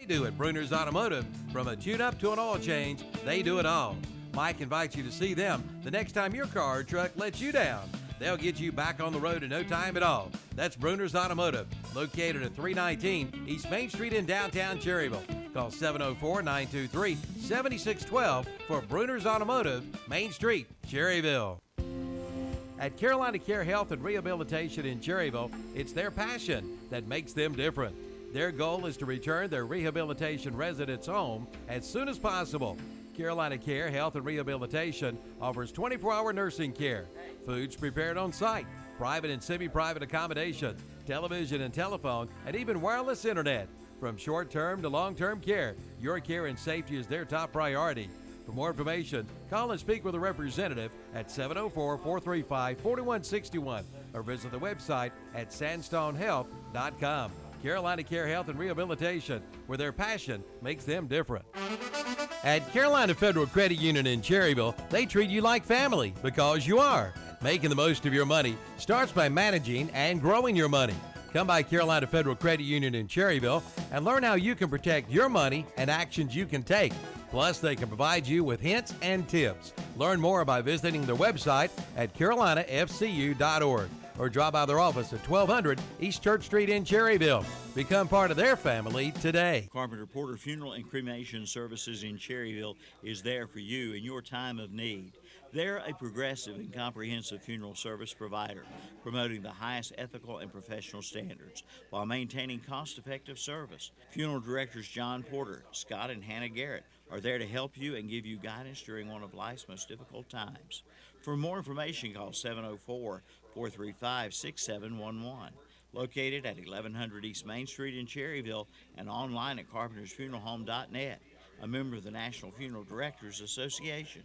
They do at Bruner's Automotive. From a tune-up to an oil change, they do it all. Mike invites you to see them the next time your car or truck lets you down. They'll get you back on the road in no time at all. That's Bruner's Automotive, located at 319 East Main Street in downtown Cherryville. Call 704-923-7612 for Bruner's Automotive, Main Street, Cherryville. At Carolina Care Health and Rehabilitation in Cherryville, it's their passion that makes them different. Their goal is to return their rehabilitation residents home as soon as possible. Carolina Care Health and Rehabilitation offers 24-hour nursing care, foods prepared on site, private and semi-private accommodation, television and telephone, and even wireless internet. From short-term to long-term care, your care and safety is their top priority. For more information, call and speak with a representative at 704-435-4161 or visit the website at sandstonehealth.com. Carolina Care Health and Rehabilitation, where their passion makes them different. At Carolina Federal Credit Union in Cherryville, they treat you like family because you are. Making the most of your money starts by managing and growing your money. Come by Carolina Federal Credit Union in Cherryville and learn how you can protect your money and actions you can take. Plus, they can provide you with hints and tips. Learn more by visiting their website at carolinafcu.org or drop by their office at 1200 East Church Street in Cherryville. Become part of their family today. Carpenter Porter Funeral and Cremation Services in Cherryville is there for you in your time of need. They're a progressive and comprehensive funeral service provider, promoting the highest ethical and professional standards while maintaining cost-effective service. Funeral directors John Porter, Scott and Hannah Garrett are there to help you and give you guidance during one of life's most difficult times. For more information, call 704-435-6711. Located at 1100 East Main Street in Cherryville and online at carpentersfuneralhome.net, a member of the National Funeral Directors Association.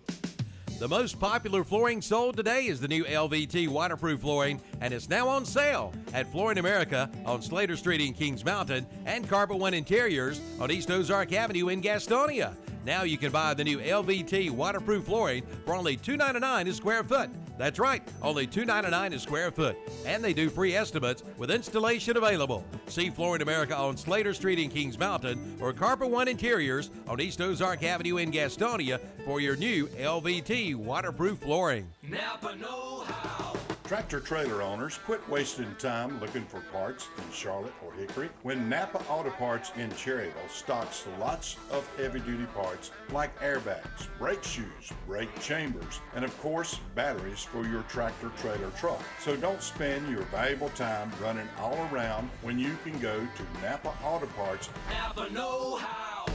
The most popular flooring sold today is the new LVT waterproof flooring, and it's now on sale at Flooring America on Slater Street in Kings Mountain and Carpet One Interiors on East Ozark Avenue in Gastonia. Now you can buy the new LVT waterproof flooring for only $2.99 a square foot. That's right, only $2.99 a square foot. And they do free estimates with installation available. See Flooring America on Slater Street in Kings Mountain or Carpet One Interiors on East Ozark Avenue in Gastonia for your new LVT waterproof flooring. Napa know-how. Tractor trailer owners, quit wasting time looking for parts in Charlotte or Hickory when Napa Auto Parts in Cherryville stocks lots of heavy-duty parts like airbags, brake shoes, brake chambers, and of course batteries for your tractor trailer truck. So don't spend your valuable time running all around when you can go to Napa Auto Parts. Napa know-how.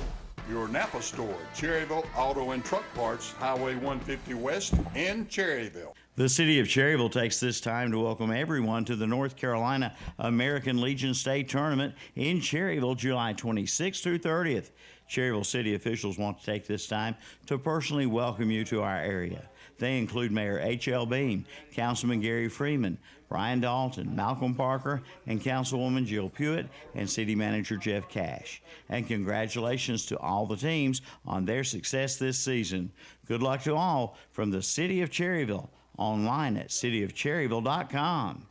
Your Napa store, Cherryville Auto and Truck Parts, Highway 150 West in Cherryville. The city of Cherryville takes this time to welcome everyone to the North Carolina American Legion State Tournament in Cherryville, July 26th through 30th. Cherryville city officials want to take this time to personally welcome you to our area. They include Mayor H.L. Beam, Councilman Gary Freeman, Brian Dalton, Malcolm Parker, and Councilwoman Jill Pewitt, and City Manager Jeff Cash. And congratulations to all the teams on their success this season. Good luck to all from the City of Cherryville. Online at cityofcherryville.com.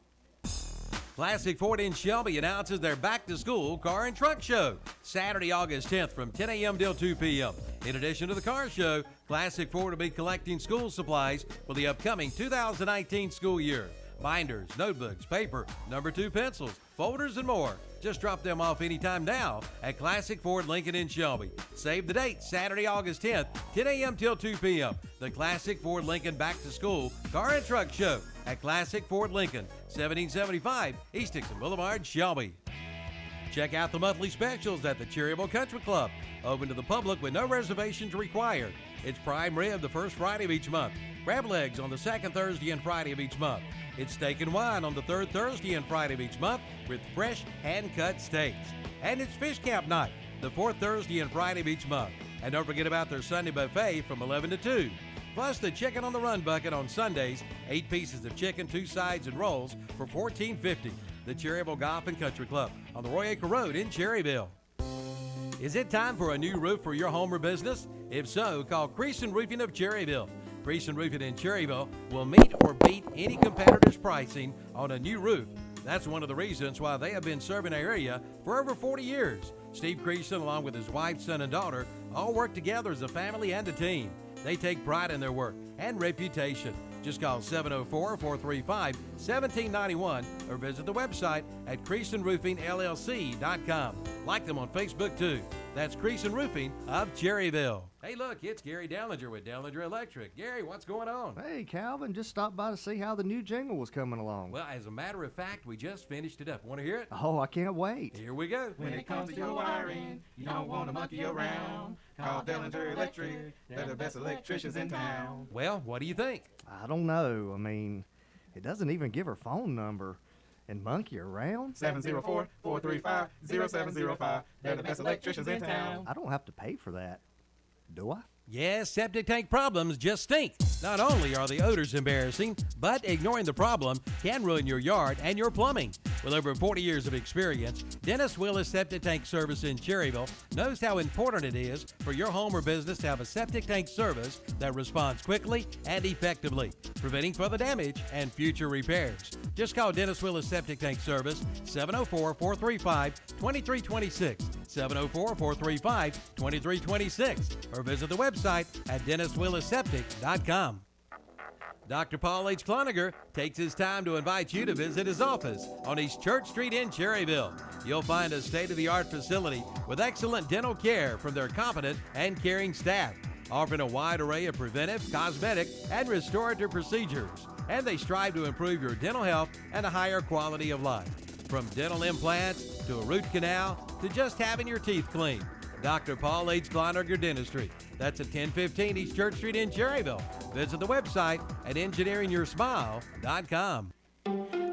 Classic Ford in Shelby announces their back-to-school car and truck show, Saturday, August 10th from 10 a.m. till 2 p.m. In addition to the car show, Classic Ford will be collecting school supplies for the upcoming 2019 school year. Binders, notebooks, paper, number 2 pencils, folders, and more. Just drop them off anytime now at Classic Ford Lincoln in Shelby. Save the date, Saturday, August 10th, 10 a.m. till 2 p.m. The Classic Ford Lincoln Back to School Car and Truck Show at Classic Ford Lincoln, 1775 East Dixon Boulevard, Shelby. Check out the monthly specials at the Cherryville Country Club. Open to the public with no reservations required. It's prime rib the first Friday of each month. Crab legs on the second Thursday and Friday of each month. It's steak and wine on the third Thursday and Friday of each month with fresh hand-cut steaks. And it's fish camp night the fourth Thursday and Friday of each month. And don't forget about their Sunday buffet from 11 to 2. Plus the Chicken on the Run bucket on Sundays, 8 pieces of chicken, 2 sides, and rolls for $14.50. The Cherryville Golf and Country Club on the Roy Acre Road in Cherryville. Is it time for a new roof for your home or business? If so, call Creason Roofing of Cherryville. Creason Roofing in Cherryville will meet or beat any competitor's pricing on a new roof That's one of the reasons why they have been serving our area for over 40 years. Steve Creason, along with his wife, son, and daughter, all work together as a family and a team. They take pride in their work and reputation. Just call 704-435-1791 or visit the website at CreasonRoofingLLC.com. Like them on Facebook too. That's Creason Roofing of Cherryville. Hey look, it's Gary Dellinger with Dellinger Electric. Gary, what's going on? Hey, Calvin, just stopped by to see how the new jingle was coming along. Well, as a matter of fact, we just finished it up. Want to hear it? Oh, I can't wait. Here we go. When it comes to your wiring, you don't want to monkey around. Call Dellinger Electric, they're the best electricians in town. Well, what do you think? I don't know. I mean, it doesn't even give her phone number. And monkey around? 704-435-0705. They're the best electricians in town. I don't have to pay for that. Do I? Yes, septic tank problems just stink. Not only are the odors embarrassing, but ignoring the problem can ruin your yard and your plumbing. With over 40 years of experience, Dennis Willis Septic Tank Service in Cherryville knows how important it is for your home or business to have a septic tank service that responds quickly and effectively, preventing further damage and future repairs. Just call Dennis Willis Septic Tank Service, 704-435-2326, 704-435-2326, or visit the website at DennisWillisSeptic.com. Dr. Paul H. Cloninger takes his time to invite you to visit his office on East Church Street in Cherryville. You'll find a state-of-the-art facility with excellent dental care from their competent and caring staff, offering a wide array of preventive, cosmetic, and restorative procedures. And they strive to improve your dental health and a higher quality of life. From dental implants to a root canal to just having your teeth cleaned. Dr. Paul H. Cloninger Dentistry. That's at 1015 East Church Street in Cherryville. Visit the website at engineeringyoursmile.com.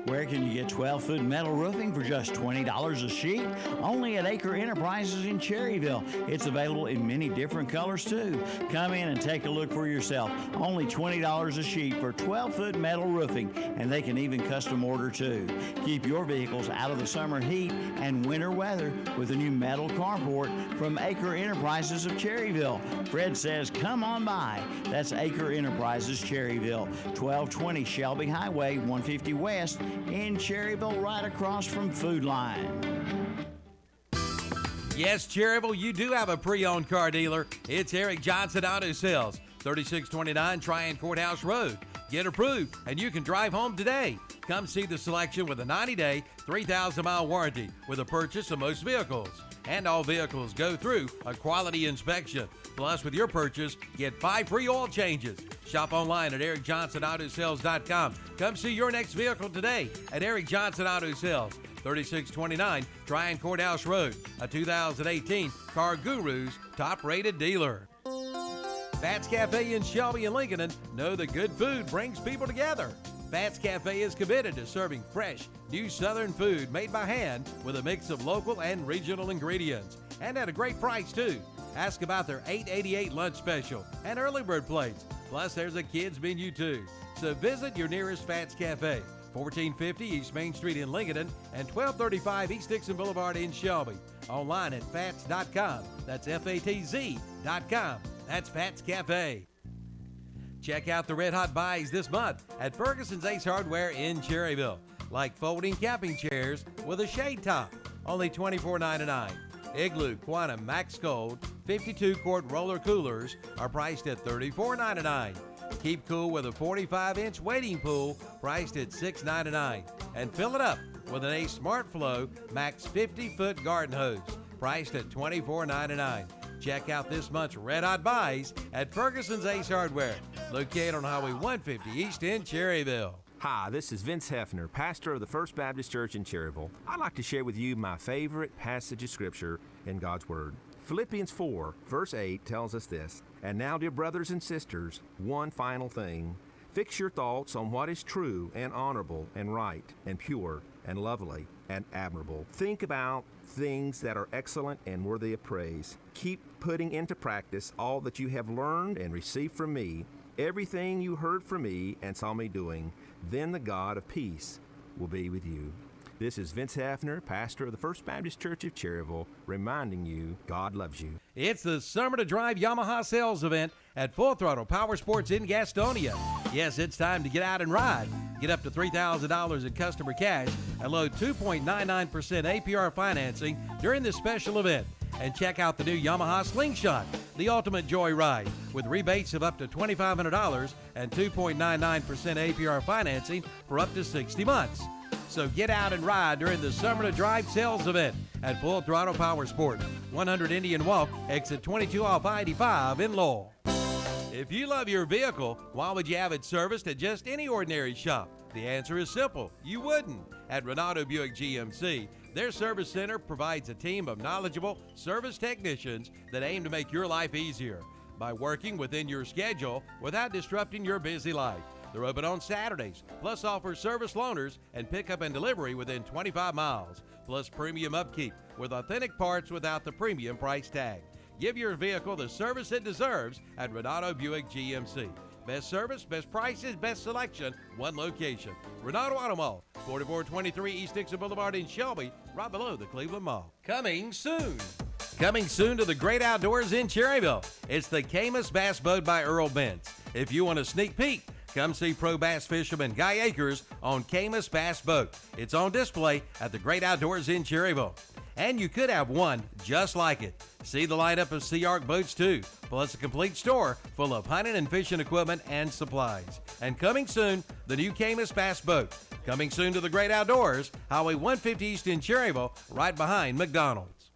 Where can you get 12-foot metal roofing for just $20 a sheet? Only at Acre Enterprises in Cherryville. It's available in many different colors too. Come in and take a look for yourself. Only $20 a sheet for 12-foot metal roofing, and they can even custom order too. Keep your vehicles out of the summer heat and winter weather with a new metal carport from Acre Enterprises of Cherryville. Fred says, come on by. That's Acre Enterprises Cherryville, 1220 Shelby Highway, 150 West in Cherryville, right across from Food Line. Yes, Cherryville, you do have a pre-owned car dealer. It's Eric Johnson Auto Sales, 3629 Tryon Courthouse Road. Get approved, and you can drive home today. Come see the selection with a 90-day, 3,000-mile warranty with a purchase of most vehicles. And all vehicles go through a quality inspection. Plus, with your purchase, get 5 free oil changes. Shop online at ericjohnsonAutoSales.com. Come see your next vehicle today at Eric Johnson Auto Sales, 3629 Tryon Courthouse Road, a 2018 Car Guru's top-rated dealer. Fats Cafe in Shelby and Lincoln know that good food brings people together. Fats Cafe is committed to serving fresh, new Southern food made by hand with a mix of local and regional ingredients, and at a great price too. Ask about their $8.88 lunch special and early bird plates. Plus, there's a kids menu too. So visit your nearest Fats Cafe, 1450 East Main Street in Lincoln and 1235 East Dixon Boulevard in Shelby. Online at fats.com. That's FATZ.com. That's Fats Cafe. Check out the Red Hot Buys this month at Ferguson's Ace Hardware in Cherryville. Like folding camping chairs with a shade top, only $24.99. Igloo Quantum Max Cold 52-quart roller coolers are priced at $34.99. Keep cool with a 45-inch wading pool priced at $6.99. And fill it up with an Ace Smart Flow Max 50-foot garden hose priced at $24.99. Check out this month's Red Hot Buys at Ferguson's Ace Hardware, located on Highway 150 East in Cherryville. Hi, this is Vince Hefner, pastor of the First Baptist Church in Cherryville. I'd like to share with you my favorite passage of Scripture in God's Word. Philippians 4, verse 8 tells us this, "And now, dear brothers and sisters, one final thing. Fix your thoughts on what is true and honorable and right and pure and lovely and admirable. Think about things that are excellent and worthy of praise. Keep putting into practice all that you have learned and received from me, everything you heard from me and saw me doing. Then the God of peace will be with you." This is Vince Hafner, pastor of the First Baptist Church of Cherryville, reminding you God loves you. It's the Summer to Drive Yamaha sales event at Full Throttle Power Sports in Gastonia. Yes, it's time to get out and ride. Get up to $3,000 in customer cash and load 2.99% APR financing during this special event. And check out the new Yamaha Slingshot, the ultimate joy ride, with rebates of up to $2,500 and 2.99% APR financing for up to 60 months. So get out and ride during the Summer to Drive sales event at Full Throttle Power Sport, 100 Indian Walk, exit 22 off I-85 in Lowell. If you love your vehicle, why would you have it serviced at just any ordinary shop? The answer is simple. You wouldn't. At Renato Buick GMC, their service center provides a team of knowledgeable service technicians that aim to make your life easier by working within your schedule without disrupting your busy life. They're open on Saturdays, plus offer service loaners and pickup and delivery within 25 miles, plus premium upkeep with authentic parts without the premium price tag. Give your vehicle the service it deserves at Renato Buick GMC. Best service, best prices, best selection, one location. Renato Auto Mall, 4423 East Dixon Boulevard in Shelby, right below the Cleveland Mall. Coming soon. Coming soon to the great outdoors in Cherryville. It's the Camus Bass Boat by Earl Bentz. If you want a sneak peek, come see pro bass fisherman Guy Akers on Camus Bass Boat. It's on display at the Great Outdoors in Cherryville. And you could have one just like it. See the lineup of Sea Arc boats too, plus a complete store full of hunting and fishing equipment and supplies. And coming soon, the new Camus Bass Boat. Coming soon to the Great Outdoors, Highway 150 East in Cherryville, right behind McDonald's.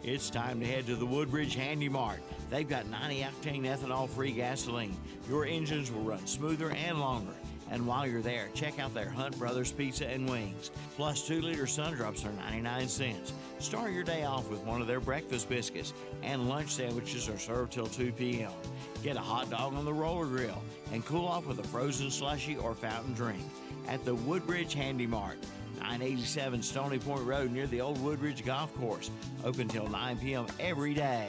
It's time to head to the Woodbridge Handy Mart. They've got 90-octane ethanol-free gasoline. Your engines will run smoother and longer. And while you're there, check out their Hunt Brothers Pizza and Wings. Plus 2-liter Sundrops are 99 cents. Start your day off with one of their breakfast biscuits. And lunch sandwiches are served till 2 p.m. Get a hot dog on the roller grill and cool off with a frozen slushie or fountain drink at the Woodbridge Handy Mart. 987 Stony Point Road near the old Woodridge Golf Course. Open till 9 p.m. every day.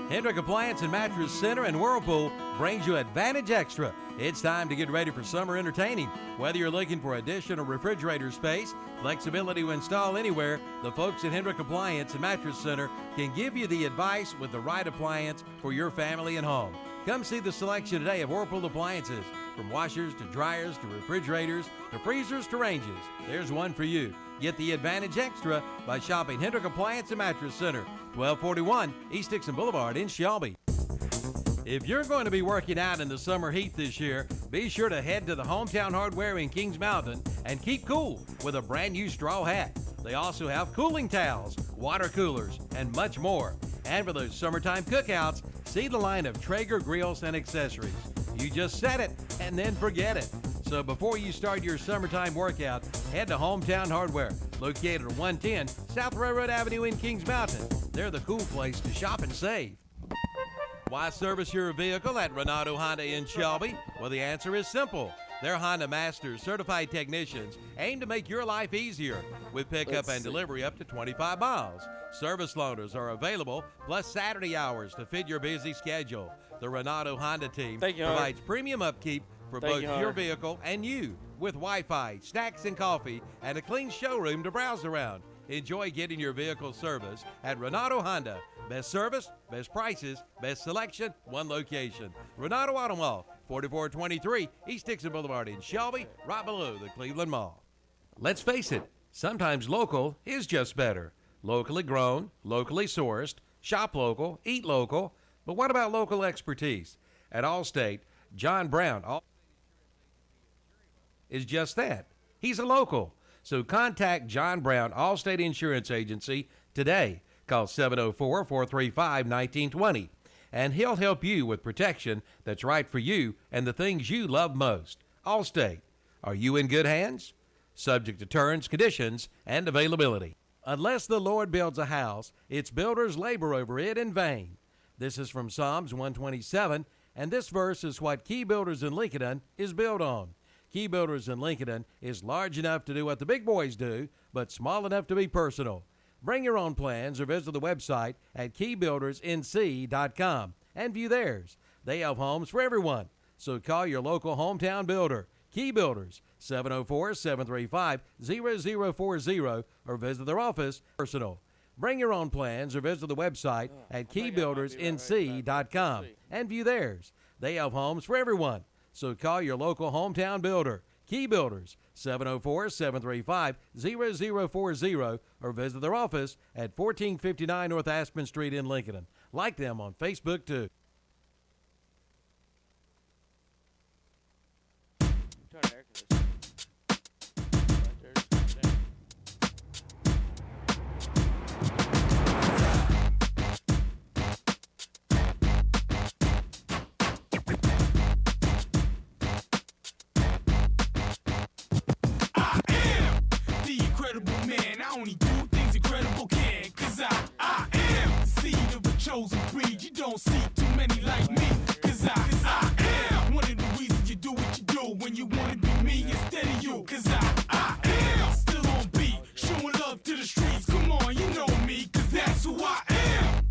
Hendrick Appliance and Mattress Center and Whirlpool brings you Advantage Extra. It's time to get ready for summer entertaining. Whether you're looking for additional refrigerator space, flexibility to install anywhere, the folks at Hendrick Appliance and Mattress Center can give you the advice with the right appliance for your family and home. Come see the selection today of Whirlpool appliances, from washers to dryers to refrigerators to freezers to ranges. There's one for you. Get the Advantage Extra by shopping Hendrick Appliance and Mattress Center, 1241 East Dixon Boulevard in Shelby. If you're going to be working out in the summer heat this year, be sure to head to the Hometown Hardware in Kings Mountain and keep cool with a brand new straw hat. They also have cooling towels, water coolers, and much more. And for those summertime cookouts, see the line of Traeger grills and accessories. You just set it and then forget it. So before you start your summertime workout, head to Hometown Hardware, located at 110 South Railroad Avenue in Kings Mountain. They're the cool place to shop and save. Why service your vehicle at Renato Honda in Shelby? Well, the answer is simple. Their Honda Masters certified technicians aim to make your life easier with pickup and delivery up to 25 miles. Service loaners are available, plus Saturday hours to fit your busy schedule. The Renato Honda team provides premium upkeep for both your vehicle and you, with Wi-Fi, snacks and coffee, and a clean showroom to browse around. Enjoy getting your vehicle serviced at Renato Honda. Best service, best prices, best selection, one location. Renato Auto Mall, 4423 East Dixon Boulevard in Shelby, right below the Cleveland Mall. Let's face it, sometimes local is just better. Locally grown, locally sourced, shop local, eat local. But what about local expertise? At Allstate, John Brown is just that. He's a local. So contact John Brown, Allstate Insurance Agency, today. Call 704-435-1920, and he'll help you with protection that's right for you and the things you love most. Allstate. Are you in good hands? Subject to terms, conditions, and availability. Unless the Lord builds a house, its builders labor over it in vain. This is from Psalms 127, and this verse is what Key Builders in Lincoln is built on. Key Builders in Lincoln is large enough to do what the big boys do, but small enough to be personal. Bring your own plans or visit the website at keybuildersnc.com and view theirs. They have homes for everyone, so call your local hometown builder. Key Builders, 704-735-0040 or visit their office personal. Bring your own plans or visit the website at keybuildersnc.com and view theirs. They have homes for everyone, so call your local hometown builder. Key Builders, 704-735-0040 or visit their office at 1459 North Aspen Street in Lincoln. Like them on Facebook too. Turn the air conditioner. Right there. The incredible man, I only do things incredible can. Cause I am the seed of a chosen breed. You don't see too many like me. Cause I am one of the reasons you do what you do. When you wanna be me instead of you. Cause I am still on beat, showing love to the streets. Come on, you know me, cause that's who I am.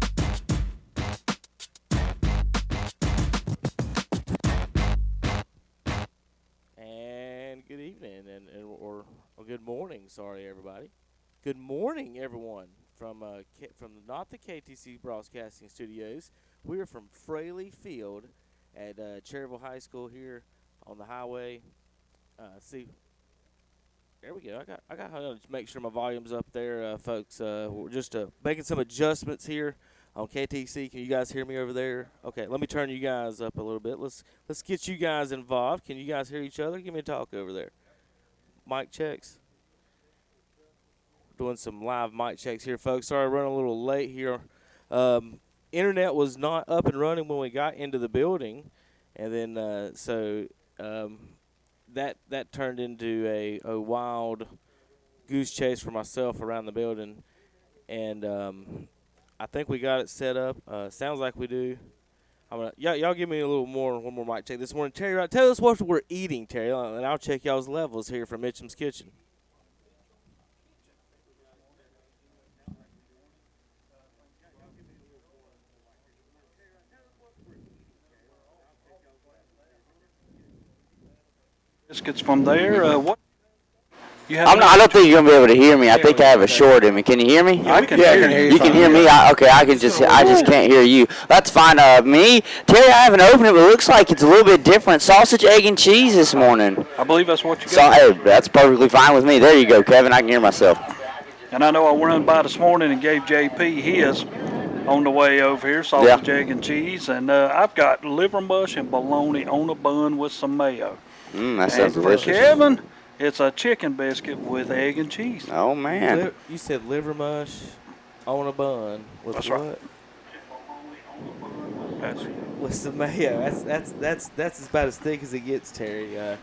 And good evening, or good morning, sorry everybody. Good morning, everyone, from not the KTC Broadcasting Studios. We are from Fraley Field at Cherryville High School here on the highway. See, there we go. I got to make sure my volume's up there, folks. We're just making some adjustments here on KTC. Can you guys hear me over there? Okay, let me turn you guys up a little bit. Let's get you guys involved. Can you guys hear each other? Give me a talk over there. Mic checks. Doing some live mic checks here, folks. Sorry, running a little late here. Internet was not up and running when we got into the building, and then that turned into a wild goose chase for myself around the building, and I think we got it set up. Sounds like we do. Y'all give me one more mic check this morning. Terry, tell us what we're eating, Terry, and I'll check y'all's levels here from Mitchem's Kitchen. Biscuits from there. What? I don't think you're gonna be able to hear me. I think I have a short in me. Can you hear me? Yeah, I can hear you. You can hear me. I just can't hear you. That's fine. Me, Terry, I haven't opened it, but it looks like it's a little bit different. Sausage, egg, and cheese this morning. I believe that's what you So got. hey, that's perfectly fine with me. There you go, Kevin. I can hear myself. And I know I run by this morning and gave JP his on the way over here, sausage, egg, and cheese. And I've got liver mush and bologna on a bun with some mayo. That sounds delicious. Kevin, it's a chicken biscuit with egg and cheese. Oh man! You said liver mush on a bun with That's what? right. With some mayo. That's as about as thick as it gets, Terry. I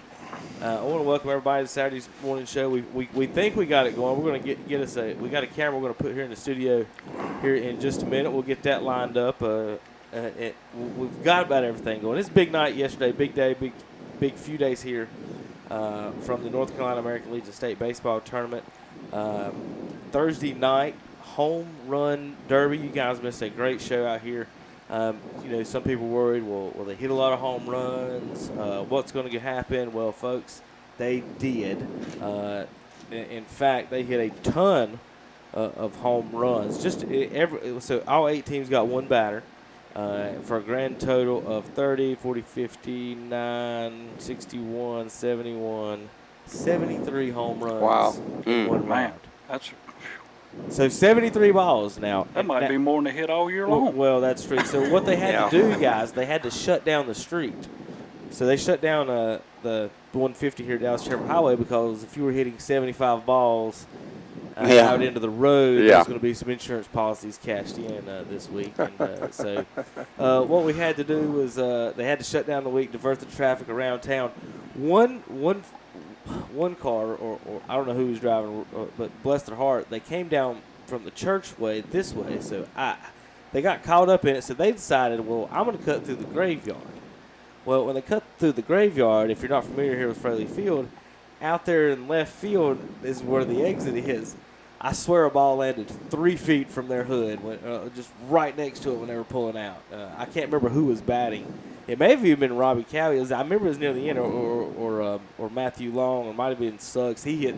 want to welcome everybody to Saturday's morning show. We think we got it going. We're going to we got a camera we're going to put here in the studio here in just a minute. We'll get that lined up. We've got about everything going. It's a big night yesterday, big day, big few days here from the North Carolina American Legion State Baseball Tournament. Thursday night, home run derby. You guys missed a great show out here. Some people worried, will they hit a lot of home runs? What's going to happen? Well, folks, they did. In fact, they hit a ton of home runs. So all 8 teams got one batter. For a grand total of 30, 40, 59, 61, 71, 73 home runs. Wow. In one round. So 73 balls now. That might be more than they hit all year long. Well, that's true. So what they had to do, guys, they had to shut down the street. So they shut down the 150 here at Dallas Cherryville Highway because if you were hitting 75 balls out into the road, there's going to be some insurance policies cashed in this week. And so what we had to do was they had to shut down the week, divert the traffic around town. One car, or I don't know who was driving, but bless their heart, they came down from the church way this way. So they got caught up in it. So they decided, well, I'm going to cut through the graveyard. Well, when they cut through the graveyard, if you're not familiar here with Fraley Field, out there in left field is where the exit is. I swear a ball landed 3 feet from their hood, just right next to it when they were pulling out. I can't remember who was batting It may have even been Robbie Cowie. I remember it was near the end, or Matthew Long, or it might have been Suggs. He hit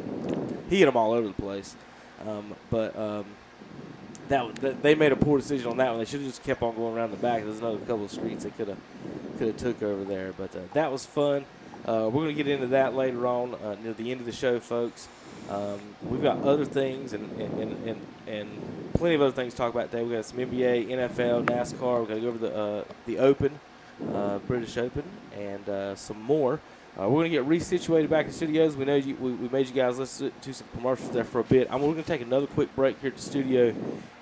them all over the place. They made a poor decision on that one. They should have just kept on going around the back. There's another couple of streets they could have took over there. But that was fun. We're going to get into that later on near the end of the show, folks. We've got other things and plenty of other things to talk about today. We've got some NBA, NFL, NASCAR. We're going to go over the Open, British Open, and some more. We're going to get resituated back in the studios. We know we made you guys listen to some commercials there for a bit. We're going to take another quick break here at the studio,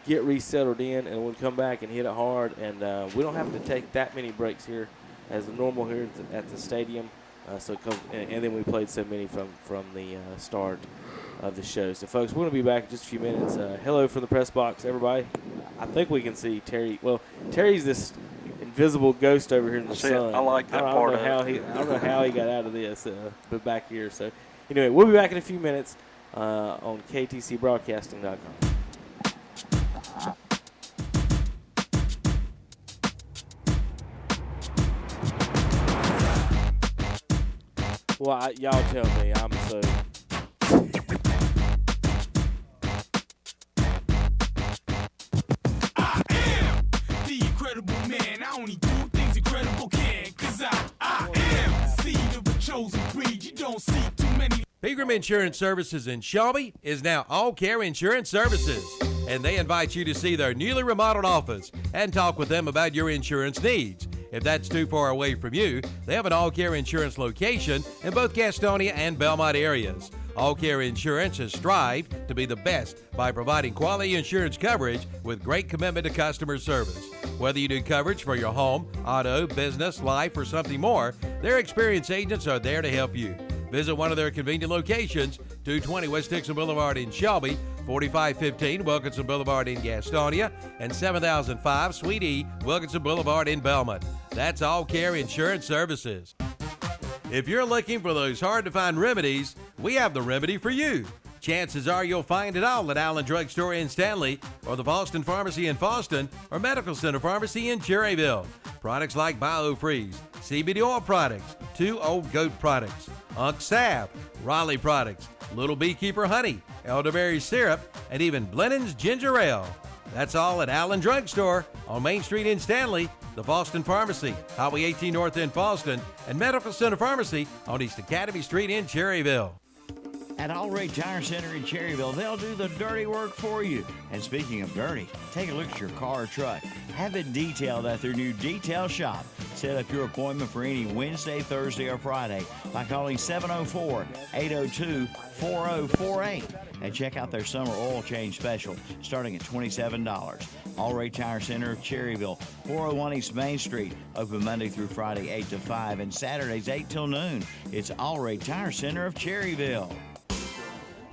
get resettled in, and we'll come back and hit it hard. And we don't have to take that many breaks here as normal here at the stadium. And then we played so many from the start of the show. So, folks, we're going to be back in just a few minutes. Hello from the press box, everybody. I think we can see Terry. Well, Terry's this invisible ghost over here in the sun. I like that part of it. I don't know how he got out of this, but back here. So, anyway, we'll be back in a few minutes on KTCBroadcasting.com. Well, y'all tell me. I'm so. I am the incredible man. I only do things incredible can. 'Cause I am the seed of a chosen breed. You don't see too many. Pegram Insurance Services in Shelby is now All Care Insurance Services, and they invite you to see their newly remodeled office and talk with them about your insurance needs. If that's too far away from you, they have an All Care Insurance location in both Gastonia and Belmont areas. All Care Insurance has strived to be the best by providing quality insurance coverage with great commitment to customer service. Whether you do coverage for your home, auto, business, life, or something more, their experienced agents are there to help you. Visit one of their convenient locations, 220 West Dixon Boulevard in Shelby, 4515 Wilkinson Boulevard in Gastonia, and 7005 Suite E Wilkinson Boulevard in Belmont. That's All Care Insurance Services. If you're looking for those hard-to-find remedies, we have the remedy for you. Chances are you'll find it all at Allen Drug Store in Stanley, or the Boston Pharmacy in Boston, or Medical Center Pharmacy in Cherryville. Products like BioFreeze, CBD oil products, 2 Old Goat products, Unk Salve, Raleigh products, Little Beekeeper honey, elderberry syrup, and even Blennan's ginger ale. That's all at Allen Drug Store on Main Street in Stanley, the Boston Pharmacy, Highway 18 North in Boston, and Medical Center Pharmacy on East Academy Street in Cherryville. At All Rate Tire Center in Cherryville, they'll do the dirty work for you. And speaking of dirty, take a look at your car or truck. Have it detailed at their new detail shop. Set up your appointment for any Wednesday, Thursday, or Friday by calling 704-802-4048. And check out their summer oil change special starting at $27. All Rate Tire Center of Cherryville, 401 East Main Street. Open Monday through Friday, 8 to 5, and Saturdays, 8 till noon. It's All Rate Tire Center of Cherryville.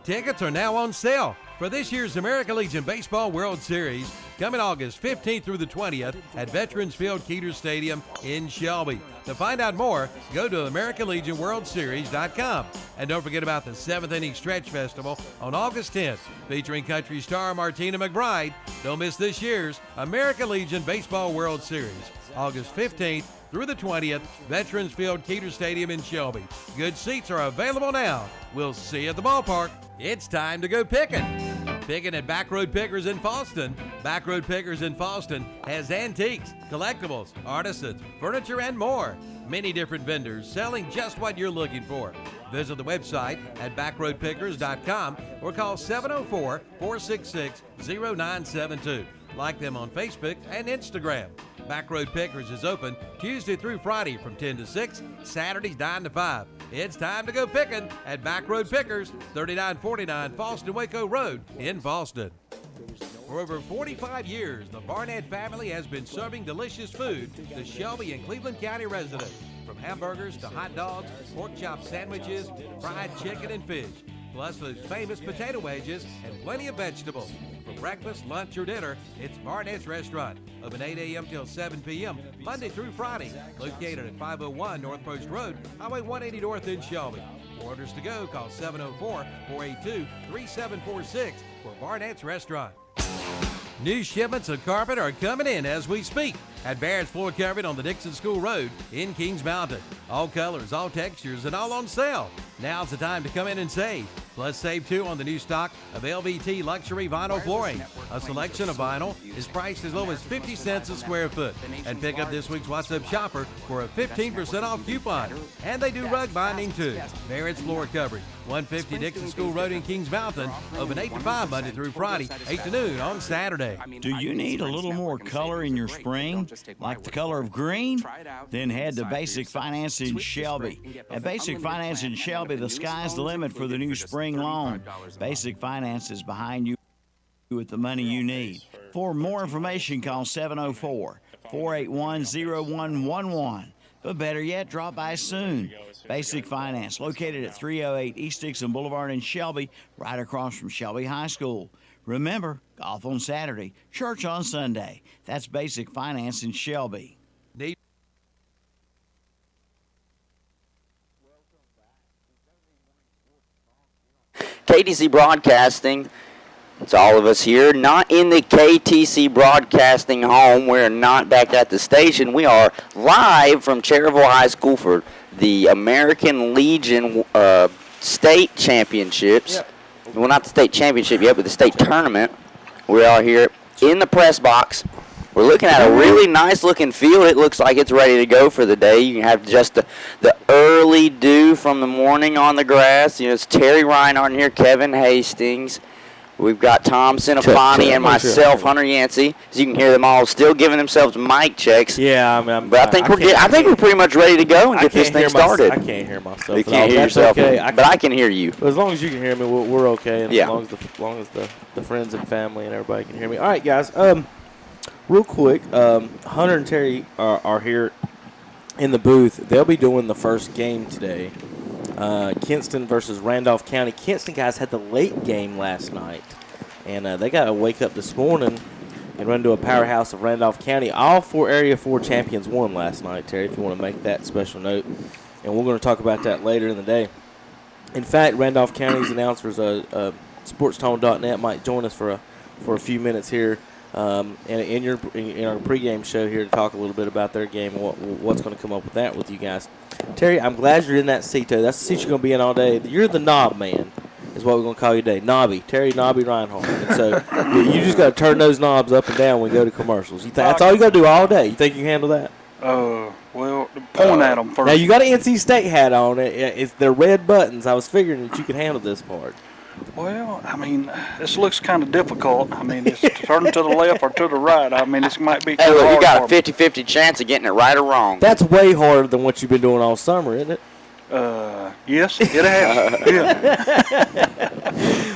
Tickets are now on sale for this year's American Legion Baseball World Series, coming August 15th through the 20th at Veterans Field Keeter Stadium in Shelby. To find out more, go to AmericanLegionWorldSeries.com. And don't forget about the 7th Inning Stretch Festival on August 10th, featuring country star Martina McBride. Don't miss this year's American Legion Baseball World Series, August 15th through the 20th, Veterans Field Keeter Stadium in Shelby. Good seats are available now. We'll see you at the ballpark. It's time to go picking. Picking at Backroad Pickers in Boston. Backroad Pickers in Boston has antiques, collectibles, artisans, furniture, and more. Many different vendors selling just what you're looking for. Visit the website at backroadpickers.com or call 704-466-0972. Like them on Facebook and Instagram. Backroad Pickers is open Tuesday through Friday from 10 to 6, Saturdays 9 to 5. It's time to go picking at Backroad Pickers, 3949 Boston Waco Road in Boston. For over 45 years, the Barnett family has been serving delicious food to Shelby and Cleveland County residents. From hamburgers to hot dogs, pork chop sandwiches, fried chicken and fish. Plus those famous potato wedges and plenty of vegetables. For breakfast, lunch, or dinner, it's Barnett's Restaurant. Open 8 a.m. till 7 p.m., Monday through Friday. Located at 501 North Post Road, Highway 180 North in Shelby. For orders to go, call 704-482-3746 for Barnett's Restaurant. New shipments of carpet are coming in as we speak. at Barrett's Floor Covering on the Dixon School Road in Kings Mountain. All colors, all textures, and all on sale. Now's the time to come in and save. Plus, save too on the new stock of LVT luxury vinyl flooring. A selection of vinyl is priced as low as 50 cents a square foot. And pick up this week's What's Up Shopper for a 15% off coupon. And they do rug binding too. Barrett's Floor Covering, 150 Dixon School Road in Kings Mountain. Open 8 to 5 Monday through Friday, 8 to noon on Saturday. Do you need a little more color in your spring, like the color of green? Then head to Basic Finance in Shelby. At Basic Finance in Shelby, the sky's the limit for the new spring loan. Basic Finance is behind you with the money you need. For more information, call 704-481-0111. But better yet, drop by soon. Basic Finance, located at 308 East Dixon Boulevard in Shelby, right across from Shelby High School. Remember, golf on Saturday, church on Sunday. That's Basic Finance in Shelby. KTC Broadcasting, it's all of us here, not in the KTC Broadcasting home. We're not back at the station. We are live from Cherryville High School for the American Legion state championships. Yep. Well, not the state championship yet, but the state tournament. We're all here in the press box. We're looking at a really nice-looking field. It looks like it's ready to go for the day. You can have just the early dew from the morning on the grass. You know, it's Terry Reinhardt here, Kevin Hastings. We've got Tom Sinafani and myself, Hunter Yancey. As you can hear them all still giving themselves mic checks. Yeah, but I think we're pretty much ready to go and get this thing started. I can't hear myself. You can't hear yourself, okay. But I can hear you. As long as you can hear me, we're okay. And yeah. As long as the friends and family and everybody can hear me. All right, guys. Real quick, Hunter and Terry are here in the booth. They'll be doing the first game today. Kinston versus Randolph County. Kinston guys had the late game last night, and they got to wake up this morning and run to a powerhouse of Randolph County. All 4 Area 4 champions won last night, Terry, if you want to make that special note. And we're going to talk about that later in the day. In fact, Randolph County's announcers, SportsTone.net, might join us for a few minutes here in our pregame show here to talk a little bit about their game and what's going to come up with that with you guys. Terry, I'm glad you're in that seat, though. That's the seat you're going to be in all day. You're the knob man, is what we're going to call you today. Knobby. Terry Knobby Reinhardt. And so you just got to turn those knobs up and down when we go to commercials. That's all you got to do all day. You think you can handle that? Well, point at them first. Now, you got an NC State hat on. They're red buttons. I was figuring that you could handle this part. Well, I mean, this looks kind of difficult. I mean, it's turning to the left or to the right. I mean, this might be kind of hard. You got a 50-50 chance of getting it right or wrong. That's way harder than what you've been doing all summer, isn't it? Yes, it has. Yeah.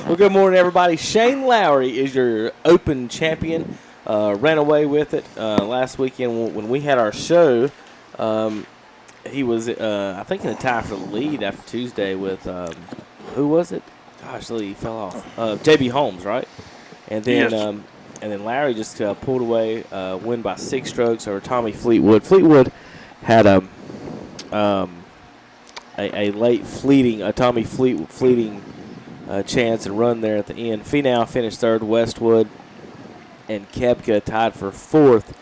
Well, good morning, everybody. Shane Lowry is your Open champion. Ran away with it last weekend when we had our show. He was, I think, in a tie for the lead after Tuesday with who was it? Gosh, he fell off. J.B. Holmes, right? And then, yes. And then Larry just pulled away, win by 6 strokes over Tommy Fleetwood. Fleetwood had a late fleeting chance and run there at the end. Finau finished third. Westwood and Kepka tied for 4th.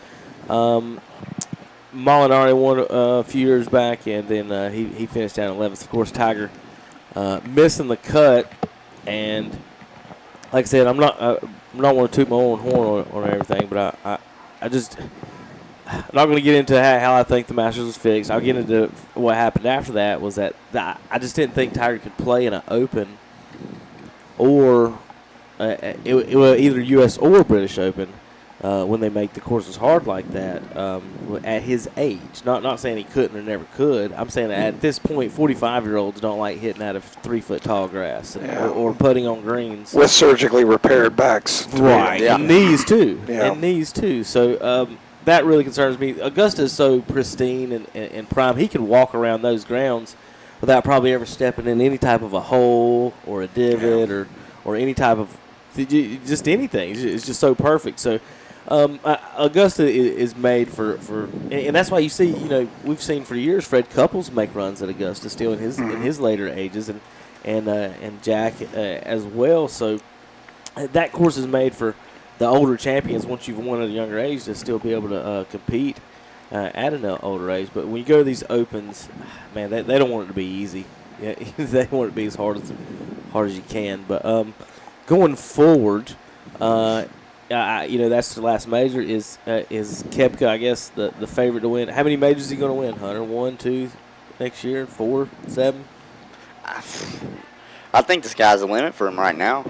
Molinari won a few years back, and then he finished down 11th. Of course, Tiger missing the cut. And like I said, I'm not want to toot my own horn on everything, but I'm not going to get into how I think the Masters was fixed. I'll get into what happened after that. Was that I just didn't think Tiger could play in an Open or either U.S. or British Open when they make the courses hard like that at his age. Not saying he couldn't or never could. I'm saying that at this point, 45-year-olds don't like hitting out of 3-foot tall grass or putting on greens with surgically repaired backs. Right, yeah. And knees too. Yeah. And knees too. So that really concerns me. Augusta is so pristine and prime. He can walk around those grounds without probably ever stepping in any type of a hole or a divot or any type of just anything. It's just so perfect. So. Augusta is made for, and that's why you see, we've seen for years Fred Couples make runs at Augusta still in his later ages, and Jack as well. So that course is made for the older champions, once you've won at a younger age, to still be able to compete at an older age. But when you go to these opens, man, they don't want it to be easy. Yeah, they want it to be as hard as you can. But going forward, that's the last major. Is Koepka, I guess, the favorite to win? How many majors is he going to win? 100, 1, 2 next year, 4, 7? I think the sky's the limit for him right now.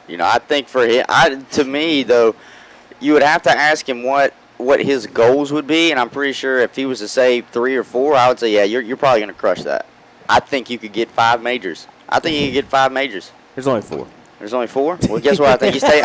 I think for him, to me though, you would have to ask him what his goals would be, and I'm pretty sure if he was to say 3 or 4, I would say, yeah, you're probably going to crush that. I think you could get 5 majors. I think you could get 5 majors. There's only 4. There's only 4? Well, guess what? I think he's taking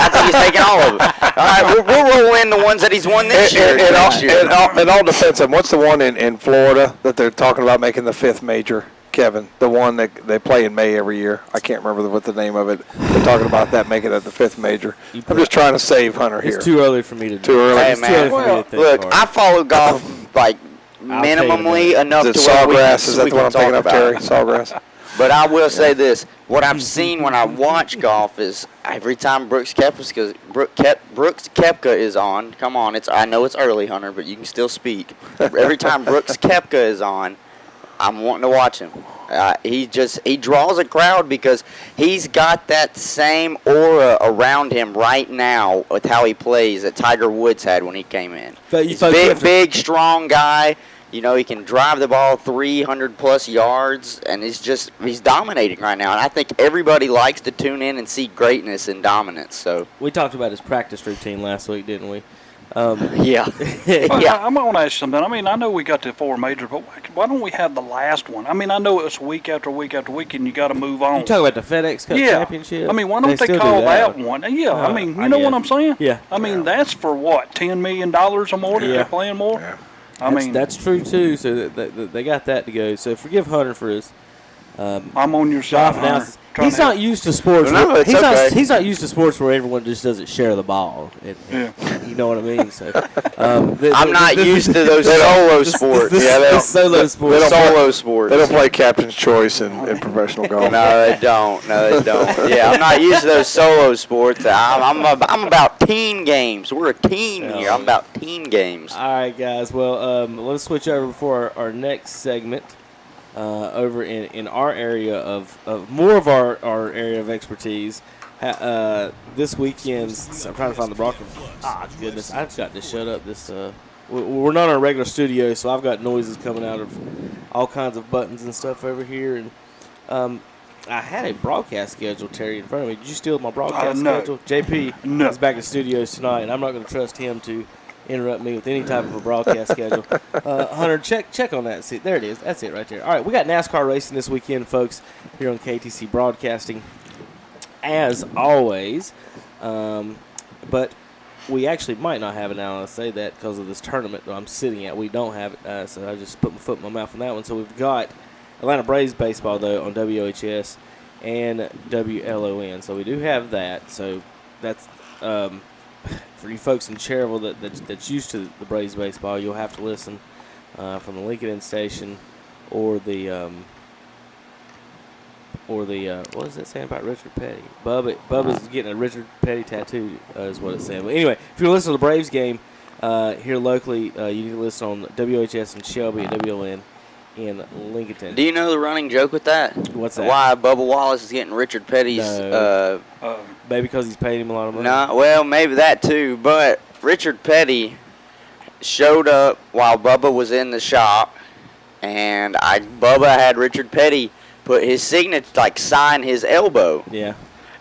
all of them. All right, we'll roll in the ones that he's won this year. It all depends on what's the one in Florida that they're talking about making the 5th major, Kevin. The one that they play in May every year. I can't remember what the name of it. They're talking about that, making it the 5th major. I'm just trying to save Hunter here. It's too early for me to do. Too early? Hey, man. Look, I follow golf minimally enough to where Sawgrass? Is that the one I'm thinking of, Terry? Sawgrass? But I will say this. What I've seen when I watch golf is every time Brooks Koepka is on, come on, I know it's early, Hunter, but you can still speak. Every time Brooks Koepka is on, I'm wanting to watch him. He draws a crowd because he's got that same aura around him right now with how he plays that Tiger Woods had when he came in. He's a big, strong guy. He can drive the ball 300-plus yards, and he's dominating right now. And I think everybody likes to tune in and see greatness and dominance. So we talked about his practice routine last week, didn't we? Yeah. I'm going to ask you something. I mean, I know we got the 4 majors, but why don't we have the last one? I mean, I know it's week after week after week, and you got to move on. You talking about the FedEx Cup Championship? I mean, why don't they call that one? Yeah, I mean, you know what I'm saying? Yeah. I mean, that's for what, $10 million or more? They're playing more? Yeah. That's true too. So they got that to go. So forgive Hunter for his. I'm on your side, Hunter. He's not used to sports. No, it's okay. He's not used to sports where everyone just doesn't share the ball. You know what I mean? So I'm not used to those solo sports. The solo sports. They don't play captain's choice in professional golf. No, they don't. Yeah, I'm not used to those solo sports. I'm about team games. We're a team here. I'm about team games. All right, guys. Well, let's switch over for our next segment. Over in our area of more of our area of expertise. This weekend's, I'm trying to find the broadcast. Goodness, I've got to shut up. We're not in a regular studio, so I've got noises coming out of all kinds of buttons and stuff over here. And I had a broadcast schedule, Terry, in front of me. Did you steal my broadcast schedule? JP is back in studios tonight, and I'm not going to trust him to interrupt me with any type of a broadcast schedule. Hunter, check on that. See, there it is. That's it right there. All right, we got NASCAR racing this weekend, folks, here on KTC Broadcasting, as always. But we actually might not have it now. I say that because of this tournament that I'm sitting at. We don't have it, so I just put my foot in my mouth on that one. So we've got Atlanta Braves baseball, though, on WHS and WLON. So we do have that. So that's for you folks in Cherryville that's used to the Braves baseball, you'll have to listen from the Lincoln station or the what is that saying about Richard Petty? Bubba's getting a Richard Petty tattoo is what it's saying. But anyway, if you're listening to the Braves game here locally, you need to listen on WHS in Shelby and WLN in Lincoln. Do you know the running joke with that? What's that? Why Bubba Wallace is getting Richard Petty's maybe because he's paid him a lot of money? No, well, maybe that too. But Richard Petty showed up while Bubba was in the shop, and Bubba had Richard Petty put his signature, sign his elbow. Yeah.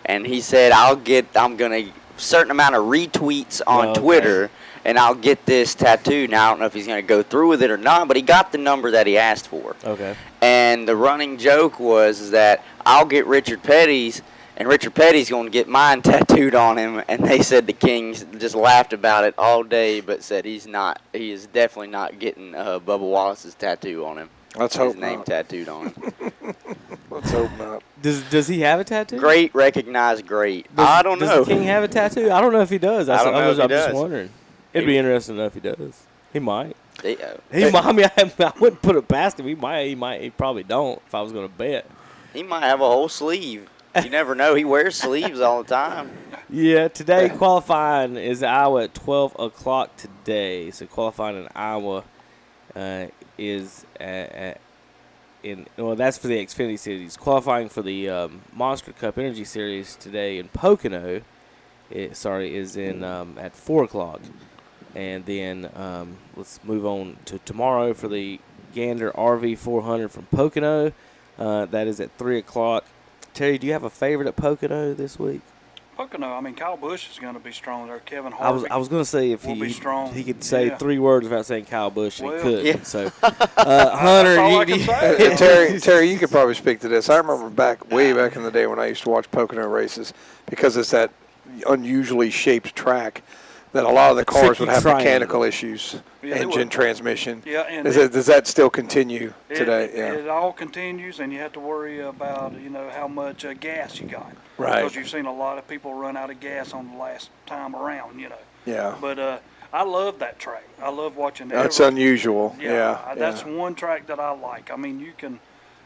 And he said, I'm gonna certain amount of retweets on Twitter, and I'll get this tattoo. Now I don't know if he's gonna go through with it or not, but he got the number that he asked for. Okay. And the running joke was that I'll get Richard Petty's. And Richard Petty's going to get mine tattooed on him. And they said the Kings just laughed about it all day, but said he is definitely not getting Bubba Wallace's tattoo on him. Let's hope his name tattooed on him. Let's hope not. Does he have a tattoo? Great, recognized great. I don't know. Does the King have a tattoo? I don't know if he does. I don't know if he I'm does. just wondering. It'd be interesting to know if he does. He might. He might. I mean, I wouldn't put it past him. He might. He probably don't. If I was going to bet. He might have a whole sleeve. You never know. He wears sleeves all the time. Yeah, today qualifying is Iowa at 12 o'clock today. So qualifying in Iowa is that's for the Xfinity Series. Qualifying for the Monster Cup Energy Series today in Pocono, is at 4 o'clock. And then let's move on to tomorrow for the Gander RV 400 from Pocono. That is at 3 o'clock. Terry, do you have a favorite at Pocono this week? Pocono, I mean, Kyle Busch is going to be strong there. Kevin Harvick. I was going to say if he could say 3 words without saying Kyle Busch, and he could. Yeah. So, Hunter, Terry, you could probably speak to this. I remember way back in the day when I used to watch Pocono races, because it's that unusually shaped track, that a lot of the cars would have mechanical issues, engine, transmission. Yeah, and does that still continue today? It all continues, and you have to worry about how much gas you got. Right. Because you've seen a lot of people run out of gas on the last time around. Yeah. But I love that track. I love watching that. That's unusual. That's one track that I like. I mean, you can.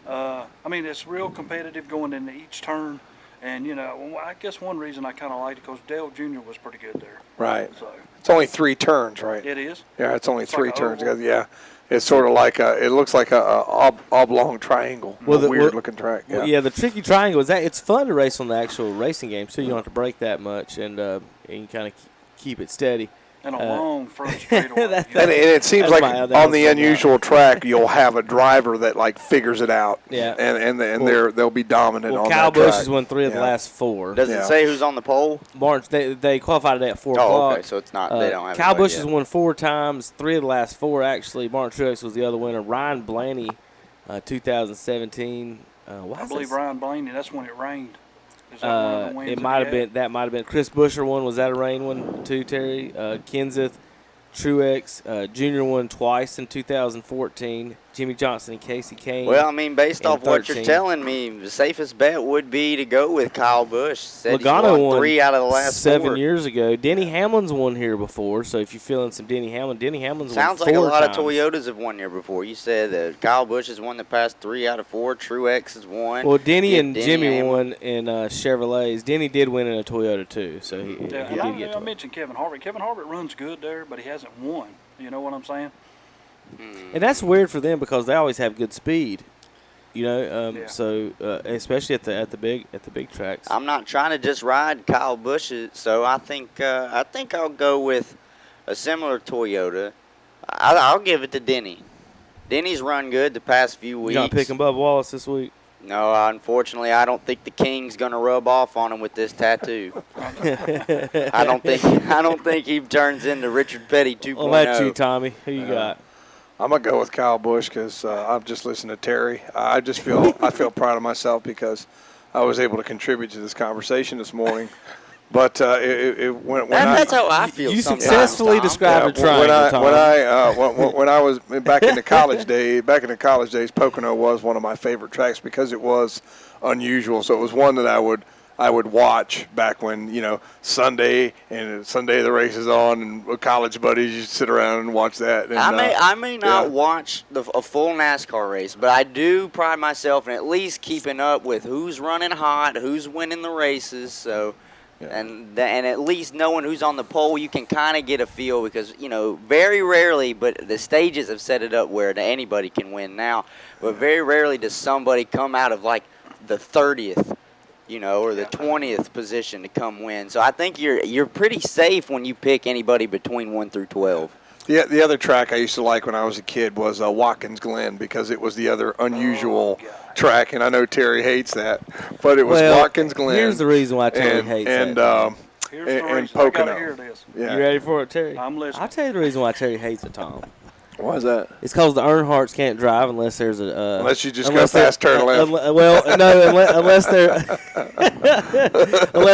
It's real competitive going into each turn. And, I guess one reason I kind of liked it because Dale Jr. was pretty good there. Right. So it's only 3 turns, right? It is? Yeah, it's only 3 like turns. oval. Yeah. It's sort of like it looks like a oblong triangle. Weird-looking track. Yeah. Yeah, the tricky triangle is that it's fun to race on the actual racing game, too. You don't have to brake that much, and you kind of keep it steady. And a long front straightaway. And it seems like on the unusual track, you'll have a driver that figures it out. Yeah. And they'll be dominant on Kyle that track. Busch has won 3 of the last 4. Does it say who's on the pole? March, they qualified today at 4 o'clock. Oh, okay, so it's not. They don't have. Kyle Busch has won 4 times, 3 of the last 4 actually. Martin Truex was the other winner. Ryan Blaney, 2017. I believe Ryan Blaney. That's when it rained. Is that one of the wins it might have been. That might have been Chris Buescher one. Was that a rain one too, Terry? Kenseth, Truex Jr. won twice in 2014. Jimmy Johnson and Casey Kane. Well, I mean, based off what you're 13. telling me, the safest bet would be to go with Kyle Busch. Said Logano he's won 3 out of the last 7 4 years ago. Denny Hamlin's won here before, so if you're feeling some Denny Hamlin's Sounds won like 4 a lot times. of Toyotas have won here before. You said that Kyle Busch has won the past 3 out of 4. Truex has won. Well, Denny and Jimmy Hamlin. won in Chevrolets. Denny did win in a Toyota too, so he did get I mentioned Kevin Harvick. Kevin Harvick runs good there, but he hasn't won. You know what I'm saying? And that's weird for them because they always have good speed, So especially at the big tracks. I'm not trying to just ride Kyle Busch, so I think I'll go with a similar Toyota. I'll give it to Denny. Denny's run good the past few weeks. You not picking Bubba Wallace this week? No, unfortunately, I don't think the King's gonna rub off on him with this tattoo. I don't think he turns into Richard Petty 2.0. What about you, Tommy? Who you got? I'm gonna go with Kyle Busch because I've just listened to Terry. I feel proud of myself because I was able to contribute to this conversation this morning. But that's how I feel. You successfully described a triangle, Tom. When I was back in the college days, Pocono was one of my favorite tracks because it was unusual. So it was one that I would watch back when Sunday the race is on and with college buddies you sit around and watch that. And, I may not watch a full NASCAR race, but I do pride myself in at least keeping up with who's running hot, who's winning the races. So. And at least knowing who's on the pole, you can kind of get a feel because, very rarely, but the stages have set it up where anybody can win now. But very rarely does somebody come out of, like, the 30th, or the 20th position to come win. So I think you're pretty safe when you pick anybody between 1 through 12. The other track I used to like when I was a kid was Watkins Glen because it was the other unusual track, and I know Terry hates that, but it was Watkins Glen. Here's the reason why Terry hates that. And Pocono. I gotta hear this. Yeah. You ready for it, Terry? I'm listening. I'll tell you the reason why Terry hates it, Tom. Why is that? It's because the Earnhardts can't drive unless there's a. Unless you just go fast, turn left. Unless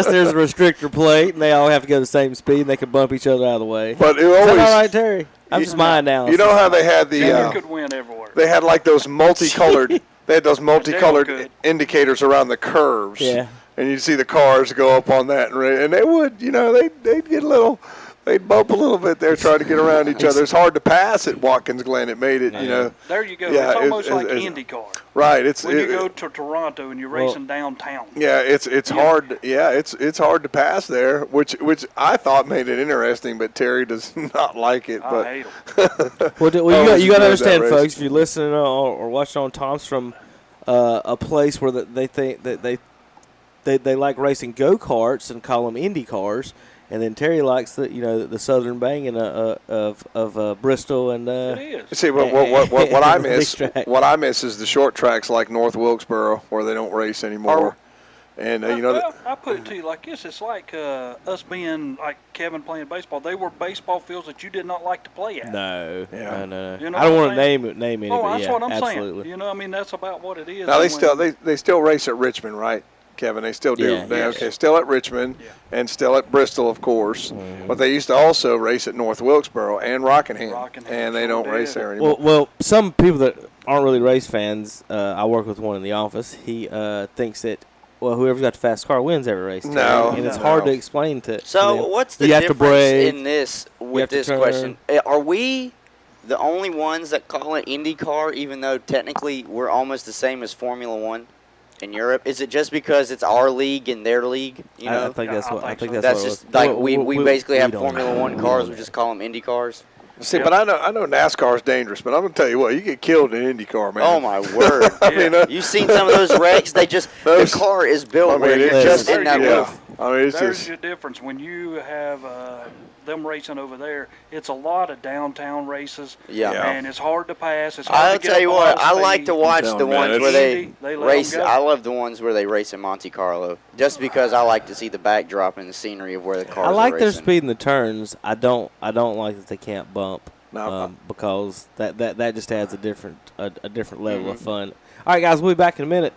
there's a restrictor plate and they all have to go the same speed and they can bump each other out of the way. But it Is always. that all right, Terry? I'm just my analysis. You know how they had the. You could win everywhere. They had like those multicolored. They had those multicolored indicators around the curves. Yeah. And you'd see the cars go up on that, and they would, they'd get a little They'd bump a little bit there trying to get around each other. It's hard to pass at Watkins Glen. It made it, you know. There you go. Yeah, it's almost like IndyCar. Right. When you go to Toronto and you're racing downtown. Yeah, it's hard. Yeah, it's hard to pass there, which I thought made it interesting, but Terry does not like it. But I hate them. Well, you got to understand, folks, if you're listening or watching on Tom's from a place where they think that they like racing go-karts and call them Indy cars. And then Terry likes the southern banging of Bristol and. It is. See, what I miss is the short tracks like North Wilkesboro where they don't race anymore. And I put it to you like this: it's like us being like Kevin playing baseball. They were baseball fields that you did not like to play at. No. You know I don't want to name any. Oh, but that's what I'm absolutely. saying. You know, I mean, that's about what it is. Now they still race at Richmond, right? Kevin, they still do. Okay, still at Richmond and still at Bristol, of course. But they used to also race at North Wilkesboro and Rockingham, and they don't race there anymore. Well, some people that aren't really race fans, I work with one in the office. He thinks that whoever's got the fastest car wins every race. No, and it's hard to explain to. So what's the difference in this with this question? Are we the only ones that call it IndyCar, even though technically we're almost the same as Formula One? In Europe, is it just because it's our league and their league? You know, I think that's what. I think that's that's what just like we basically have Formula One cars. know. We just call them Indy cars. See, but I know NASCAR is dangerous, but I'm gonna tell you what, you get killed in IndyCar, man. Oh my word! You've seen some of those wrecks. The car is built where you're just in that roof. I mean, there's your difference when you have them racing over there. It's a lot of downtown races. And it's hard to pass. It's hard I'll to get tell you what. I speed. like to watch the ones where they race. Them go. I love the ones where they race in Monte Carlo, just because I like to see the backdrop and the scenery of where the cars. I like are their racing. speed in the turns. I don't like that they can't bump. No. Because that just adds a different level of fun. All right, guys, we'll be back in a minute.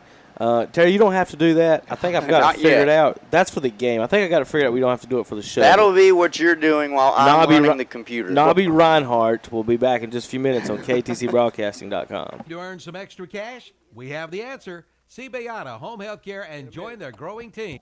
Terry, you don't have to do that. I think I've got it figured out. That's for the game. I think I got it figured out. We don't have to do it for the show. That'll be what you're doing while I'm running the computer. Nobby Reinhardt will be back in just a few minutes on ktcbroadcasting.com. To earn some extra cash? We have the answer. See Beata Home Health Care and join their growing team.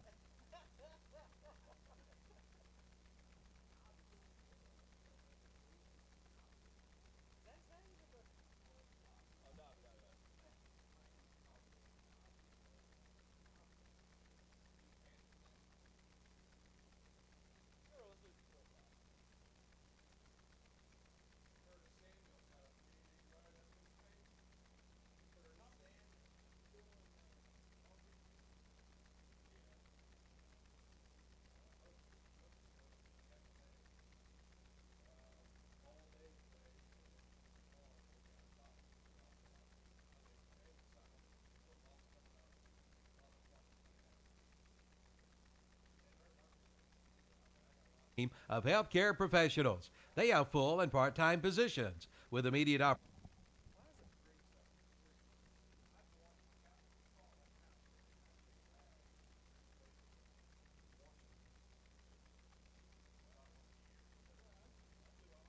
Of healthcare professionals. They have full and part-time positions with immediate opportunity.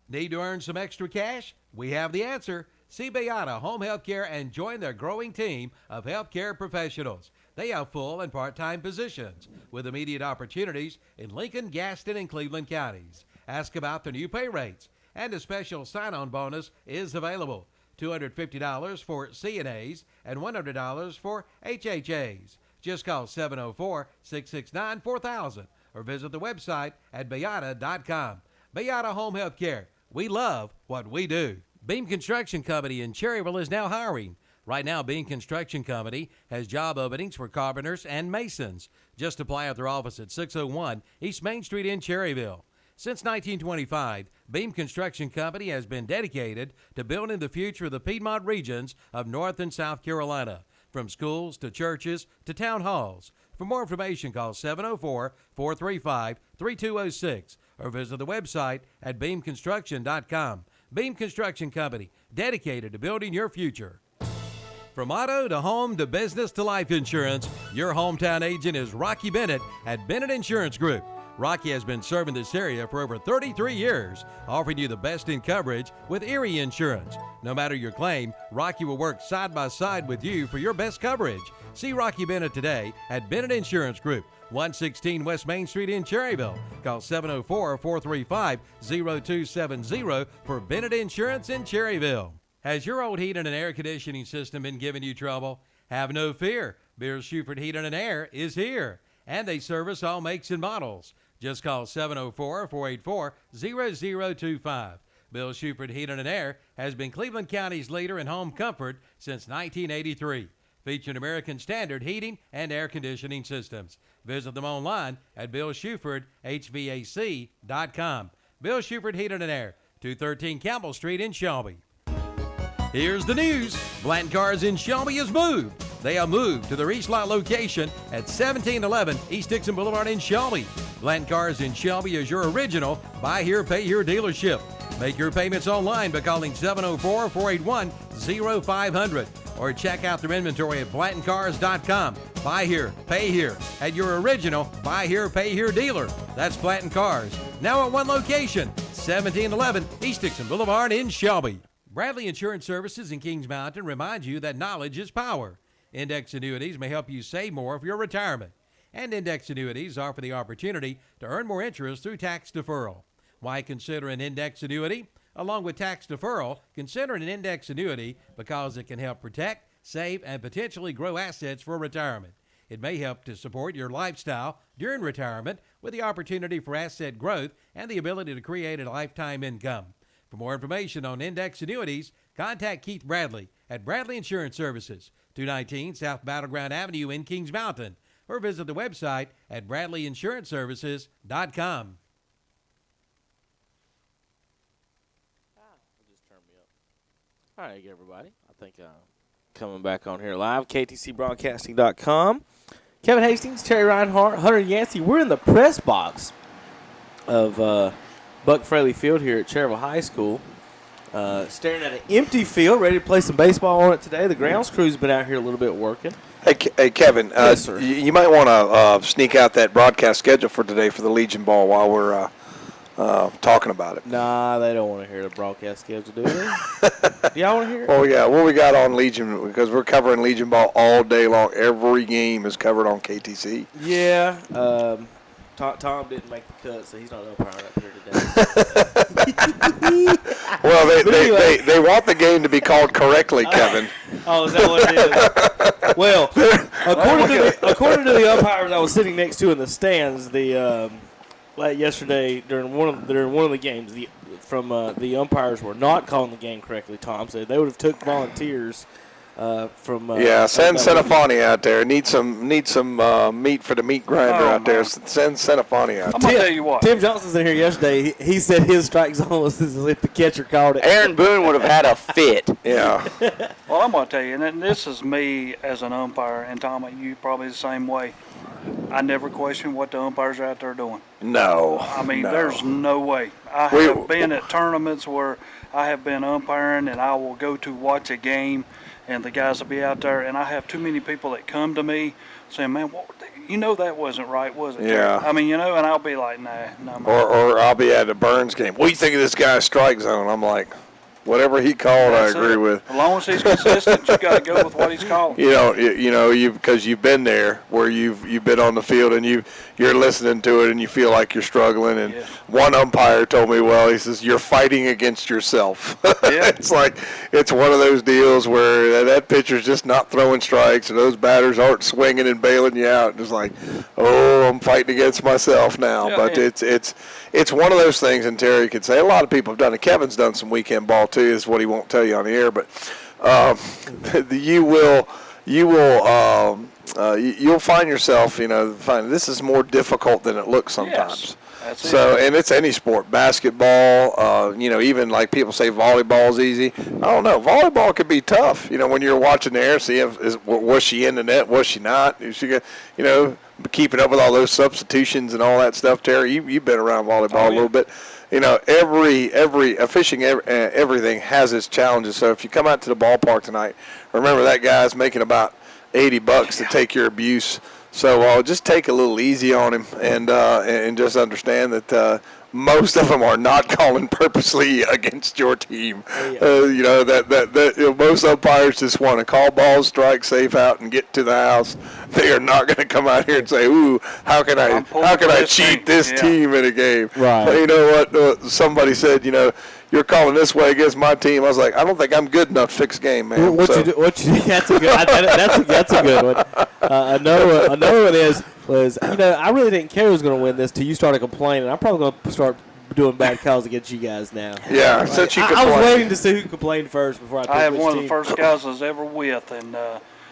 Need to earn some extra cash? We have the answer. See Beata Home Health Care and join their growing team of healthcare professionals. They have full and part-time positions with immediate opportunities in Lincoln, Gaston, and Cleveland counties. Ask about the new pay rates, and a special sign-on bonus is available. $250 for CNAs and $100 for HHAs. Just call 704-669-4000 or visit the website at beata.com. Beata Home Health Care. We love what we do. Beam Construction Company in Cherryville is now hiring. Right now, Beam Construction Company has job openings for carpenters and masons. Just apply at their office at 601 East Main Street in Cherryville. Since 1925, Beam Construction Company has been dedicated to building the future of the Piedmont regions of North and South Carolina, from schools to churches to town halls. For more information, call 704-435-3206 or visit the website at beamconstruction.com. Beam Construction Company, dedicated to building your future. From auto to home to business to life insurance, your hometown agent is Rocky Bennett at Bennett Insurance Group. Rocky has been serving this area for over 33 years, offering you the best in coverage with Erie Insurance. No matter your claim, Rocky will work side by side with you for your best coverage. See Rocky Bennett today at Bennett Insurance Group, 116 West Main Street in Cherryville. Call 704-435-0270 for Bennett Insurance in Cherryville. Has your old heating and air conditioning system been giving you trouble? Have no fear. Bill Shuford Heating and Air is here, and they service all makes and models. Just call 704-484-0025. Bill Shuford Heating and Air has been Cleveland County's leader in home comfort since 1983, featuring American Standard heating and air conditioning systems. Visit them online at BillShufordHVAC.com. Bill Shuford Heating and Air, 213 Campbell Street in Shelby. Here's the news. Blanton Cars in Shelby has moved. They have moved to their East Lot location at 1711 East Dixon Boulevard in Shelby. Blanton Cars in Shelby is your original buy here, pay here dealership. Make your payments online by calling 704-481-0500 or check out their inventory at BlantonCars.com. Buy here, pay here at your original buy here, pay here dealer. That's Blanton Cars. Now at one location, 1711 East Dixon Boulevard in Shelby. Bradley Insurance Services in Kings Mountain reminds you that knowledge is power. Index annuities may help you save more for your retirement. And index annuities offer the opportunity to earn more interest through tax deferral. Why consider an index annuity? Along with tax deferral, consider an index annuity because it can help protect, save, and potentially grow assets for retirement. It may help to support your lifestyle during retirement with the opportunity for asset growth and the ability to create a lifetime income. For more information on index annuities, contact Keith Bradley at Bradley Insurance Services, 219 South Battleground Avenue in Kings Mountain, or visit the website at bradleyinsuranceservices.com. All right, everybody. I think coming back on here live, ktcbroadcasting.com. Kevin Hastings, Terry Reinhardt, Hunter Yancey. We're in the press box of Buck Fraley Field here at Cherryville High School. Staring at an empty field, ready to play some baseball on it today. The grounds crew's been out here a little bit working. Hey Kevin, Yes, sir. you might want to sneak out that broadcast schedule for today for the Legion Ball while we're talking about it. Nah, they don't want to hear the broadcast schedule, do they? Do y'all want to hear it? Well, yeah, what we got on Legion, because we're covering Legion Ball all day long. Every game is covered on KTC. Yeah. Tom didn't make the cut, so he's not umpiring up here today. Well, they want the game to be called correctly, Kevin. Oh, is that what it is? Well, according to the umpires I was sitting next to in the stands, yesterday during one of the games, the umpires were not calling the game correctly. Tom said they would have took volunteers from. Send Senafani out there. Need some meat for the meat grinder out there. Send Senafani out. I'm gonna tell you what. Tim Johnson's in here yesterday. He said his strike zone was as if the catcher called it. Aaron Boone would have had a fit. Yeah. Well, I'm gonna tell you, and this is me as an umpire, and Tom, you probably the same way. I never question what the umpires are out there doing. No. I mean, there's no way. I have been at tournaments where I have been umpiring, and I will go to watch a game, and the guys will be out there, and I have too many people that come to me saying, man, that wasn't right, was it? Yeah. I mean, and I'll be like, nah. Or I'll be at a Burns game. What do you think of this guy's strike zone? I'm like, whatever he called, I agree with. As long as he's consistent, you got to go with what he's calling. Because you've been there where you've been on the field and you're listening to it and you feel like you're struggling. And one umpire told me, he says, you're fighting against yourself. Yeah. It's one of those deals where that pitcher's just not throwing strikes and those batters aren't swinging and bailing you out. It's like, I'm fighting against myself now. Yeah, but it's one of those things, and Terry could say a lot of people have done it. Kevin's done some weekend ball too, is what he won't tell you on the air. But you'll find yourself, this is more difficult than it looks sometimes. Yes, that's so, and it's any sport, basketball, even like people say volleyball's easy. I don't know. Volleyball could be tough. When you're watching the air, see was she in the net, was she not? Is she, keeping up with all those substitutions and all that stuff, Terry. You've been around volleyball a little bit. Every fishing, everything has its challenges. So if you come out to the ballpark tonight, remember that guy's making about $80 to take your abuse So just take a little easy on him and just understand that most of them are not calling purposely against your team. Most umpires just want to call balls, strike, safe out, and get to the house. They are not going to come out here and say, "Ooh, how can I cheat this team in a game?" Right. But you know what? Somebody said, you're calling this way against my team. I was like, I don't think I'm good enough to fix a game, man. That's a good. That's a good one. Another one was I really didn't care who was going to win this till you started complaining. I'm probably going to start doing bad calls against you guys now. Yeah, since you I was waiting to see who complained first before I picked I have which one team. of the first guys I was ever with, and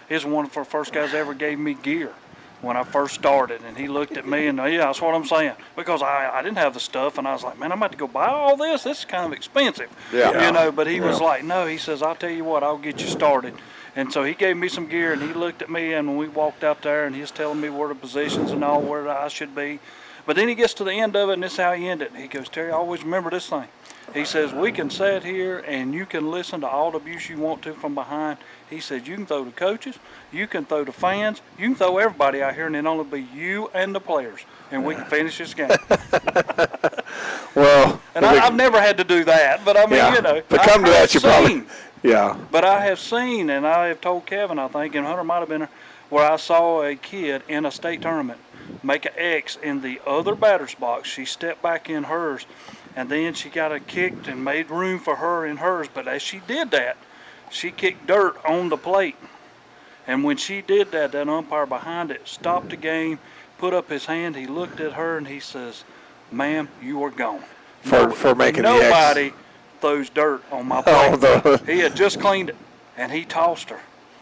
he's one of the first guys that ever gave me gear when I first started. And he looked at me, and yeah, that's what I'm saying, because I didn't have the stuff, and I was like, man, I'm about to go buy all this. This is kind of expensive, But he was like, no, he says, I'll tell you what, I'll get you started. And so he gave me some gear, and he looked at me, and when we walked out there, and he's telling me where the positions and all, where I should be. But then he gets to the end of it, and this is how he ended it. He goes, Terry, always remember this thing. He says, we can sit here, and you can listen to all the abuse you want to from behind. He says, you can throw the coaches, you can throw the fans, you can throw everybody out here, and it'll only be you and the players, and we can finish this game. Well, and I've never had to do that, but I mean, But come to that, you probably, But I have seen, and I have told Kevin, I think, and Hunter might have been there, where I saw a kid in a state tournament make an X in the other batter's box. She stepped back in hers, and then she got it kicked and made room for her in hers. But as she did that, she kicked dirt on the plate. And when she did that, that umpire behind it stopped the game, put up his hand. He looked at her, and he says, ma'am, you are gone. For making the X. Nobody throws dirt on my plate. He had just cleaned it, and he tossed her.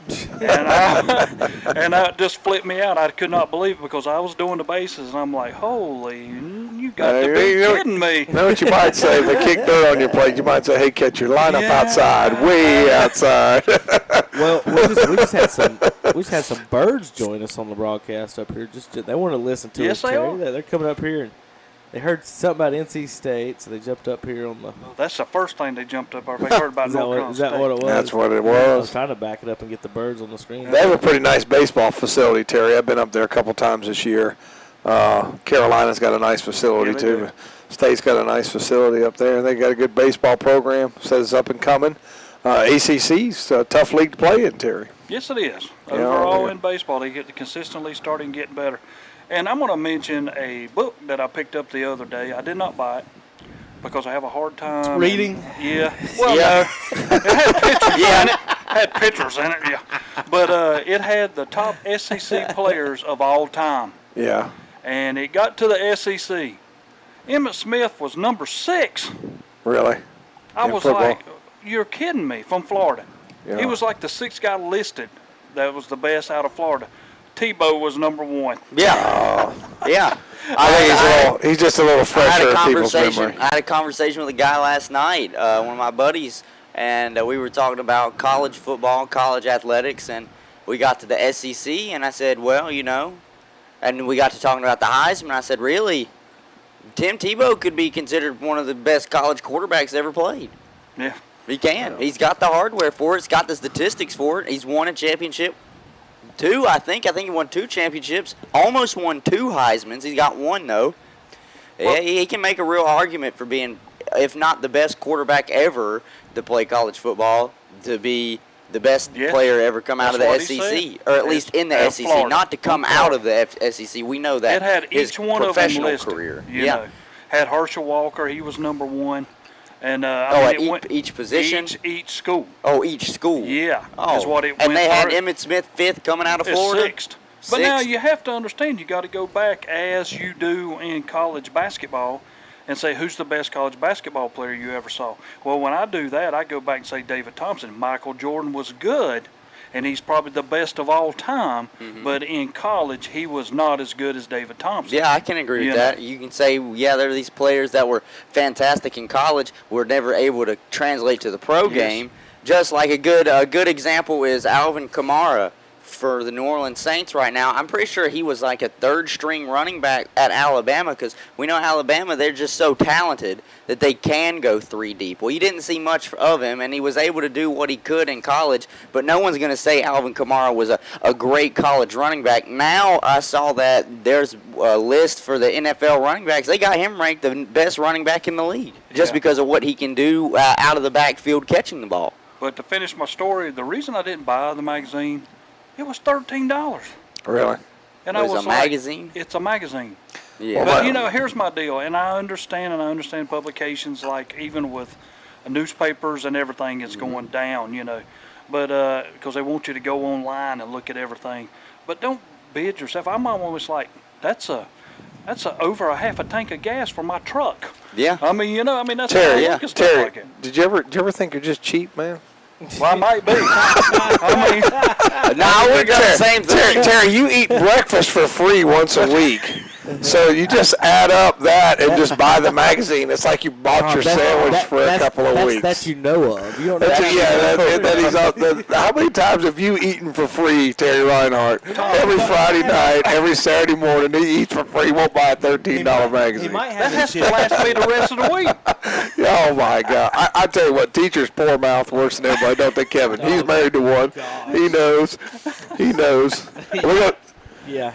and that just flipped me out. I could not believe it because I was doing the bases, and I'm like, holy, you got to be kidding me. You know what you might say? If they kick dirt on your plate, you might say, hey, catcher, line up outside, way outside. Well, we just had some birds join us on the broadcast up here. They want to listen to us. Yes, they are. They're coming up here, and they heard something about NC State, so they jumped up here on the. That's the first thing they jumped up. They heard about North Carolina Is that what it was? That's what it I was. was trying to back it up and get the birds on the screen. They have a pretty nice baseball facility, Terry. I've been up there a couple times this year. Carolina's got a nice facility, too. do. State's got a nice facility up there. They got a good baseball program. Says it's up and coming. ACC's a tough league to play in, Terry. Yes, it is. Overall in baseball, they get consistently starting getting better. And I'm going to mention a book that I picked up the other day. I did not buy it because I have a hard time reading. Well, no, it had pictures in it. Had pictures in it, But it had the top SEC players of all time. Yeah. And it got to the SEC. Emmitt Smith was number 6. Really? I In was football? like, you're kidding me, from Florida. Yeah. He was like the 6th guy listed that was the best out of Florida. Tebow was number 1. Yeah. Yeah. I think he's just a little fresher in people's memory. I had a conversation with a guy last night, one of my buddies, and we were talking about college football, college athletics, and we got to the SEC, and I said, well, and we got to talking about the Heisman. I said, really, Tim Tebow could be considered one of the best college quarterbacks ever played. Yeah. He can. He's got the hardware for it. He's got the statistics for it. He's won a championship. 2, I think. I think he won 2 championships. Almost won 2 Heismans. He's got 1, though. Well, he can make a real argument for being, if not the best quarterback ever to play college football, to be the best player ever come out of the SEC, or at least in the SEC, Florida. not to come out of the SEC. We know that. It had his each one of them professional listed. career. You know. Had Herschel Walker. He was number 1. And each position? Each school. Oh, each school. Yeah. Oh, is what it and went they had through. Emmitt Smith 5th coming out of Florida? 6th. But now you have to understand, you got to go back as you do in college basketball and say, who's the best college basketball player you ever saw? Well, when I do that, I go back and say David Thompson. Michael Jordan was good, and he's probably the best of all time, but in college, he was not as good as David Thompson. Yeah, I can agree with that. You can say, there are these players that were fantastic in college, were never able to translate to the pro game. Just like a good example is Alvin Kamara for the New Orleans Saints right now. I'm pretty sure he was like a third-string running back at Alabama because we know Alabama, they're just so talented that they can go 3 deep. Well, you didn't see much of him, and he was able to do what he could in college, but no one's going to say Alvin Kamara was a great college running back. Now I saw that there's a list for the NFL running backs. They got him ranked the best running back in the league just because of what he can do out of the backfield catching the ball. But to finish my story, the reason I didn't buy the magazine, it was $13. Really? And What I is was a like, magazine? It's a magazine. Yeah. But, here's my deal, and I understand publications like even with newspapers and everything, it's going down, but because they want you to go online and look at everything. But don't bid yourself. I'm almost like, that's over a half a tank of gas for my truck. Yeah. That's Terry, how I look at stuff Terry, like it. did you ever think you're just cheap, man? Well, I might be. No, we're doing the same thing. Terry, you eat breakfast for free once a week. So you just add up that and just buy the magazine. It's like you bought your sandwich for a couple of weeks. That you know of. You don't know. How many times have you eaten for free, Terry Reinhardt? Every Friday night, every Saturday morning, he eats for free. Won't buy a $13 magazine. He might have That has to last me the rest of the week. Oh my God! I tell you what, teachers pour mouth worse than everybody, don't they, Kevin? He's married to one. He knows. Yeah.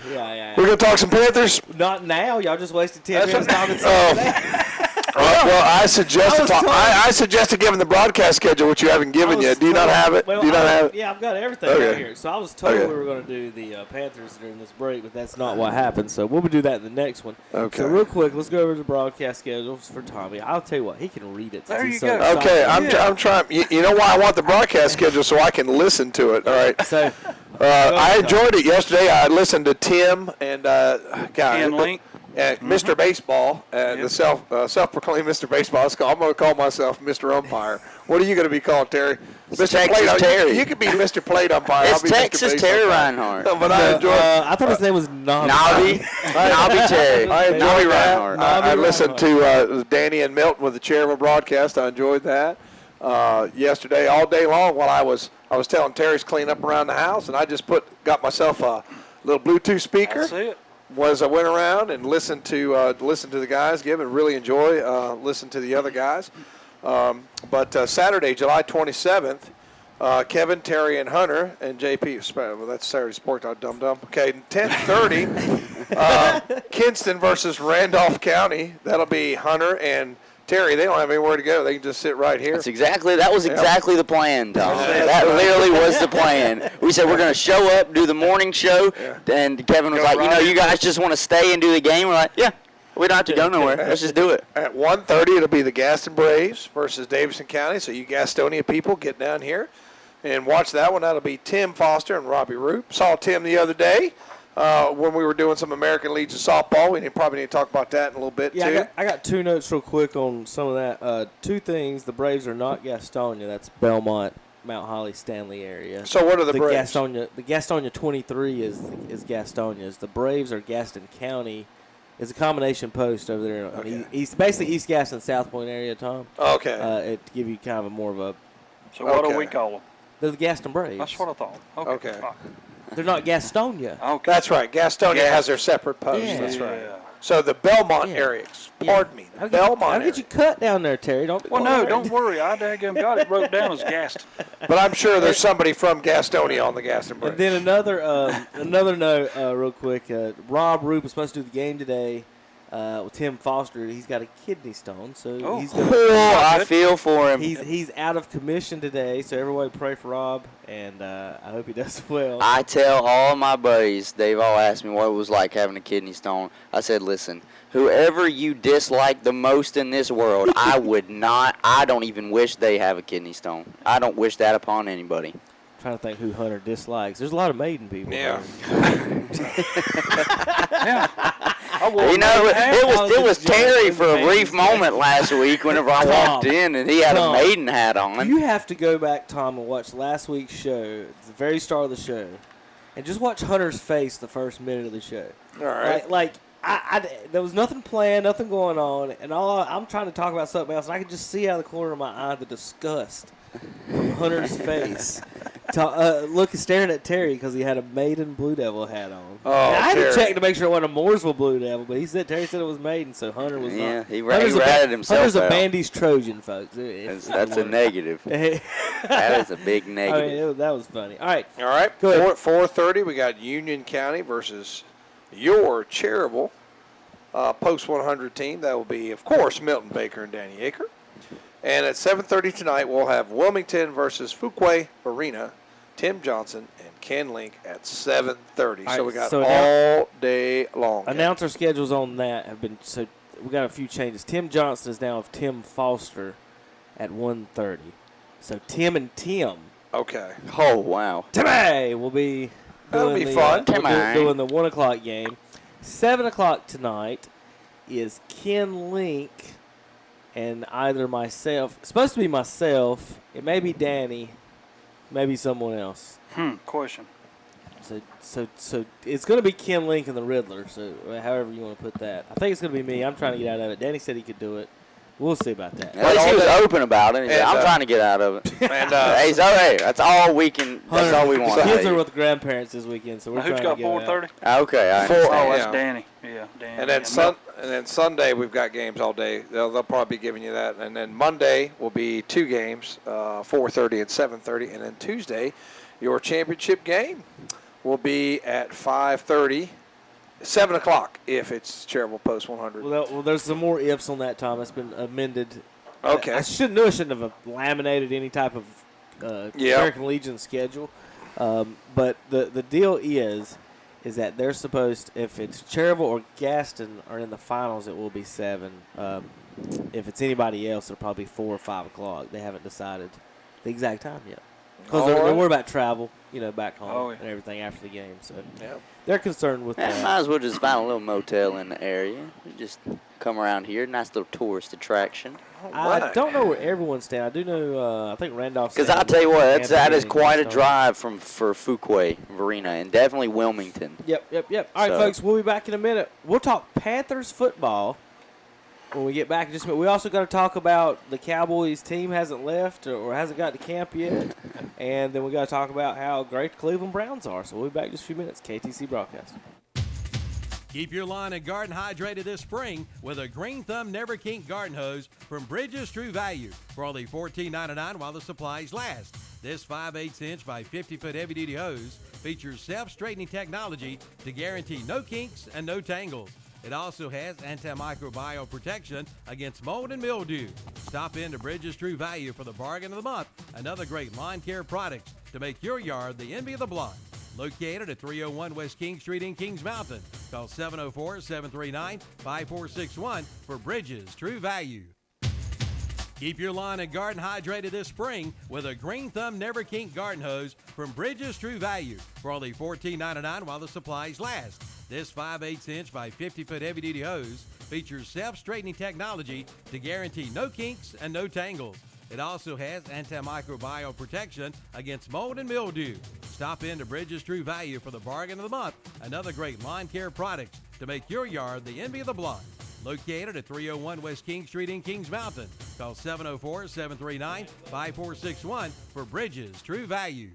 We're gonna talk some Panthers. Not now. Y'all just wasted 10 minutes talking Well, I suggested giving the broadcast schedule, which you haven't given yet. Do you not have it? Well, Do you not have it? Yeah, I've got everything right here. So I was told we were going to do the Panthers during this break, but that's not what happened. So we'll do that in the next one. Okay. So real quick, let's go over the broadcast schedules for Tommy. I'll tell you what, he can read it. There you so go. excited. Okay, I'm trying. You know why I want the broadcast schedule so I can listen to it. All right. So I enjoyed it yesterday. I listened to Tim and Ian Link. Mr. Baseball, the self-proclaimed Mr. Baseball. I'm going to call myself Mr. Umpire. What are you going to be called, Terry? Mr. Texas Terry. You could be Mr. Plate Umpire. It's I'll be Texas Mr. Terry Baseball. Reinhardt. But I enjoyed. I thought his name was Nobby Terry. I enjoyed Nobby that. Reinhardt. I listened to Danny and Milton with the Cherryville broadcast. I enjoyed that. Yesterday, all day long, while I was telling Terry's clean up around the house, and I just got myself a little Bluetooth speaker. That's it. I went around and listened to the guys give and really enjoy listen to the other guys. But Saturday, July 27th, Kevin, Terry, and Hunter and JP. Well, that's Saturday Sport. Dum-dum. Okay, 10:30. Kinston versus Randolph County. That'll be Hunter and Terry. They don't have anywhere to go. They can just sit right here. That was exactly the plan, Tom. That literally was the plan. We said we're going to show up, do the morning show, and Kevin was like, you guys just want to stay and do the game? We're like, yeah, we don't have to go nowhere. Let's just do it. At 1:30, it'll be the Gaston Braves versus Davidson County. So you Gastonia people, get down here and watch that one. That'll be Tim Foster and Robbie Roop. Saw Tim the other day. When we were doing some American Legion softball. We probably need to talk about that in a little bit, too. I got 2 notes real quick on some of that. 2 things. The Braves are not Gastonia. That's Belmont, Mount Holly, Stanley area. So what are the Braves? The Gastonia 23 is Gastonia's. The Braves are Gaston County. It's a combination post over there. Okay. Basically East Gaston, South Point area, Tom. Okay. To give you kind of more of a... So what do we call them? They're the Gaston Braves. That's what I thought. Okay. They're not Gastonia. Okay. That's right. Gastonia has their separate post. Yeah. That's right. So the Belmont areas. Pardon me. The Belmont I'll get you cut down there, Terry. Don't worry. I daggum got it wrote down as Gaston. But I'm sure there's somebody from Gastonia on the Gaston Braves. And then another note, real quick. Rob Roop is supposed to do the game today. With Tim Foster, he's got a kidney stone, so he's gonna. I feel for him. He's out of commission today, so everybody pray for Rob, and I hope he does well. I tell all my buddies, they've all asked me what it was like having a kidney stone. I said, listen, whoever you dislike the most in this world, I don't even wish they have a kidney stone. I don't wish that upon anybody. I'm trying to think who Hunter dislikes. There's a lot of Maiden people. Yeah. Yeah. It was Terry for a brief moment last week whenever I walked in and he had a Maiden hat on. You have to go back, Tom, and watch last week's show, the very start of the show, and just watch Hunter's face the first minute of the show. All right. Like there was nothing planned, nothing going on, and I'm trying to talk about something else, and I could just see out of the corner of my eye the disgust from Hunter's face. Staring at Terry because he had a Maiden Blue Devil hat on. Oh, and I had Terry. to check to make sure it wasn't a Mooresville Blue Devil, but Terry said it was Maiden, so Hunter was not. Yeah, he ratted himself Hunter's a out. Bandy's Trojan, folks. That's a negative. That is a big negative. I mean, that was funny. All right. All right. Go ahead. 4:30, we got Union County versus your Cherryville post 100 team. That will be, of course, Milton Baker and Danny Aker. And at 7:30 tonight, we'll have Wilmington versus Fuquay Arena, Tim Johnson and Ken Link at 7:30. All So right, we got so all day long. Announcer schedules on that have been so we got a few changes. Tim Johnson is now of Tim Foster at 1:30. So Tim and Tim. Okay. Oh wow. Timmy will be That'll doing be the, fun. doing the 1 o'clock game. 7 o'clock tonight is Ken Link and either myself. It's supposed to be myself. It may be Danny. Maybe someone else. Question. So it's going to be Ken Link and the Riddler. So however you want to put that. I think it's going to be me. I'm trying to get out of it. Danny said he could do it. We'll see about that. At least he was open about it. He said, I'm trying to get out of it. And hey, so, hey, that's all we can. That's all we want. The kids are with grandparents this weekend, so we're Who's trying to got get out. 4:30? Okay, I Four- understand. Oh, that's yeah. Danny. Yeah, Danny. And then Sunday we've got games all day. They'll probably be giving you that. And then Monday will be 2 games, 4:30 and 7:30. And then Tuesday, your championship game will be at 5:30, 7 o'clock if it's Cherryville Post 100. Well, there's some more ifs on that, Tom. That's been amended. Okay. I shouldn't have laminated any type of American Legion schedule. But the deal is that they're supposed, if it's Cherryville or Gaston are in the finals, it will be 7. If it's anybody else, it'll probably be 4 or 5 o'clock. They haven't decided the exact time yet. Because they're worried about travel, back home and everything after the game. So they're concerned with that. Might as well just find a little motel in the area. Just come around here. Nice little tourist attraction. I don't know where everyone's staying. I do know, I think Randolph's. Because I'll tell you what, that is quite a drive for Fuquay Arena, and definitely Wilmington. Yep. All right, folks, we'll be back in a minute. We'll talk Panthers football when we get back in just a minute. We also got to talk about the Cowboys team hasn't left or hasn't got to camp yet. And then we got to talk about how great the Cleveland Browns are. So we'll be back in just a few minutes. KTC Broadcast. Keep your lawn and garden hydrated this spring with a Green Thumb Never Kink garden hose from Bridges True Value for only $14.99 while the supplies last. This 5/8 inch by 50-foot heavy-duty hose features self-straightening technology to guarantee no kinks and no tangles. It also has antimicrobial protection against mold and mildew. Stop in to Bridges True Value for the bargain of the month and other great lawn care products to make your yard the envy of the block. Located at 301 West King Street in Kings Mountain. Call 704-739-5461 for Bridges True Value. Keep your lawn and garden hydrated this spring with a Green Thumb Never Kink garden hose from Bridges True Value for only $14.99 while the supplies last. This 5/8 inch by 50-foot heavy-duty hose features self-straightening technology to guarantee no kinks and no tangles. It also has antimicrobial protection against mold and mildew. Stop in to Bridges True Value for the bargain of the month and other great lawn care products to make your yard the envy of the block. Located at 301 West King Street in Kings Mountain. Call 704-739-5461 for Bridges True Value.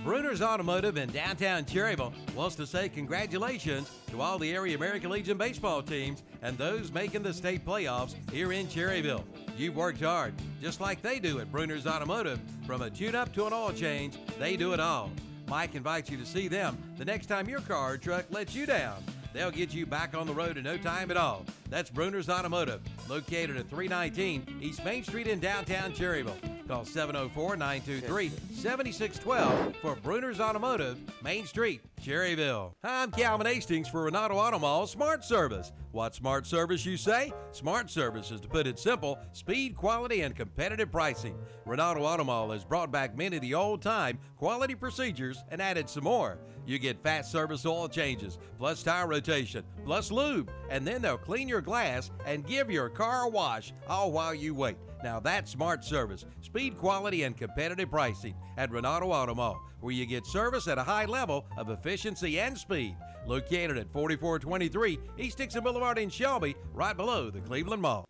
Bruner's Automotive in downtown Cherryville wants to say congratulations to all the area American Legion baseball teams and those making the state playoffs here in Cherryville. You've worked hard, just like they do at Bruner's Automotive. From a tune-up to an oil change, they do it all. Mike invites you to see them the next time your car or truck lets you down. They'll get you back on the road in no time at all. That's Bruner's Automotive, located at 319 East Main Street in downtown Cherryville. Call 704-923-7612 for Bruner's Automotive, Main Street, Cherryville. Hi, I'm Calvin Hastings for Renato Auto Mall Smart Service. What smart service, you say? Smart service is, to put it simple, speed, quality, and competitive pricing. Renato Auto Mall has brought back many of the old-time quality procedures and added some more. You get fast service oil changes, plus tire rotation, plus lube, and then they'll clean your glass and give your car a wash, all while you wait. Now that's smart service, speed, quality, and competitive pricing at Renato Auto Mall, where you get service at a high level of efficiency and speed. Located at 4423 East Dixon Boulevard in Shelby, right below the Cleveland Mall.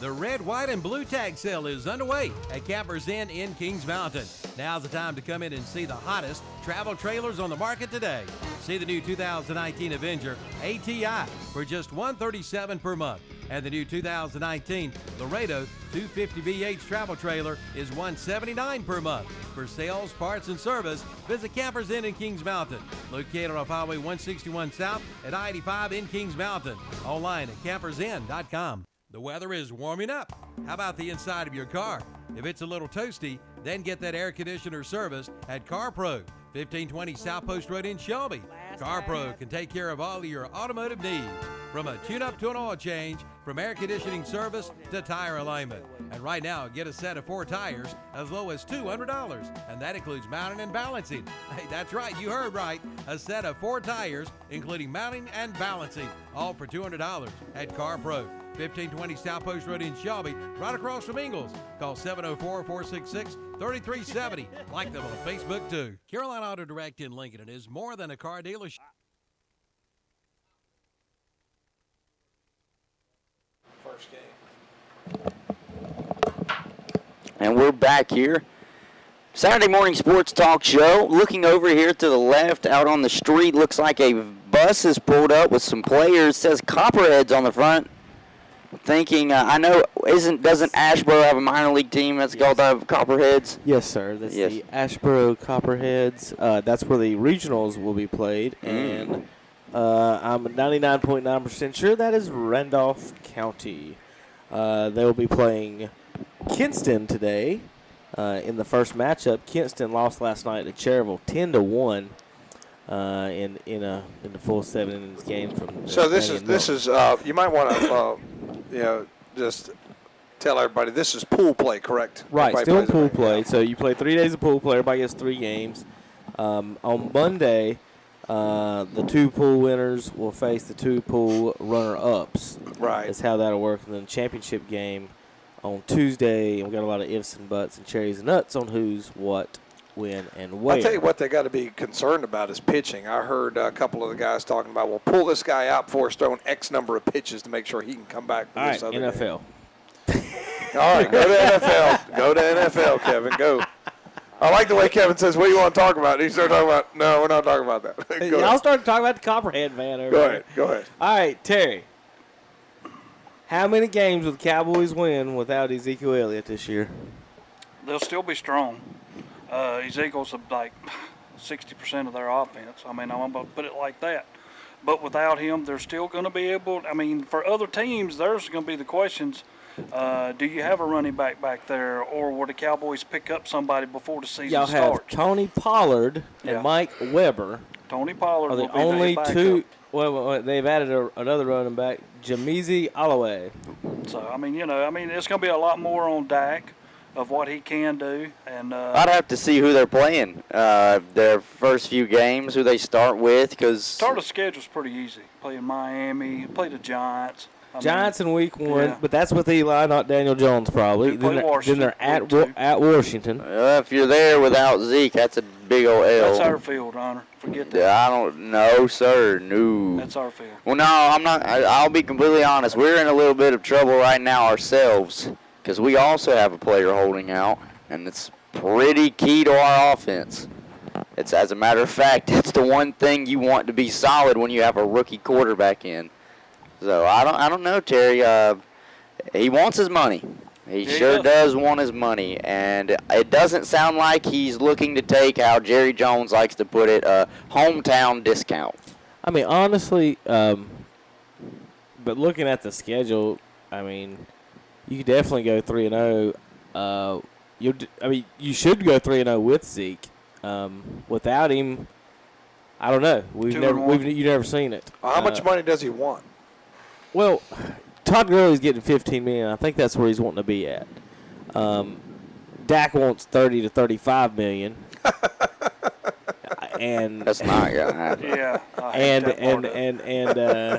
The red, white, and blue tag sale is underway at Campers Inn in Kings Mountain. Now's the time to come in and see the hottest travel trailers on the market today. See the new 2019 Avenger ATI for just $137 per month. And the new 2019 Laredo 250BH travel trailer is $179 per month. For sales, parts, and service, visit Campers Inn in Kings Mountain, located off Highway 161 South at I-85 in Kings Mountain. Online at campersinn.com. The weather is warming up. How about the inside of your car? If it's a little toasty, then get that air conditioner serviced at CarPro, 1520 South Post Road in Shelby. CarPro can take care of all of your automotive needs, from a tune-up to an oil change, from air conditioning service to tire alignment. And right now, get a set of 4 tires as low as $200, and that includes mounting and balancing. Hey, that's right, you heard right. A set of 4 tires, including mounting and balancing, all for $200 at CarPro. 1520 South Post Road in Shelby, right across from Ingles. Call 704-466-3370. Like them on Facebook, too. Carolina Auto Direct in Lincoln. It is more than a car dealership. First game. And we're back here. Saturday morning sports talk show. Looking over here to the left out on the street, looks like a bus is pulled up with some players. It says Copperheads on the front. Thinking, I know, doesn't Asheboro have a minor league team that's called Copperheads? Yes, sir. That's the Asheboro Copperheads. That's where the regionals will be played, and I'm 99.9% sure that is Randolph County. They'll be playing Kinston today in the first matchup. Kinston lost last night to Cherryville 10-1 in the full 7 innings game. So this is you might want to just tell everybody this is pool play, correct? Right, Everybody still plays pool play. So you play 3 days of pool play. Everybody gets 3 games. On Monday, the 2 pool winners will face the 2 pool runner-ups. Right. That's how that'll work. And then the championship game on Tuesday. And we got a lot of ifs and buts and cherries and nuts on who's, what, when, and where. I'll tell you what they got to be concerned about is pitching. I heard a couple of the guys talking about, well, pull this guy out before he's thrown X number of pitches to make sure he can come back for All this right, other NFL. game. All right, go to NFL. Go to NFL, Kevin. Go. I like the way Kevin says, what do you want to talk about? And he started talking about, no, we're not talking about that. Y'all started talking about the Copperhead man over there. Go ahead. All right, Terry. How many games will the Cowboys win without Ezekiel Elliott this year? They'll still be strong. Ezekiel's like 60% of their offense. I mean, I'm going to put it like that. But without him, they're still going to be able – I mean, for other teams, there's going to be the questions, do you have a running back there, or will the Cowboys pick up somebody before the season Y'all starts? have Tony Pollard and Mike Weber. Tony Pollard are the will be only their 2 backup. – well, they've added another running back, Jamezy Alloway. So, I mean, it's going to be a lot more on Dak of what he can do. And I'd have to see who they're playing, their first few games, who they start with, because start of schedule's pretty easy. Playing Miami, play the Giants. Giants in week 1, but that's with Eli, not Daniel Jones, probably. Then they're at Washington. If you're there without Zeke, that's a big old L. That's our field, Hunter. Forget that. I don't know, sir. No. That's our field. Well, no, I'm not. I'll be completely honest. We're in a little bit of trouble right now ourselves, because we also have a player holding out, and it's pretty key to our offense. It's, as a matter of fact, it's the one thing you want to be solid when you have a rookie quarterback in. So I don't know, Terry. He wants his money. He sure does want his money, and it doesn't sound like he's looking to take, how Jerry Jones likes to put it, a hometown discount. I mean, honestly, but looking at the schedule, I mean, you could definitely go 3-0. You should go 3-0 with Zeke. Without him, I don't know. You've never seen it. How much money does he want? Well, Todd Gurley's getting $15 million. I think that's where he's wanting to be at. Dak wants $30 to $35 million. And that's not gonna happen. Yeah.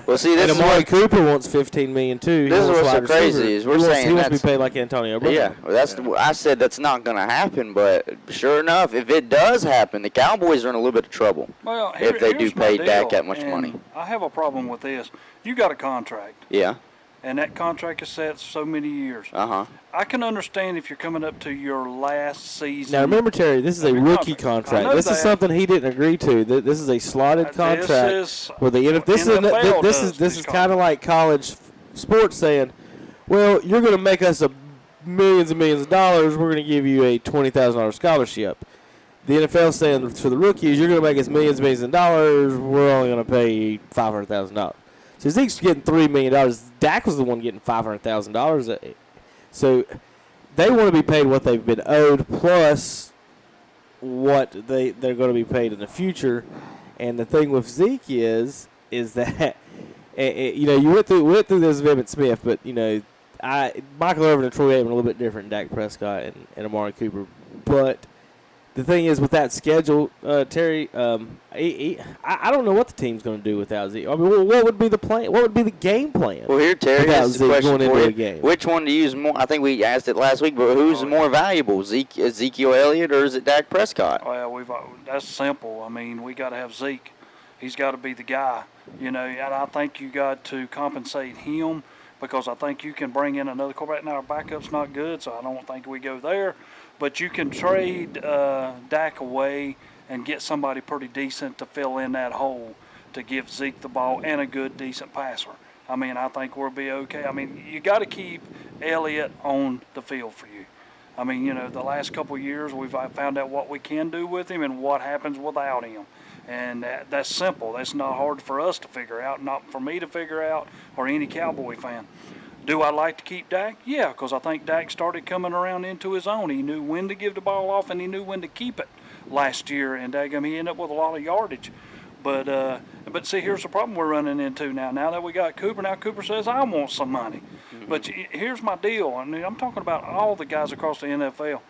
Well, see, this and Amari Cooper wants $15 million too. This is what's so crazy is we're saying he wants to be paid like Antonio Brown. Yeah, well, I said that's not gonna happen, but sure enough, if it does happen, the Cowboys are in a little bit of trouble. Well, if they do here's my pay deal, Dak that much and money. I have a problem with this. You got a contract. Yeah. and that contract is set so many years. Uh-huh. I can understand if you're coming up to your last season. Now remember, Terry, this is a rookie I contract. know This is that. something he didn't agree to. This is a slotted contract. This is where the NFL this does is these kind of like college sports saying, well, you're going to make us millions and millions of dollars. We're going to give you a $20,000 scholarship. The NFL saying for the rookies, you're going to make us millions and millions of dollars. We're only going to pay you $500,000. So Zeke's getting $3 million. Dak was the one getting $500,000. So they want to be paid what they've been owed plus what they're going to be paid in the future. And the thing with Zeke is that you went through this with Emmitt Smith, but Michael Irvin and Troy Aikman are a little bit different than Dak Prescott and Amari Cooper. But the thing is with that schedule, Terry, I don't know what the team's going to do without Zeke. I mean, what would be the plan? What would be the game plan? Well, here, Terry, without this is the Zeke question going for into you. a game? Which one do you use more? I think we asked it last week, but who's more valuable, Ezekiel Elliott or is it Dak Prescott? Well, that's simple. I mean, we got to have Zeke. He's got to be the guy, and I think you got to compensate him because I think you can bring in another quarterback. Now, our backup's not good, so I don't think we go there. But you can trade Dak away and get somebody pretty decent to fill in that hole to give Zeke the ball and a good, decent passer. I mean, I think we'll be okay. I mean, you got to keep Elliott on the field for you. I mean, the last couple of years we've found out what we can do with him and what happens without him. And that's simple. That's not hard for us to figure out, not for me to figure out or any Cowboy fan. Do I like to keep Dak? Yeah, because I think Dak started coming around into his own. He knew when to give the ball off and he knew when to keep it last year. And he ended up with a lot of yardage. But see, here's the problem we're running into now. Now that we got Cooper, now Cooper says, I want some money. Mm-hmm. But here's my deal. I mean, I'm talking about all the guys across the NFL.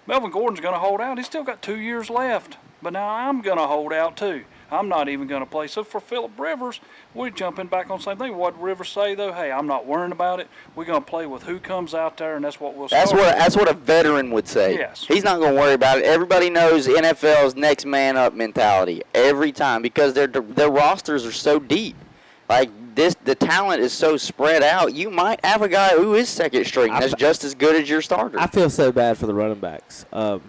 Melvin Gordon's going to hold out. He's still got 2 years left. But now I'm going to hold out too. I'm not even going to play. So for Phillip Rivers, we're jumping back on the same thing. What did Rivers say, though? Hey, I'm not worrying about it. We're going to play with who comes out there, and that's what we'll start. That's what a veteran would say. Yes. He's not going to worry about it. Everybody knows NFL's next man up mentality every time because their rosters are so deep. Like the talent is so spread out. You might have a guy who is second string that's just as good as your starter. I feel so bad for the running backs. I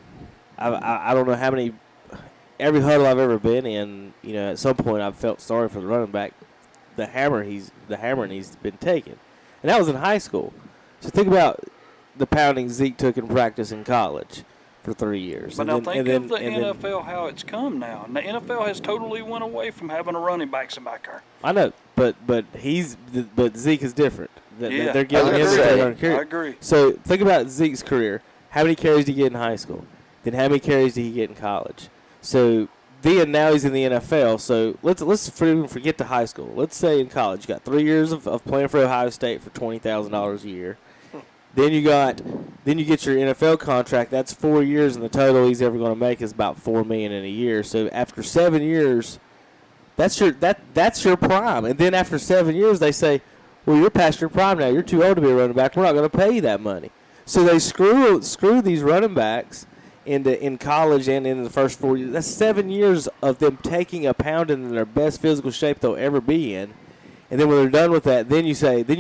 don't know how many. Every huddle I've ever been in, at some point I've felt sorry for the running back. The hammer he's been taken, and that was in high school. So think about the pounding Zeke took in practice in college for 3 years. But now think of the NFL how it's come now. And the NFL has totally went away from having a running backs in back there. I know, but Zeke is different. Yeah, they're giving him a carry. I agree. So think about Zeke's career. How many carries did he get in high school? Then how many carries did he get in college? So then now he's in the NFL. So let's forget the high school. Let's say in college you got 3 years of playing for Ohio State for $20,000 a year. Then you get your NFL contract. That's 4 years, and the total he's ever going to make is about $4 million in a year. So after 7 years, that's your prime. And then after 7 years, they say, well, you're past your prime now. You're too old to be a running back. We're not going to pay you that money. So they screw these running backs in college and in the first 4 years. That's 7 years of them taking a pounding in their best physical shape they'll ever be in. And then when they're done with that, then you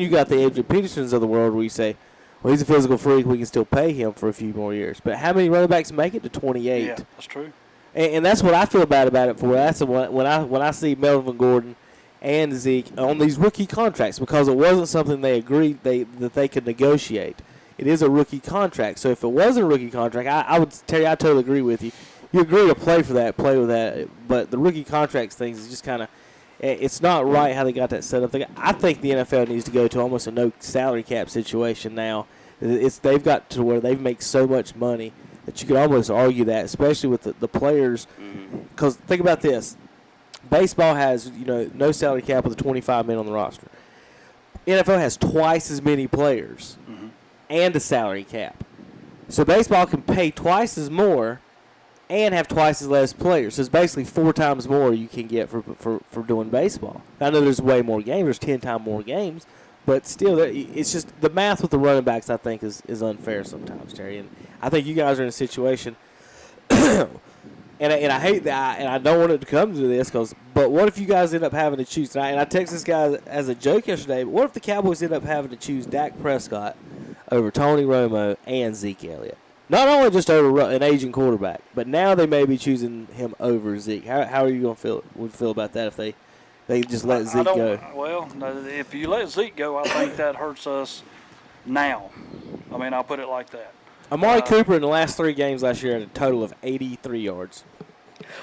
got the Adrian Petersons of the world where you say, well, he's a physical freak. We can still pay him for a few more years. But how many running backs make it to 28? Yeah, that's true. And that's what I feel bad about it for. That's when I see Melvin Gordon and Zeke on these rookie contracts because it wasn't something they agreed that they could negotiate. It is a rookie contract. So if it wasn't a rookie contract, I would tell you I totally agree with you. You agree to play with that. But the rookie contracts things is just kind of it's not right how they got that set up. I think the NFL needs to go to almost a no salary cap situation now. They've got to where they make so much money that you could almost argue that, especially with the players. Because think about this. Baseball has no salary cap with the 25 men on the roster. NFL has twice as many players and a salary cap. So baseball can pay twice as more and have twice as less players. So it's basically 4 times more you can get for doing baseball. I know there's way more games. There's 10 times more games. But still, it's just the math with the running backs, I think, is unfair sometimes, Terry. And I think you guys are in a situation, and And I hate that, and I don't want it to come to this, but what if you guys end up having to choose? And I text this guy as a joke yesterday, but what if the Cowboys end up having to choose Dak Prescott over Tony Romo and Zeke Elliott? Not only just over an aging quarterback, but now they may be choosing him over Zeke. How are you going to feel about that if they just let Zeke go? Well, if you let Zeke go, I think that hurts us now. I mean, I'll put it like that. Amari Cooper in the last 3 games last year had a total of 83 yards.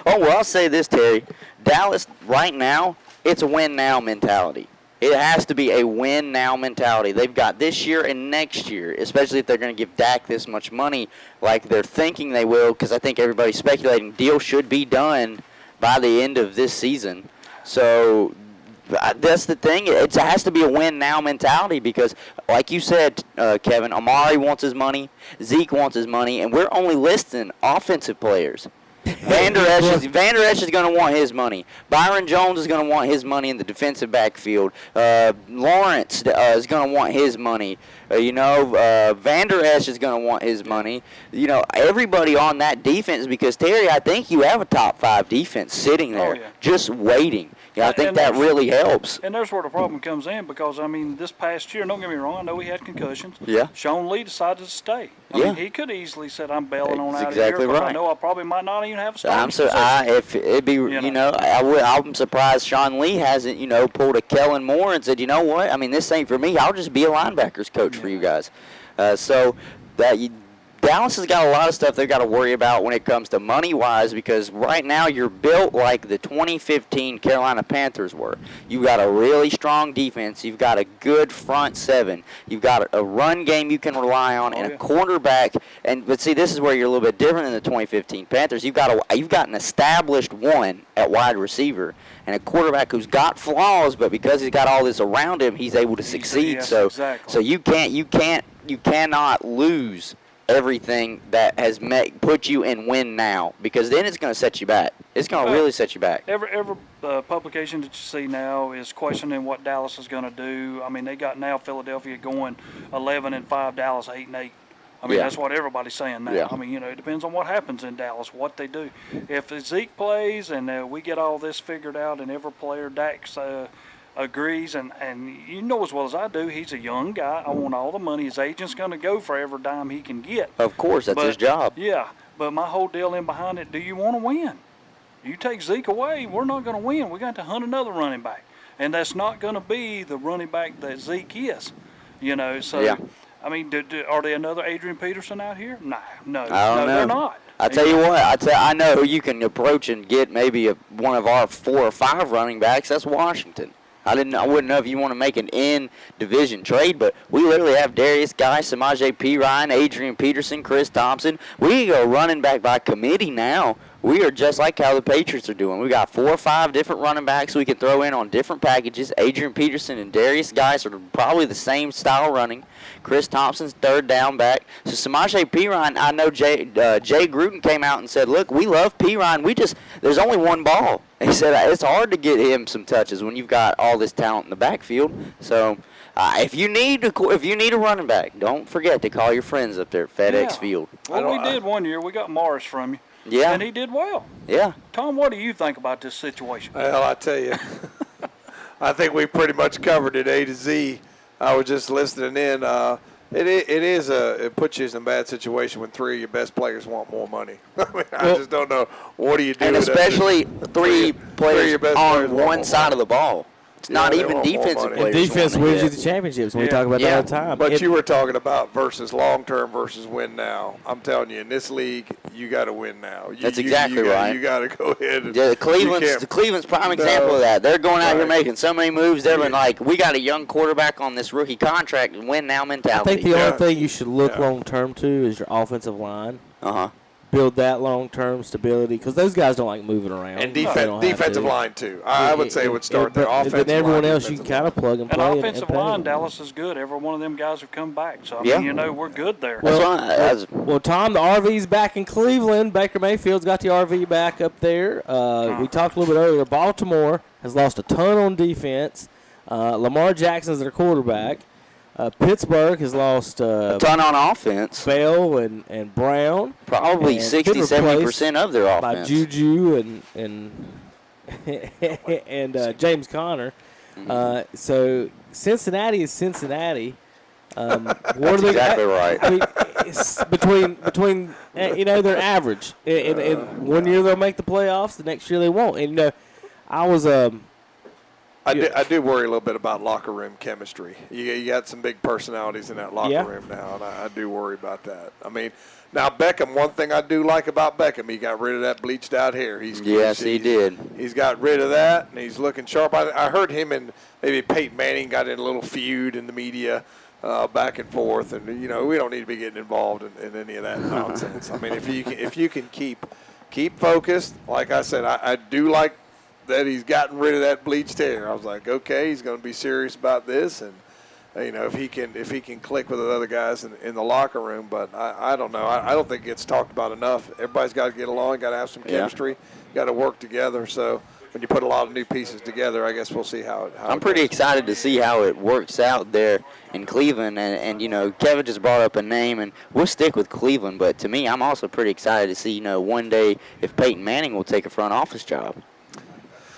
Oh, well, I'll say this, Terry. Dallas, right now, it's a win-now mentality. It has to be a win-now mentality. They've got this year and next year, especially if they're going to give Dak this much money like they're thinking they will, because I think everybody's speculating deal should be done by the end of this season. So that's the thing. It has to be a win-now mentality because, like you said, Kevin, Amari wants his money, Zeke wants his money, and we're only listing offensive players. Van Der Esch is going to want his money. Byron Jones is going to want his money in the defensive backfield. Lawrence is going to want his money. Van Der Esch is going to want his money. Everybody on that defense, because, Terry, I think you have a top 5 defense sitting there just waiting. I think that really helps. And there's where the problem comes in because, I mean, this past year, don't get me wrong, I know he had concussions. Yeah. Sean Lee decided to stay. I mean, he could easily said, I'm bailing on out exactly of here. Right. I know I probably might not even have a starting I'm surprised Sean Lee hasn't, pulled a Kellen Moore and said, you know what, I mean, this ain't for me. I'll just be a linebackers coach for you guys. Dallas has got a lot of stuff they've got to worry about when it comes to money-wise because right now you're built like the 2015 Carolina Panthers were. You've got a really strong defense. You've got a good front 7. You've got a run game you can rely on and a quarterback. But see, this is where you're a little bit different than the 2015 Panthers. You've got an established one at wide receiver and a quarterback who's got flaws, but because he's got all this around him, he's able to succeed. Yes, so exactly. you cannot lose everything that has put you in win now because then it's going to set you back. It's going to really set you back. Every publication that you see now is questioning what Dallas is going to do. I mean, they got now Philadelphia going 11-5, Dallas 8-8. I mean, that's what everybody's saying now. Yeah. I mean, it depends on what happens in Dallas, what they do. If Zeke plays and we get all this figured out and every player, Dax, agrees, and you know as well as I do, he's a young guy. I want all the money. His agent's going to go for every dime he can get. Of course, that's his job. Yeah, but my whole deal in behind it, do you want to win? You take Zeke away, we're not going to win. We got to hunt another running back, and that's not going to be the running back that Zeke is. So, I mean, are they another Adrian Peterson out here? No, I don't know. They're not. I tell you what, I know who you can approach and get maybe one of our 4 or 5 running backs. That's Washington. I wouldn't know if you want to make an in-division trade, but we literally have Darius Guy, Samaje Perine, Adrian Peterson, Chris Thompson. We go running back by committee now. We are just like how the Patriots are doing. We got 4 or 5 different running backs we can throw in on different packages. Adrian Peterson and Darius Guy are probably the same style running. Chris Thompson's third down back. So Samaje Perine, I know Jay Gruden came out and said, look, we love Perine. There's only one ball. He said it's hard to get him some touches when you've got all this talent in the backfield. So if you need a running back, don't forget to call your friends up there at FedEx Field. Well, we did one year. We got Morris from you. Yeah. And he did well. Yeah. Tom, what do you think about this situation? Well, I tell you, I think we pretty much covered it A to Z. I was just listening in. It puts you in a bad situation when 3 of your best players want more money. I mean, I just don't know. What do you do? And especially 3 players on one side of the ball. It's not even defensive players. Defense wins you the championships. We talk about that all the time. But you were talking about versus long-term versus win now. I'm telling you, in this league, you got to win now. That's exactly right. You got to go ahead. And the Cleveland's prime example of that. They're going out here making so many moves. They're like, we got a young quarterback on this rookie contract and win now mentality. I think the only thing you should look long-term to is your offensive line. Build that long-term stability because those guys don't like moving around. And defensive line, too. I would say it would start there. Offensive line. But everyone else you can kind of plug and play. And offensive line, Dallas is good. Every one of them guys have come back. So, I mean, we're good there. Well, Tom, the RV's back in Cleveland. Baker Mayfield's got the RV back up there. We talked a little bit earlier. Baltimore has lost a ton on defense. Lamar Jackson's their quarterback. Pittsburgh has lost a ton on offense. Bell and Brown. Probably 60-70% of their offense. By Juju and James Conner. So Cincinnati is Cincinnati. That's exactly right. I mean, it's between they're average. In 1 year they'll make the playoffs, the next year they won't. And I was I do worry a little bit about locker room chemistry. You got some big personalities in that locker room now, and I do worry about that. I mean, now Beckham, one thing I do like about Beckham, he got rid of that bleached out hair. He did. He's got rid of that, and he's looking sharp. I heard him and maybe Peyton Manning got in a little feud in the media. Back and forth, and we don't need to be getting involved in any of that nonsense. I mean, if you can keep focused, like I said, I do like that he's gotten rid of that bleached hair. I was like, okay, he's going to be serious about this, and if he can click with the other guys in the locker room. But I don't know. I don't think it gets talked about enough. Everybody's got to get along, got to have some chemistry, got to work together. So when you put a lot of new pieces together, I guess we'll see how I'm pretty excited to see how it works out there in Cleveland. And Kevin just brought up a name, and we'll stick with Cleveland. But to me, I'm also pretty excited to see, one day if Peyton Manning will take a front office job.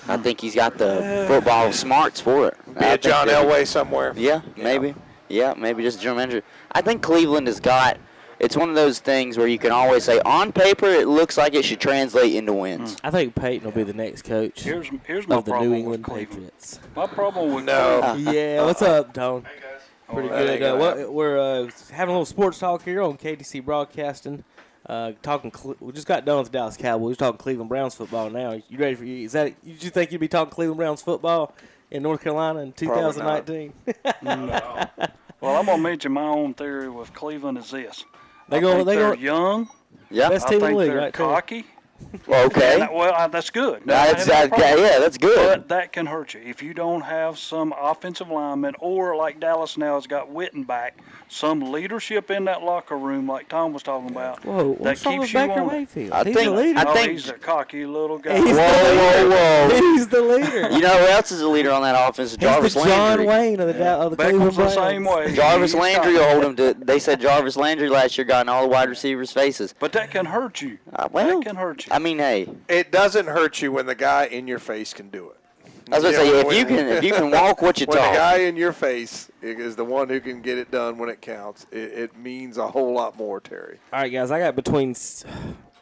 I think he's got the football smarts for it. Be a John Elway somewhere. Yeah, maybe. Yeah, maybe just a general manager. I think Cleveland has got – it's one of those things where you can always say, on paper, it looks like it should translate into wins. I think Peyton will be the next coach Here's my of the problem New England with Cleveland. Patriots. My problem with Cleveland. Yeah, what's up, Tone? Hey, guys. Pretty good. We're having a little sports talk here on KTC Broadcasting. We just got done with Dallas Cowboys. We're talking Cleveland Browns football now. You ready for you? Did you think you'd be talking Cleveland Browns football in North Carolina in 2019? No. Well, I'm gonna mention my own theory with Cleveland is this. They're young. Yeah, best team in the league, they're right? cocky. Well, okay. That's good. That's good. But that can hurt you if you don't have some offensive lineman, or like Dallas now has got Witten back, some leadership in that locker room, like Tom was talking about. Whoa, that keeps you on. Mayfield? He's the leader. He's a cocky little guy. Whoa. He's the leader. You know who else is the leader on that offense? Jarvis He's the Landry. John Wayne of the Cleveland Browns. the same way. Jarvis Landry will hold him to. They said Jarvis Landry last year got in all the wide receivers' faces. But that can hurt you. That can hurt you. I mean, hey. It doesn't hurt you when the guy in your face can do it. I was going to say, if you can walk what you talk. When the guy in your face is the one who can get it done when it counts, it means a whole lot more, Terry. All right, guys, I got between,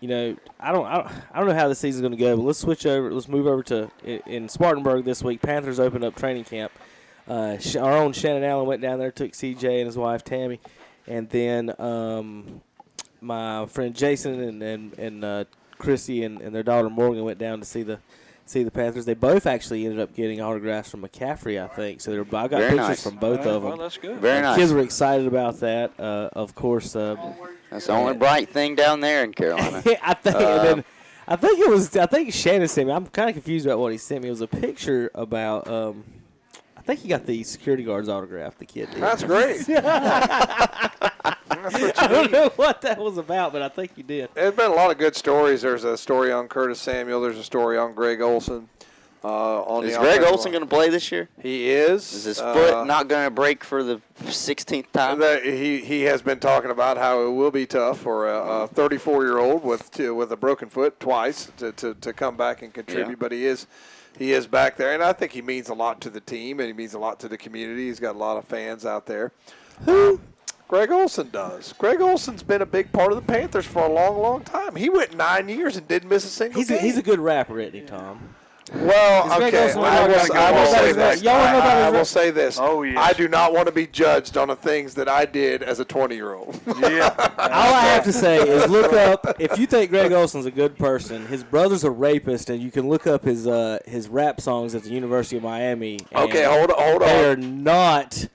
I don't know how the season's going to go, but let's switch over. Let's move over to in Spartanburg this week. Panthers opened up training camp. Our own Shannon Allen went down there, took CJ and his wife Tammy, and then my friend Jason and Chrissy and their daughter Morgan went down to see the Panthers. They both actually ended up getting autographs from McCaffrey, I think. So I got pictures from both of them. Well, that's good. Very nice. Kids were excited about that. Of course. That's the only bright thing down there in Carolina. I think Shannon sent me. I'm kind of confused about what he sent me. It was a picture about. I think he got the security guard's autograph. The kid did. That's great. I don't know what that was about, but I think you did. There's been a lot of good stories. There's a story on Curtis Samuel. There's a story on Greg Olson. Is Greg Olson going to play this year? He is. Is his foot not going to break for the 16th time? He has been talking about how it will be tough for a 34-year-old with a broken foot twice to come back and contribute. Yeah. But he is back there, and I think he means a lot to the team, and he means a lot to the community. He's got a lot of fans out there. Who? Greg Olson does. Greg Olson's been a big part of the Panthers for a long, long time. He went 9 years and didn't miss a single game. He's a good rapper, isn't he, Tom? Well, okay, I will say this. I will say this. Oh, yes. I do not want to be judged on the things that I did as a 20-year-old. Yeah. All I have to say is look up, if you think Greg Olson's a good person, his brother's a rapist, and you can look up his rap songs at the University of Miami. Okay, hold on. They are not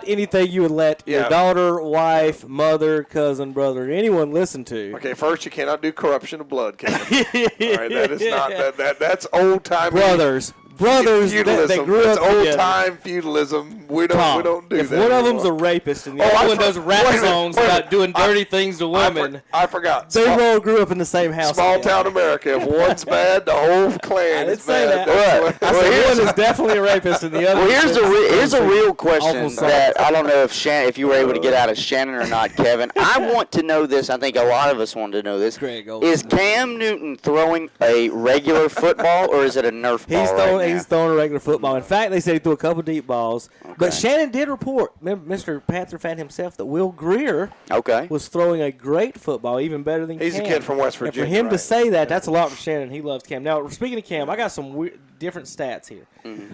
anything you would let your daughter, wife, mother, cousin, brother, anyone listen to. Okay, first you cannot do corruption of blood, Kevin. All right, that is not that's old time. Brothers, brothers that grew It's up together. old-time feudalism. We don't do if that one of anymore. them's a rapist and the other one does rap songs about doing dirty things to women, I forgot. they all grew up in the same house. Small together. town America. If one's bad, the whole clan I didn't is say bad. that. I said one is definitely a rapist and the other. Well, here's a real question awful songs. that I don't know if you were able to get out of Shannon or not, Kevin. I want to know this. I think a lot of us want to know this. Is Cam Newton throwing a regular football or is it a Nerf ball? He's throwing a regular football. In fact, they said he threw a couple deep balls. Okay. But Shannon did report, Mr. Panther fan himself, that Will Greer was throwing a great football, even better than Cam. He's a kid from West Virginia. And for him to say that, that's a lot for Shannon. He loves Cam. Now, speaking of Cam, I got some different stats here.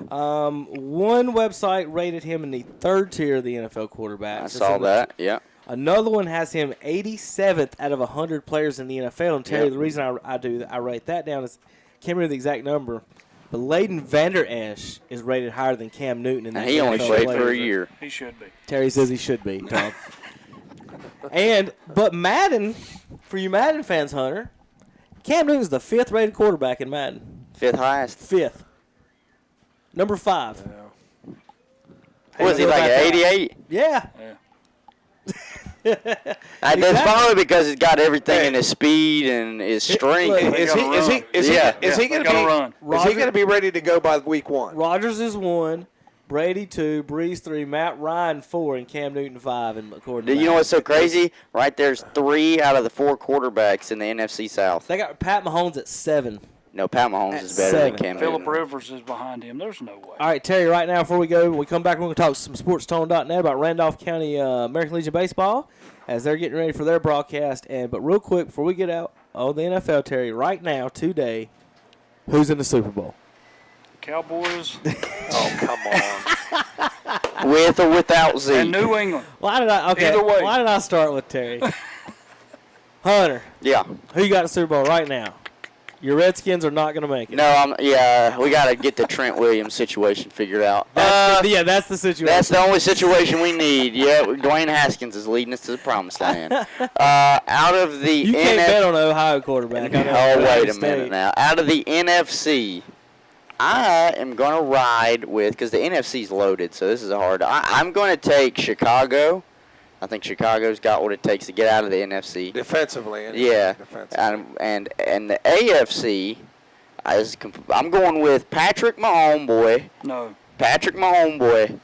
One website rated him in the third tier of the NFL quarterbacks. I saw that, yeah. Another one has him 87th out of 100 players in the NFL. And Terry, the reason I write that down is can't remember the exact number, but Leighton Vander Esch is rated higher than Cam Newton. In and he only played for a year. He should be. Terry says he should be, Tom. But Madden, for you Madden fans, Hunter, Cam Newton's the 5th rated quarterback in Madden. 5th highest? 5th. Number 5. Was he like an 88? Yeah. That's probably because he's got everything in his speed and his strength. Is he going to be ready to go by week 1? Rodgers is 1, Brady 2, Breeze 3, Matt Ryan 4, and Cam Newton 5. And according to you know what's so crazy? Right there's 3 out of the 4 quarterbacks in the NFC South. They got Pat Mahomes at 7. No, Pat Mahomes is better than Cam Phillip Newton. Rivers is behind him. There's no way. All right, Terry, right now before we go, when we come back, we're going to talk some SportsTone.net about Randolph County American Legion Baseball as they're getting ready for their broadcast. But real quick, before we get out on the NFL, Terry, right now, today, who's in the Super Bowl? Cowboys. Oh, come on. With or without Zeke. And New England. Either way. Why did I start with Terry? Hunter. Yeah. Who you got in the Super Bowl right now? Your Redskins are not going to make it. No, we got to get the Trent Williams situation figured out. That's the situation. That's the only situation we need. Yeah, Dwayne Haskins is leading us to the promised land. Out of the you can't bet on an Ohio quarterback. Wait a minute now. Out of the NFC, I am going to ride with, because the NFC's loaded, so this is I'm going to take Chicago. I think Chicago's got what it takes to get out of the NFC. Defensively. Yeah. And the AFC, I'm going with Patrick Mahomes. No. Patrick Mahomes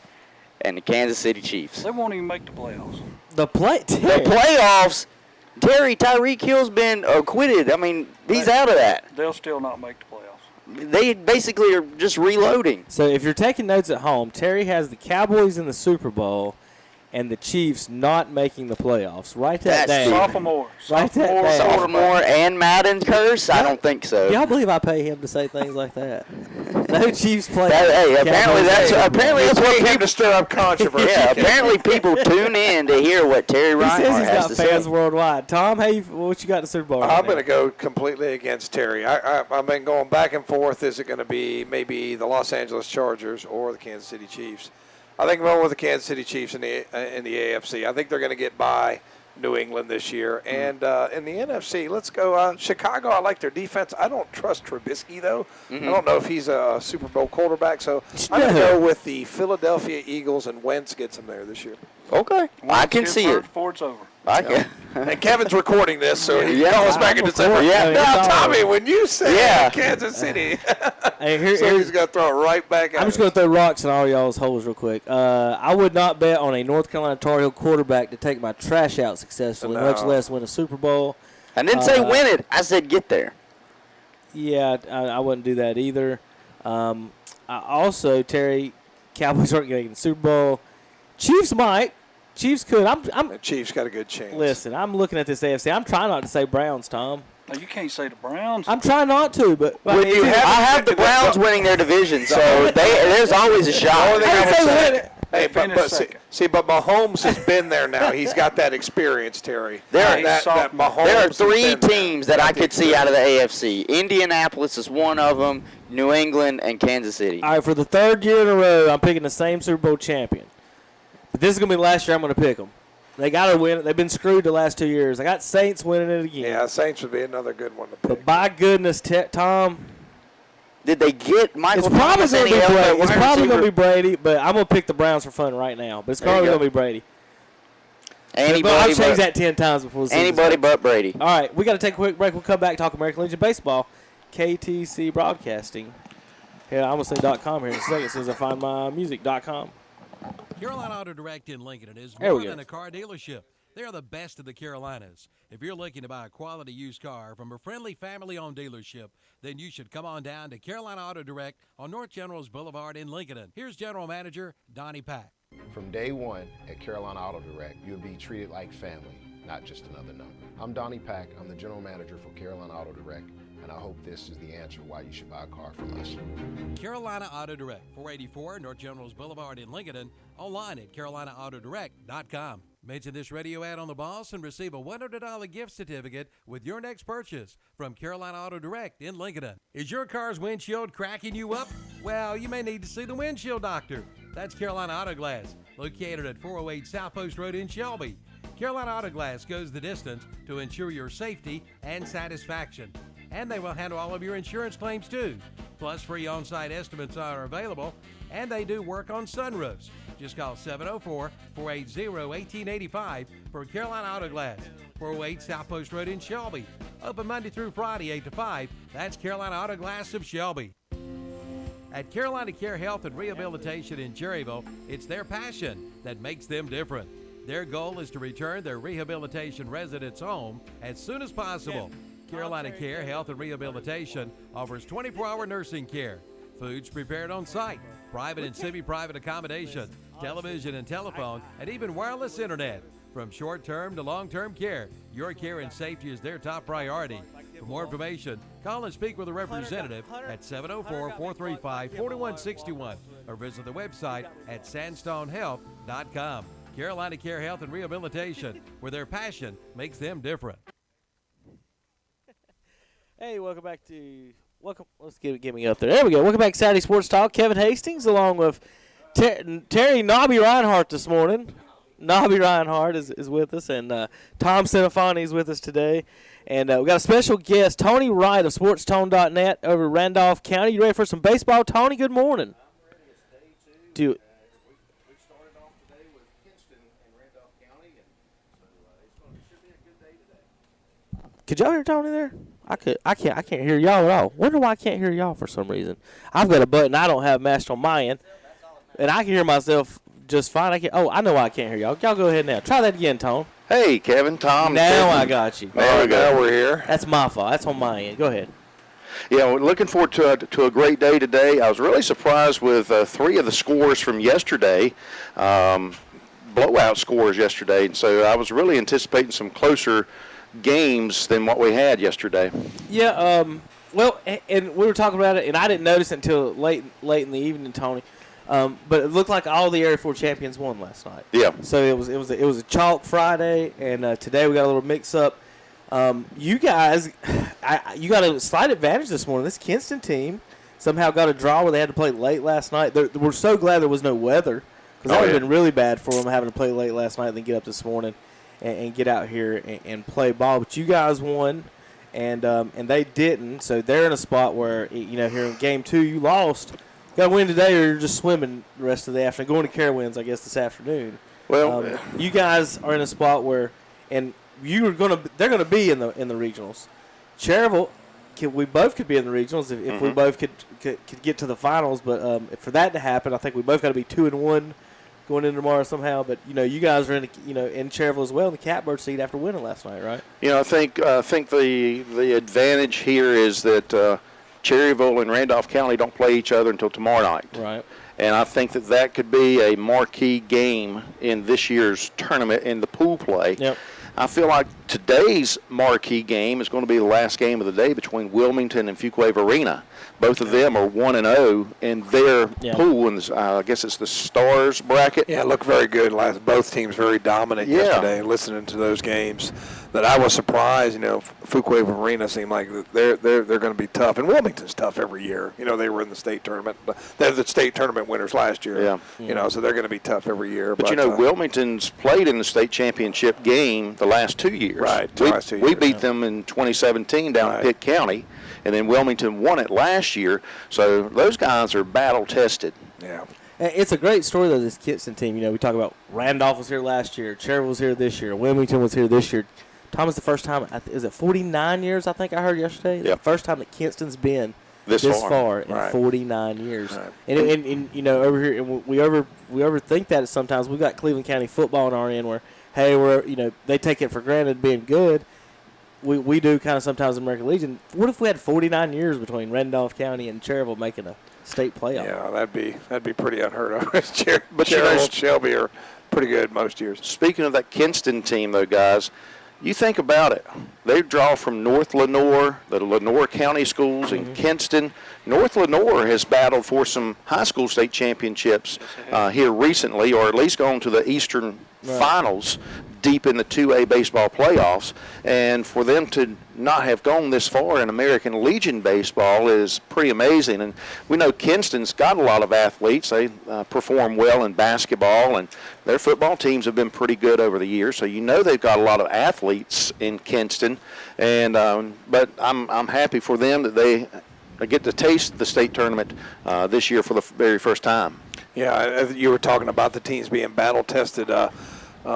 and the Kansas City Chiefs. They won't even make the playoffs. The playoffs? Tyreek Hill's been acquitted. I mean, he's out of that. They'll still not make the playoffs. They basically are just reloading. So if you're taking notes at home, Terry has the Cowboys in the Super Bowl and the Chiefs not making the playoffs. Write that down. Sophomore. Sophomore and Madden curse? I don't think so. Y'all believe I pay him to say things like that? No Chiefs play. Apparently that's what people to stir up controversy. Yeah, apparently people tune in to hear what Terry Reinhardt He says he's got has fans to say. worldwide. Tom, what you got in the Super Bowl? I'm going to go completely against Terry. I've been going back and forth. Is it going to be maybe the Los Angeles Chargers or the Kansas City Chiefs? I think I'm going with the Kansas City Chiefs in the AFC. I think they're going to get by New England this year. And in the NFC, let's go Chicago. I like their defense. I don't trust Trubisky, though. I don't know if he's a Super Bowl quarterback. So I'm going to go with the Philadelphia Eagles, and Wentz gets them there this year. Okay. I can see it. Before it's over. I can. And Kevin's recording this, so he calls back in December. Now, Tommy, when you say Kansas City, so he's going to throw it right back at I'm just going to throw rocks in all y'all's holes real quick. I would not bet on a North Carolina Tar Heel quarterback to take my trash out successfully, much less win a Super Bowl. I didn't say win it. I said get there. Yeah, I wouldn't do that either. Also, Terry, Cowboys aren't getting the Super Bowl. Chiefs might. Chiefs could. The Chiefs got a good chance. Listen, I'm looking at this AFC. I'm trying not to say Browns, Tom. No, you can't say the Browns. I'm trying not to, but I have the Browns winning their division, so there's always a shot. But Mahomes has been there now. He's got that experience, Terry. There are 3 teams that I could see out of the AFC. Indianapolis is one of them, New England, and Kansas City. All right, for the 3rd year in a row, I'm picking the same Super Bowl champion. But this is going to be the last year I'm going to pick them. They got to win it. They've been screwed the last 2 years. I got Saints winning it again. Yeah, Saints would be another good one to pick. But by goodness, Tom, Did they get Michael It's probably Thomas? going to be any Brady. other It's wide probably going to receiver? be Brady, but I'm going to pick the Browns for fun right now. But it's There you probably go. going to be Brady. But Anybody I've changed but, that 10 times before the season anybody starts. but Brady. All right, we got to take a quick break. We'll come back, talk American Legion Baseball, KTC Broadcasting. Here, I'm going to say .com here in a second as soon as I find my music.com. Carolina Auto Direct in Lincoln is There we more go. than a car dealership. They are the best of the Carolinas. If you're looking to buy a quality used car from a friendly family-owned dealership, then you should come on down to Carolina Auto Direct on North Generals Boulevard in Lincoln. Here's General Manager Donnie Pack. From day one at Carolina Auto Direct, you'll be treated like family, not just another number. I'm Donnie Pack. I'm the General Manager for Carolina Auto Direct, and I hope this is the answer why you should buy a car from us. Carolina Auto Direct, 484 North Generals Boulevard in Lincoln, online at CarolinaAutoDirect.com. Mention this radio ad on the boss and receive a $100 gift certificate with your next purchase from Carolina Auto Direct in Lincoln. Is your car's windshield cracking you up? Well, you may need to see the windshield doctor. That's Carolina Auto Glass, located at 408 South Post Road in Shelby. Carolina Auto Glass goes the distance to ensure your safety and satisfaction. And they will handle all of your insurance claims too. Plus, free on-site estimates are available, and they do work on sunroofs. Just call 704-480-1885 for Carolina Auto Glass, 408 South Post Road in Shelby. Open Monday through Friday, 8 to 5. That's Carolina Auto Glass of Shelby. At Carolina Care Health and Rehabilitation in Cherryville, it's their passion that makes them different. Their goal is to return their rehabilitation residents home as soon as possible. Carolina Care Health and Rehabilitation offers 24-hour nursing care, foods prepared on site, private and semi-private accommodation, television and telephone, and even wireless internet. From short-term to long-term care, your care and safety is their top priority. For more information, call and speak with a representative at 704-435-4161 or visit the website at sandstonehealth.com. Carolina Care Health and Rehabilitation, where their passion makes them different. Hey, welcome back to let's get me up there. There we go. Welcome back to Saturday Sports Talk. Kevin Hastings along with Terry Nobby Reinhardt this morning. Nobby Reinhardt is with us, and Tom Cinefani is with us today. And we got a special guest, Tony Wright of SportsTone.net over in Randolph County. You ready for some baseball, Tony? Good morning. Do it. Could y'all hear Tony there? I can't hear y'all at all. Wonder why I can't hear y'all for some reason. I've got a button I don't have matched on my end, and I can hear myself just fine. I know why I can't hear y'all. Y'all go ahead now. Try that again, Tone. Hey, Kevin, Tom. Now Kevin. I got you. There we go. Now we're here. That's my fault. That's on my end. Go ahead. Yeah, we're looking forward to a great day today. I was really surprised with three of the scores from yesterday, blowout scores yesterday, and so I was really anticipating some closer games than what we had yesterday. Yeah, well, and we were talking about it, and I didn't notice it until late in the evening, Tony. But it looked like all the Area 4 champions won last night. Yeah. So it was a chalk Friday, and today we got a little mix up. You guys, you got a slight advantage this morning. This Kinston team somehow got a draw where they had to play late last night. We're so glad there was no weather, because that would have been really bad for them having to play late last night and then get up this morning and get out here and play ball. But you guys won, and they didn't. So they're in a spot where, here in Game 2 you lost. Got to win today, or you're just swimming the rest of the afternoon. Going to Carowinds, I guess, this afternoon. Well, you guys are in a spot where, and they're going to be in the regionals. Cherryville, we both could be in the regionals if we both could get to the finals. But for that to happen, I think we both got to be 2-1 going in tomorrow somehow. But you guys are in Cherryville as well in the catbird seat after winning last night, right? I think the advantage here is that Cherryville and Randolph County don't play each other until tomorrow night. Right. And I think that could be a marquee game in this year's tournament in the pool play. Yep. I feel like today's marquee game is going to be the last game of the day between Wilmington and Fuquay-Varina. Both of them are 1-0 in their pool, and I guess it's the Stars bracket. Yeah, it looked very good. Both teams very dominant yesterday. Listening to those games, that I was surprised. Fuquay-Varina seemed like they're going to be tough, and Wilmington's tough every year. They were in the state tournament. They're the state tournament winners last year. Yeah. So they're going to be tough every year. But Wilmington's played in the state championship game the last 2 years. years. Right, We beat them in 2017 down in Pitt County, and then Wilmington won it last year. So those guys are battle-tested. Yeah. It's a great story, though, this Kinston team. You know, we talk about Randolph was here last year, Cherryville was here this year, Wilmington was here this year. Tom, is the first time, is it 49 years, I think I heard yesterday? Yeah. The first time that Kinston's been this far in 49 years. Right. And you know, over here, and we overthink that sometimes. We've got Cleveland County football on our end where, hey, they take it for granted being good. We do kind of sometimes in American Legion. What if we had 49 years between Randolph County and Cherryville making a state playoff? Yeah, that'd be pretty unheard of. But Cherryville and Shelby are pretty good most years. Speaking of that Kinston team, though, guys, you think about it. They draw from North Lenoir, the Lenoir County schools in Kinston. North Lenoir has battled for some high school state championships here recently, or at least gone to the Eastern Finals deep in the 2A baseball playoffs. And for them to not have gone this far in American Legion baseball is pretty amazing. And we know Kinston's got a lot of athletes. They perform well in basketball, and their football teams have been pretty good over the years. So you know they've got a lot of athletes in Kinston. And but I'm happy for them that they get to taste the state tournament this year for the very first time. Yeah, you were talking about the teams being battle-tested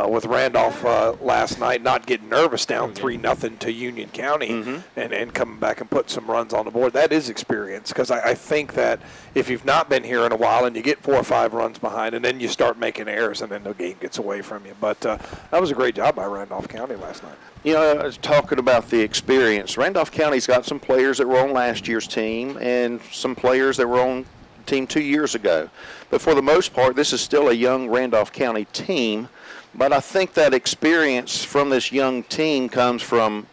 with Randolph last night, not getting nervous down 3-0 to Union County and coming back and putting some runs on the board. That is experience, because I think that if you've not been here in a while and you get 4 or 5 runs behind and then you start making errors and then the game gets away from you. But that was a great job by Randolph County last night. You know, I was talking about the experience. Randolph County's got some players that were on last year's team and some players that were on the team 2 years ago. But for the most part, this is still a young Randolph County team. But I think that experience from this young team comes from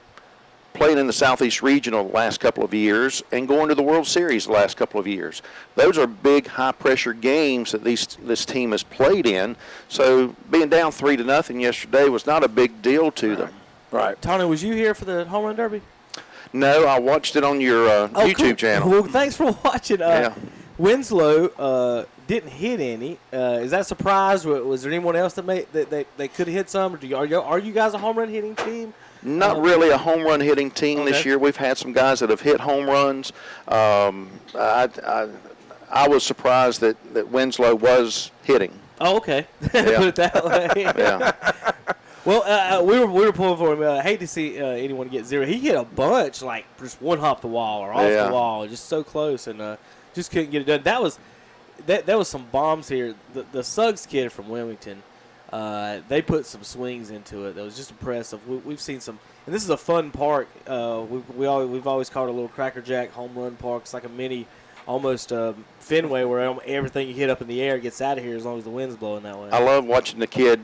playing in the Southeast Regional the last couple of years and going to the World Series the last couple of years. Those are big, high-pressure games that this team has played in. So being down 3-0 yesterday was not a big deal to them. Right. Tony, was you here for the Home Run Derby? No, I watched it on your YouTube channel. Well, thanks for watching. Winslow didn't hit any. Is that a surprise? Was there anyone else that they could have hit some? Or are you guys a home run hitting team? Not really a home run hitting team this year. We've had some guys that have hit home runs. I was surprised that Winslow was hitting. Oh, okay. Put it that way. Yeah. Well, we were pulling for him. I hate to see anyone get zero. He hit a bunch, like just one hop the wall or off the wall, just so close, and just couldn't get it done. That was some bombs here. The Suggs kid from Wilmington, they put some swings into it. That was just impressive. We've seen some, and this is a fun park. We've always called it a little Cracker Jack home run park. It's like a mini, almost Fenway, where everything you hit up in the air gets out of here as long as the wind's blowing that way. I love watching the kid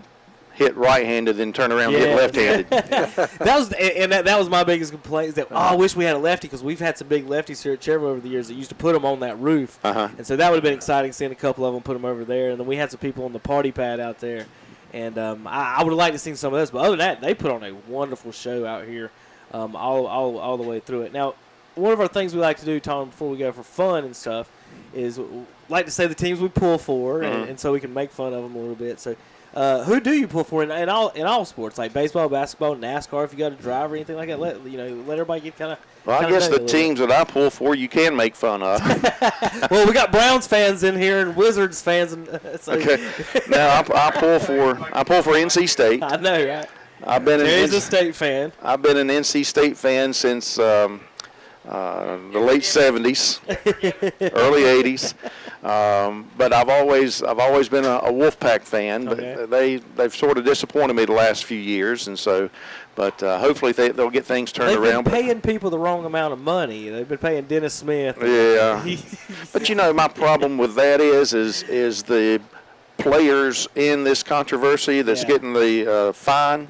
hit right-handed, then turn around and hit left-handed. that was my biggest complaint, is that I wish we had a lefty, because we've had some big lefties here at Cherryville over the years that used to put them on that roof. And so that would have been exciting, seeing a couple of them put them over there. And then we had some people on the party pad out there. And I would have liked to see some of this. But other than that, they put on a wonderful show out here all the way through it. Now, one of our things we like to do, Tom, before we go for fun and stuff, is like to say the teams we pull for, and so we can make fun of them a little bit. So who do you pull for in all sports, like baseball, basketball, NASCAR? If you got a drive or anything like that, let everybody get kind of. Well, I guess the teams that I pull for, you can make fun of. Well, we got Browns fans in here and Wizards fans, and okay. Now I pull for NC State. I know, right? He's a state fan. I've been an NC State fan since the late '70s, early '80s. But I've always been a Wolfpack fan. But they've sort of disappointed me the last few years, and so. But hopefully they'll get things turned around. They've been paying people the wrong amount of money. They've been paying Dennis Smith. Yeah. But my problem with that is the players in this controversy that's getting the fine.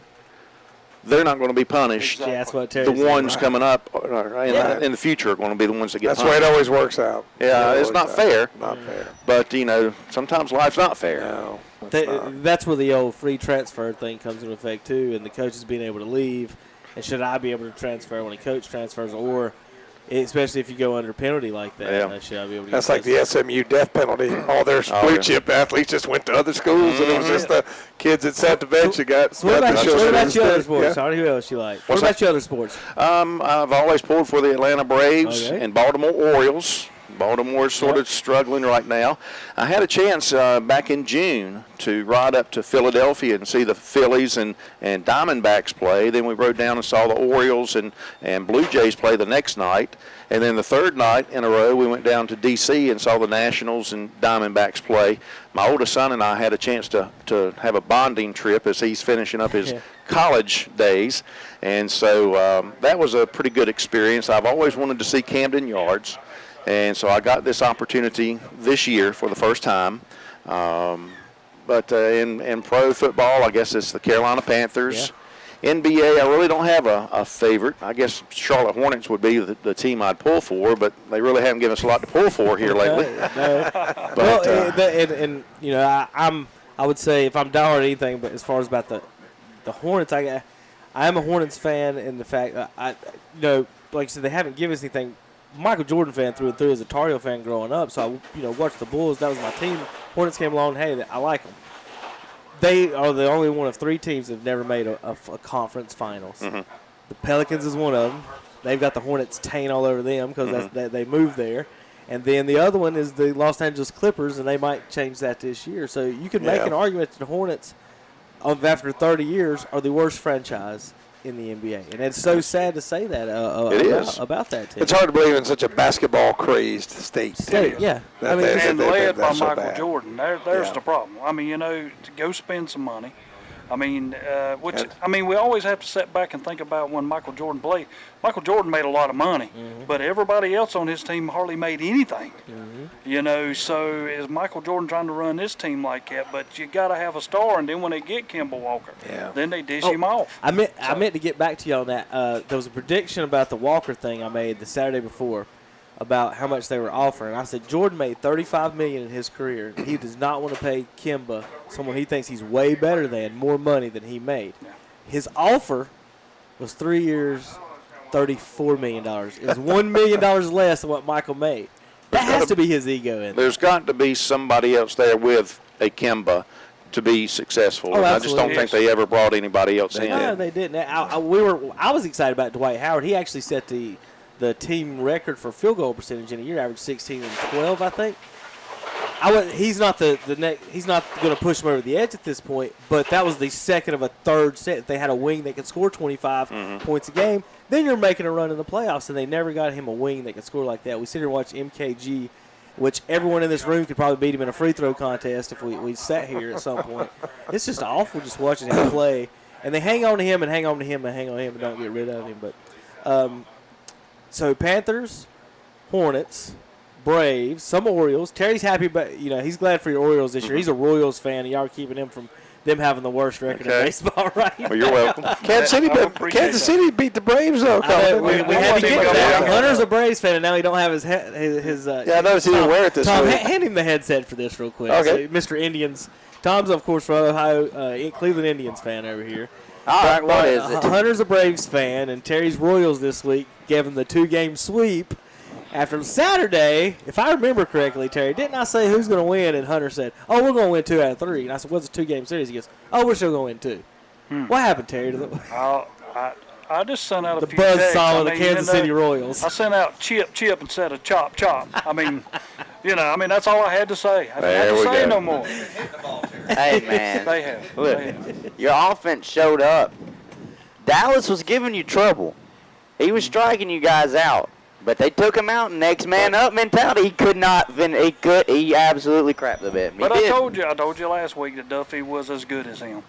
They're not going to be punished. Yeah, that's what the ones coming up in the future are going to be the ones that get That's punished. the way it always works out. Yeah, it's not fair. Not fair. But, sometimes life's not fair. No. That's where the old free transfer thing comes into effect, too, and the coaches being able to leave. And should I be able to transfer when a coach transfers, or especially if you go under penalty like that. Yeah. Should I be able to That's get like the SMU death penalty. All their blue chip athletes just went to other schools, and it was just the kids that sat the bench that got. So what about your other sports? Yeah. Sorry, who else you like? What about your other sports? I've always pulled for the Atlanta Braves and Baltimore Orioles. Baltimore's sort of struggling right now. I had a chance back in June to ride up to Philadelphia and see the Phillies and Diamondbacks play. Then we rode down and saw the Orioles and Blue Jays play the next night. And then the third night in a row, we went down to D.C. and saw the Nationals and Diamondbacks play. My oldest son and I had a chance to have a bonding trip as he's finishing up his college days. And so that was a pretty good experience. I've always wanted to see Camden Yards. And so I got this opportunity this year for the first time. But in pro football, I guess it's the Carolina Panthers. NBA, I really don't have a favorite. I guess Charlotte Hornets would be the team I'd pull for, but they really haven't given us a lot to pull for here lately. But, I would say if I'm down on anything, but as far as about the Hornets, I am a Hornets fan in the fact that like I said, they haven't given us anything. Michael Jordan fan through and through as a Tar Heel fan growing up, so I watched the Bulls. That was my team. Hornets came along. Hey, I like them. They are the only one of 3 teams that have never made a conference finals. Mm-hmm. The Pelicans is one of them. They've got the Hornets taint all over them because they moved there. And then the other one is the Los Angeles Clippers, and they might change that this year. So you can make an argument that the Hornets, after 30 years, are the worst franchise in the NBA. And it's so sad to say that about that team. It's hard to believe in such a basketball-crazy state. Yeah. And led by Michael Jordan. There's the problem. I mean, to go spend some money. I mean, we always have to sit back and think about when Michael Jordan played. Michael Jordan made a lot of money, but everybody else on his team hardly made anything. So is Michael Jordan trying to run this team like that? But you got to have a star, and then when they get Kemba Walker, then they dish him off. I meant to get back to you on that. There was a prediction about the Walker thing I made the Saturday before about how much they were offering. I said Jordan made $35 million in his career. He does not want to pay Kemba, someone he thinks he's way better than, more money than he made. His offer was 3 years, $34 million. It was $1 million less than what Michael made. That has to be his ego in there. There's got to be somebody else there with a Kemba to be successful. I just don't think they ever brought anybody else in. No, they didn't. I was excited about Dwight Howard. He actually set the team record for field goal percentage in a year, averaged 16 and 12, I think. He's not he's not going to push him over the edge at this point, but that was the second of a third set. If they had a wing that could score 25 points a game, then you're making a run in the playoffs, and they never got him a wing that could score like that. We sit here and watch MKG, which everyone in this room could probably beat him in a free throw contest if we sat here at some point. It's just awful just watching him play. And they hang on to him and hang on to him and hang on to him and don't get rid of him. But so Panthers, Hornets, Braves, some Orioles. Terry's happy, but he's glad for your Orioles this year. He's a Royals fan, and y'all are keeping him from them having the worst record in baseball, right? Well, you're welcome. Kansas City beat the Braves, though. We had to get that. Hunter's a Braves fan, and now he don't have his I noticed he didn't wear it this Tom, week. hand him the headset for this real quick. Okay. So, Mr. Indians. Tom's, of course, from Ohio, Cleveland Indians fan over here. All right, what is it? Hunter's a Braves fan, and Terry's Royals this week gave him the 2-game sweep. After Saturday, if I remember correctly, Terry, didn't I say who's going to win? And Hunter said, we're going to win 2 out of 3. And I said, what's a 2-game series? He goes, we're still going to win 2. What happened, Terry? I just sent out a few buzz texts. saw of the Kansas City Royals. I sent out chip instead of chop. I mean, that's all I had to say. I didn't have to say no more. Hey, man. They have. Look, your offense showed up. Dallas was giving you trouble. He was striking you guys out. But they took him out, next man up mentality. He could not. He absolutely crapped the bed. But I told you last week that Duffy was as good as him.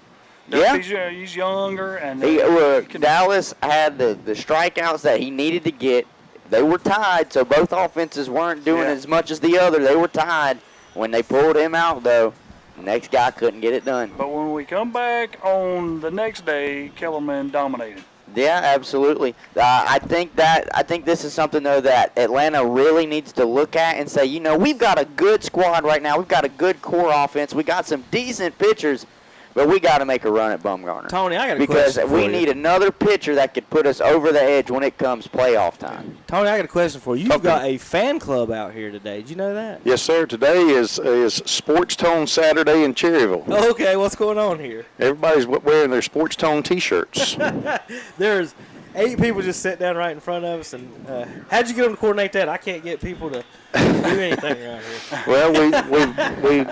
Duffy's, he's younger, and Dallas had the strikeouts that he needed to get. They were tied, so both offenses weren't doing as much as the other. They were tied. When they pulled him out, though, the next guy couldn't get it done. But when we come back on the next day, Kellerman dominated. Yeah, absolutely. I think this is something, though, that Atlanta really needs to look at and say, we've got a good squad right now. We've got a good core offense. We got some decent pitchers. But we got to make a run at Bumgarner. Tony, I got a because question for we you. need another pitcher that could put us over the edge when it comes playoff time. Tony, I got a question for you. You've got a fan club out here today. Did you know that? Yes, sir. Today is Sports Tone Saturday in Cherryville. Okay, what's going on here? Everybody's wearing their Sports Tone T-shirts. There's 8 people just sitting down right in front of us. And how'd you get them to coordinate that? I can't get people to do anything around here. Well, we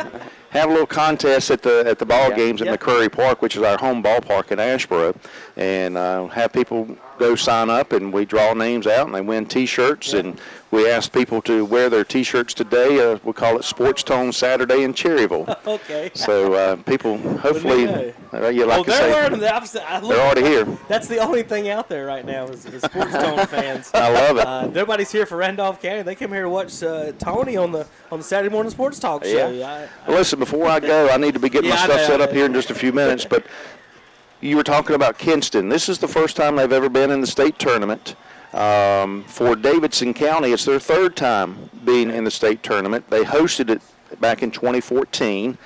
have a little contest at the ball games in McCurry Park, which is our home ballpark in Asheboro, and have people go sign up, and we draw names out, and they win T-shirts, and we ask people to wear their T-shirts today. We call it Sports Tone Saturday in Cherryville. Okay. So people, hopefully, you like to they're say, wearing them. they're already here. That's the only thing out there right now is Sports Tone fans. I love it. Nobody's here for Randolph County. They come here to watch Tony on the Saturday morning sports talk show. Yeah. Listen, before I go, I need to be getting my stuff set up here in just a few minutes, but you were talking about Kinston. This is the first time they've ever been in the state tournament. For Davidson County, it's their 3rd time being in the state tournament. They hosted it back in 2014,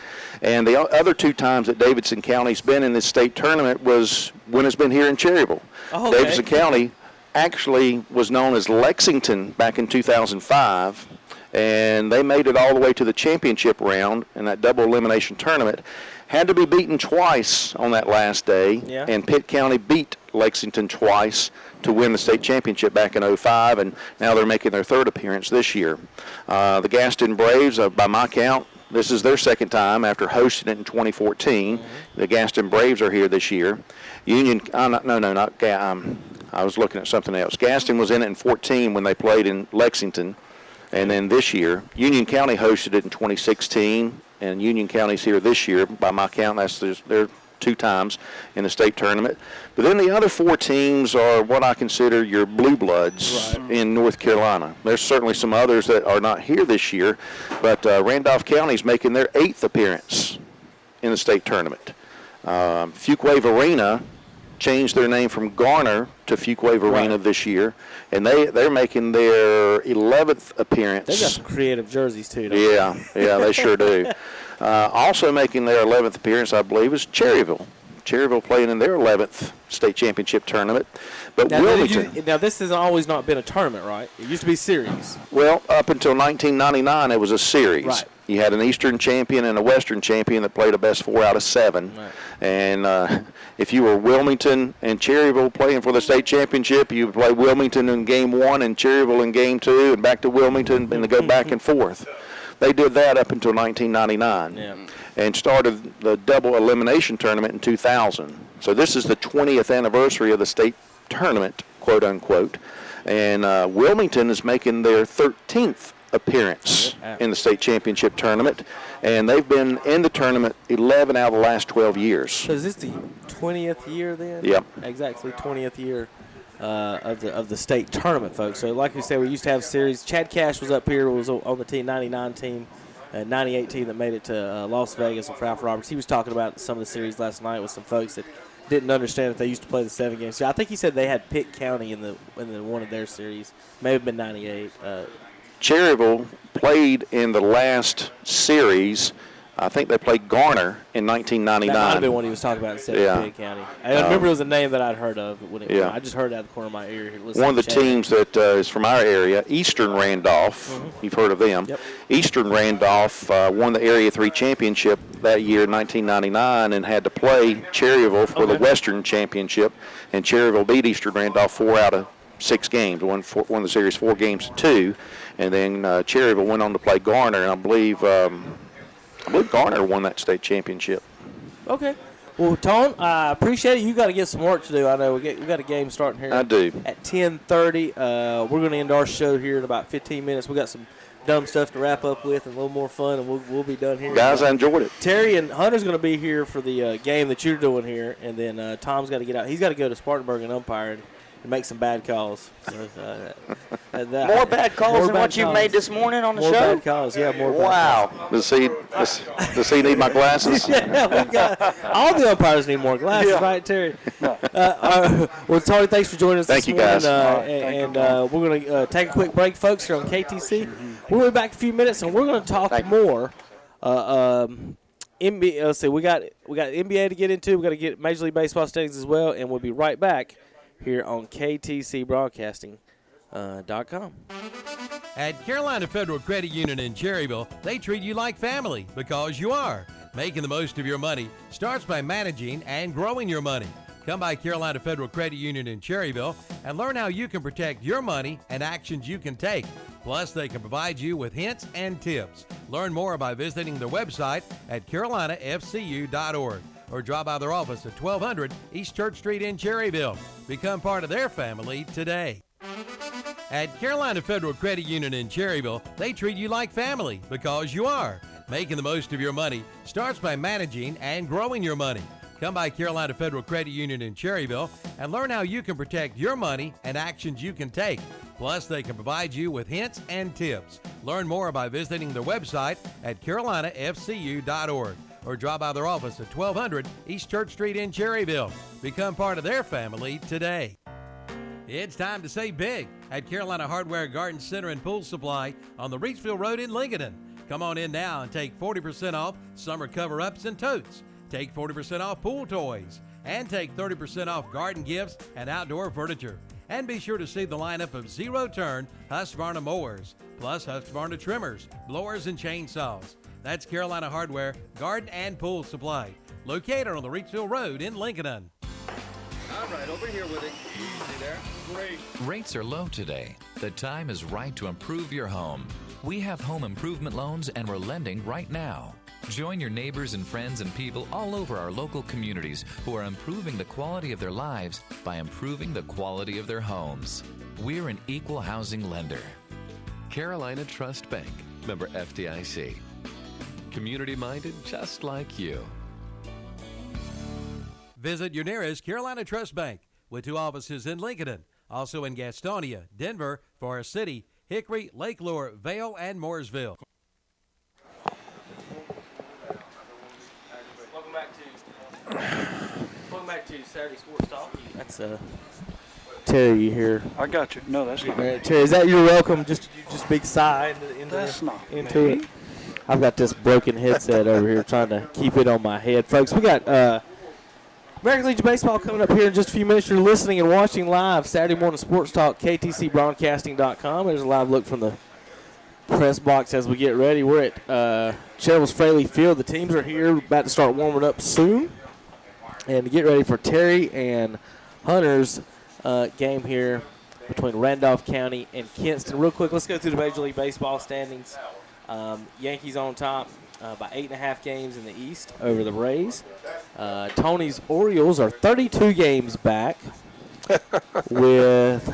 and the other 2 times that Davidson County's been in this state tournament was when it's been here in Cherryville. Oh, okay. Davidson County actually was known as Lexington back in 2005, and they made it all the way to the championship round in that double elimination tournament. Had to be beaten twice on that last day, and Pitt County beat Lexington twice to win the state championship back in 2005, and now they're making their 3rd appearance this year. The Gaston Braves, by my count, this is their 2nd time after hosting it in 2014. The Gaston Braves are here this year. I was looking at something else. Gaston was in it in 14 when they played in Lexington, and then this year, Union County hosted it in 2016, and Union County's here this year. By my count, that's their 2 times in the state tournament. But then the other 4 teams are what I consider your blue bloods in North Carolina. There's certainly some others that are not here this year, but Randolph County's making their 8th appearance in the state tournament. Fuquay Arena changed their name from Garner to Fuquay Arena this year, and they're making their 11th appearance. They got some creative jerseys too. Don't Yeah, they sure do. Also making their 11th appearance, I believe, is Cherryville. Cherryville playing in their 11th state championship tournament. But now, Wilmington. Now, this has always not been a tournament, right? It used to be series. Well, up until 1999, it was a series. Right. You had an Eastern champion and a Western champion that played a best 4 out of 7. Right. And if you were Wilmington and Cherryville playing for the state championship, you would play Wilmington in game 1 and Cherryville in game 2 and back to Wilmington and they go back and forth. They did that up until 1999 and started the double elimination tournament in 2000. So this is the 20th anniversary of the state tournament, quote unquote. And Wilmington is making their 13th appearance in the state championship tournament, and they've been in the tournament 11 out of the last 12 years. So is this the 20th year then? Yep. Exactly 20th year of the state tournament, folks. So like we said, we used to have series. Chad Cash was up here, was on the team 99 team, 98 team that made it to Las Vegas with Ralph Roberts. He was talking about some of the series last night with some folks that didn't understand that they used to play the 7 games. So I think he said they had Pitt County in the one of their series. May have been 98. Cherryville played in the last series. I think they played Garner in 1999. That might have been what he was talking about instead of Pitt County. I remember it was a name that I'd heard of. I just heard it out of the corner of my ear. One of the teams that is from our area, Eastern Randolph, you've heard of them. Yep. Eastern Randolph won the Area 3 championship that year in 1999 and had to play Cherryville for the Western championship, and Cherryville beat Eastern Randolph 4 out of 6 games, won the series 4 games to 2, and then Cherryville went on to play Garner, and I believe Garner won that state championship. Okay. Well, Tone, I appreciate it. You got to get some work to do. I know we got a game starting here. I do. At 10:30. We're going to end our show here in about 15 minutes. We got some dumb stuff to wrap up with and a little more fun, and we'll be done here. Guys, I enjoyed it. Terry and Hunter's going to be here for the game that you're doing here, and then Tom's got to get out. He's got to go to Spartanburg and umpire and make some bad calls. So, more bad calls than what you've made this morning on the show? More bad calls, yeah, more bad calls. Does he need my glasses? Yeah, we got, all the umpires need more glasses, right, Terry? Well, Tony, thanks for joining us Thank this you, morning. guys. We're going to take a quick break, folks, here on KTC. We'll be back in a few minutes, and we're going to talk more NBA. Let's see. We got NBA to get into. We got to get Major League Baseball standings as well, and we'll be right back here on KTCBroadcasting.com. At Carolina Federal Credit Union in Cherryville, they treat you like family because you are. Making the most of your money starts by managing and growing your money. Come by Carolina Federal Credit Union in Cherryville and learn how you can protect your money and actions you can take. Plus, they can provide you with hints and tips. Learn more by visiting their website at carolinafcu.org or drop by their office at 1200 East Church Street in Cherryville. Become part of their family today. At Carolina Federal Credit Union in Cherryville, they treat you like family because you are. Making the most of your money starts by managing and growing your money. Come by Carolina Federal Credit Union in Cherryville and learn how you can protect your money and actions you can take. Plus, they can provide you with hints and tips. Learn more by visiting their website at carolinafcu.org or drop by their office at 1200 East Church Street in Cherryville. Become part of their family today. It's time to save big at Carolina Hardware Garden Center and Pool Supply on the Reedsville Road in Lincoln. Come on in now and take 40% off summer cover-ups and totes. Take 40% off pool toys and take 30% off garden gifts and outdoor furniture. And be sure to see the lineup of zero-turn Husqvarna mowers, plus Husqvarna trimmers, blowers, and chainsaws. That's Carolina Hardware Garden and Pool Supply, located on the Reedsville Road in Lincoln. All right, over here with it. Easy there. Great. Rates are low today. The time is right to improve your home. We have home improvement loans and we're lending right now. Join your neighbors and friends and people all over our local communities who are improving the quality of their lives by improving the quality of their homes. We're an equal housing lender. Carolina Trust Bank, member FDIC. Community-minded just like you. Visit your nearest Carolina Trust Bank with 2 offices in Lincoln, also in Gastonia, Denver, Forest City, Hickory, Lake Lure, Vale, and Mooresville. Welcome back to Saturday Sports Talk. That's Terry here. I got you. No, that's not. Terry, is that your welcome? Just big sigh into it. I've got this broken headset over here trying to keep it on my head. Folks, we got American Legion Baseball coming up here in just a few minutes. You're listening and watching live Saturday Morning Sports Talk, KTCBroadcasting.com. There's a live look from the press box as we get ready. We're at Cherryville's Fraley Field. The teams are here, about to start warming up soon. And to get ready for Terry and Hunter's game here between Randolph County and Kinston. Real quick, let's go through the Major League Baseball standings. Yankees on top by 8.5 games in the East over the Rays. Tony's Orioles are 32 games back with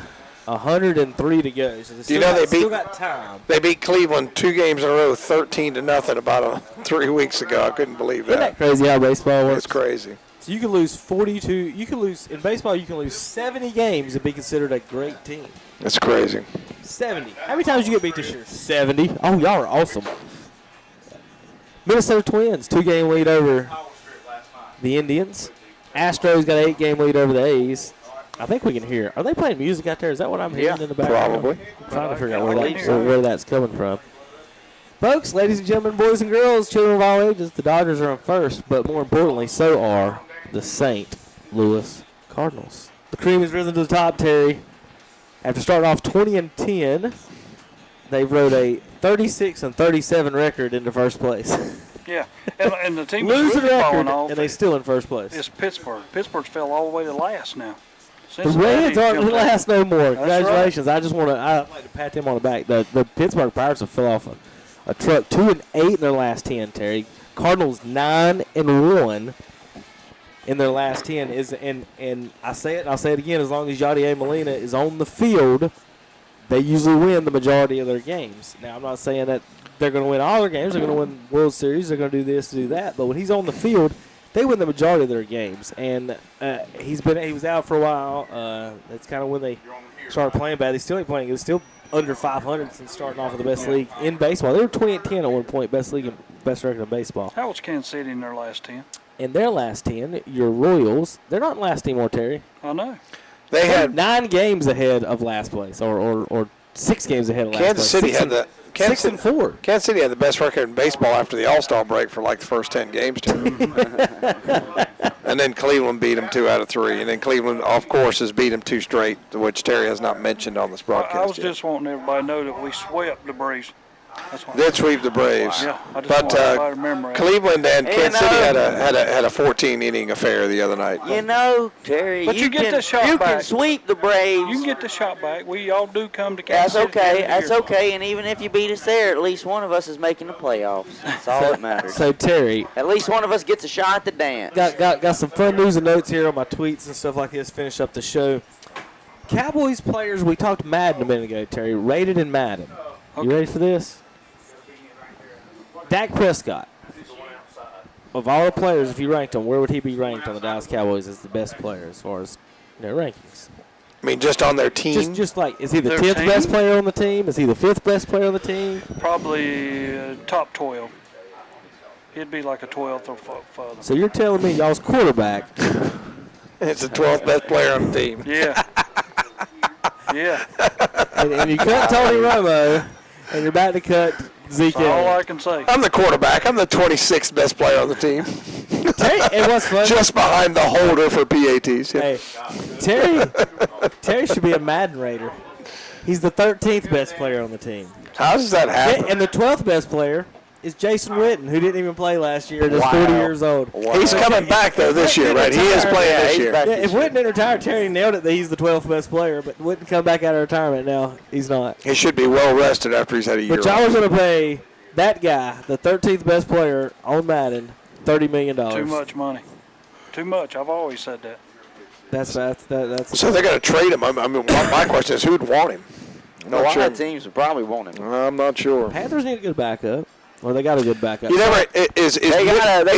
103 to go. So they still got time. They beat Cleveland 2 games in a row, 13-0 about 3 weeks ago. I couldn't believe that. Isn't that crazy how baseball works? It's crazy. So you can lose 42. You can lose in baseball. You can lose 70 games and be considered a great team. That's crazy. 70. How many times did you get beat this year? 70. Oh, y'all are awesome. Minnesota Twins 2-game lead over the Indians. Astros got an 8-game lead over the A's. I think we can hear. Are they playing music out there? Is that what I'm hearing in the background? Probably. I'm trying to figure out where that's coming from. Folks, ladies and gentlemen, boys and girls, children of all ages, the Dodgers are in first, but more importantly, so are the St. Louis Cardinals. The cream has risen to the top, Terry. After starting off 20-10, they've rode a 36-37 record into first place. Yeah, and the team losing is really falling record, off. and they still in first place. It's Pittsburgh. Pittsburgh's fell all the way to last now. The Reds aren't last no more. That's Congratulations! right. I'd like to pat them on the back. The Pittsburgh Pirates have fell off a truck. 2-8 in their last 10. Terry, Cardinals 9-1 in their last 10. And I say it, and I'll say it again. As long as Yadier Molina is on the field, they usually win the majority of their games. Now, I'm not saying that they're going to win all their games. They're going to win World Series. They're going to do this, do that. But when he's on the field, they win the majority of their games. And he was out for a while. That's kind of when they started playing bad. They still ain't playing. It's still under 500 since starting off with the best league in baseball. They were 20-10 at one point, best league and best record in baseball. How was Kansas City in their last 10? In their last 10, your Royals, they're not in last anymore, Terry. I know. They had 9 games ahead of last place, or 6 games ahead of last place. Kansas City had 6-4. Kansas City had the best record in baseball after the All-Star break for like the first 10 games, too. And then Cleveland beat them 2 out of 3. And then Cleveland, of course, has beat them 2 straight, which Terry has not mentioned on this broadcast I was yet. just wanting everybody to know that we swept the Braves. Did sweep the Braves. Yeah, I just want everybody to remember that. Cleveland and Kansas City had a 14-inning affair the other night. You know, Terry, But you get the shot you back. can sweep the Braves. You can get the shot back. We all do come to Kansas That's City. okay. every That's year. okay. And even if you beat us there, at least one of us is making the playoffs. That's all that matters. So, Terry. At least one of us gets a shot at the dance. Got some fun news and notes here on my tweets and stuff like this. Finish up the show. Cowboys players, we talked Madden a minute ago, Terry. Rated in Madden. You ready for this? Dak Prescott. Of all the players, if you ranked him, where would he be ranked on the Dallas Cowboys as the best player as far as their rankings? I mean, just on their team? Just like, is he the Their 10th team? best player on the team? Is he the 5th best player on the team? Probably top 12. He'd be like a 12th or further. So you're telling me y'all's quarterback. It's the 12th best player on the team. Yeah. Yeah. And you cut Tony Romo, and you're about to cut Zeke. That's all I can say. I'm the quarterback. I'm the 26th best player on the team. And what's funny? Just behind the holder for PATs. Yeah. Hey, Terry should be a Madden Raider. He's the 13th best player on the team. How does that happen? And the 12th best player is Jason Witten, who didn't even play last year, just 40 years old. He's coming back, though, this year, right? He is playing this year. Yeah, if Witten didn't retire, Terry nailed it that he's the 12th best player, but Witten come back out of retirement now. He's not. He should be well rested after he's had a year. But y'all are going to pay that guy, the 13th best player on Madden, $30 million. Too much money. Too much. I've always said that. That's So they're going to trade him. I mean, my question is, who'd want him? A lot of teams would probably want him. I'm not sure. Panthers need a good backup. Well, they got a good backup. You never They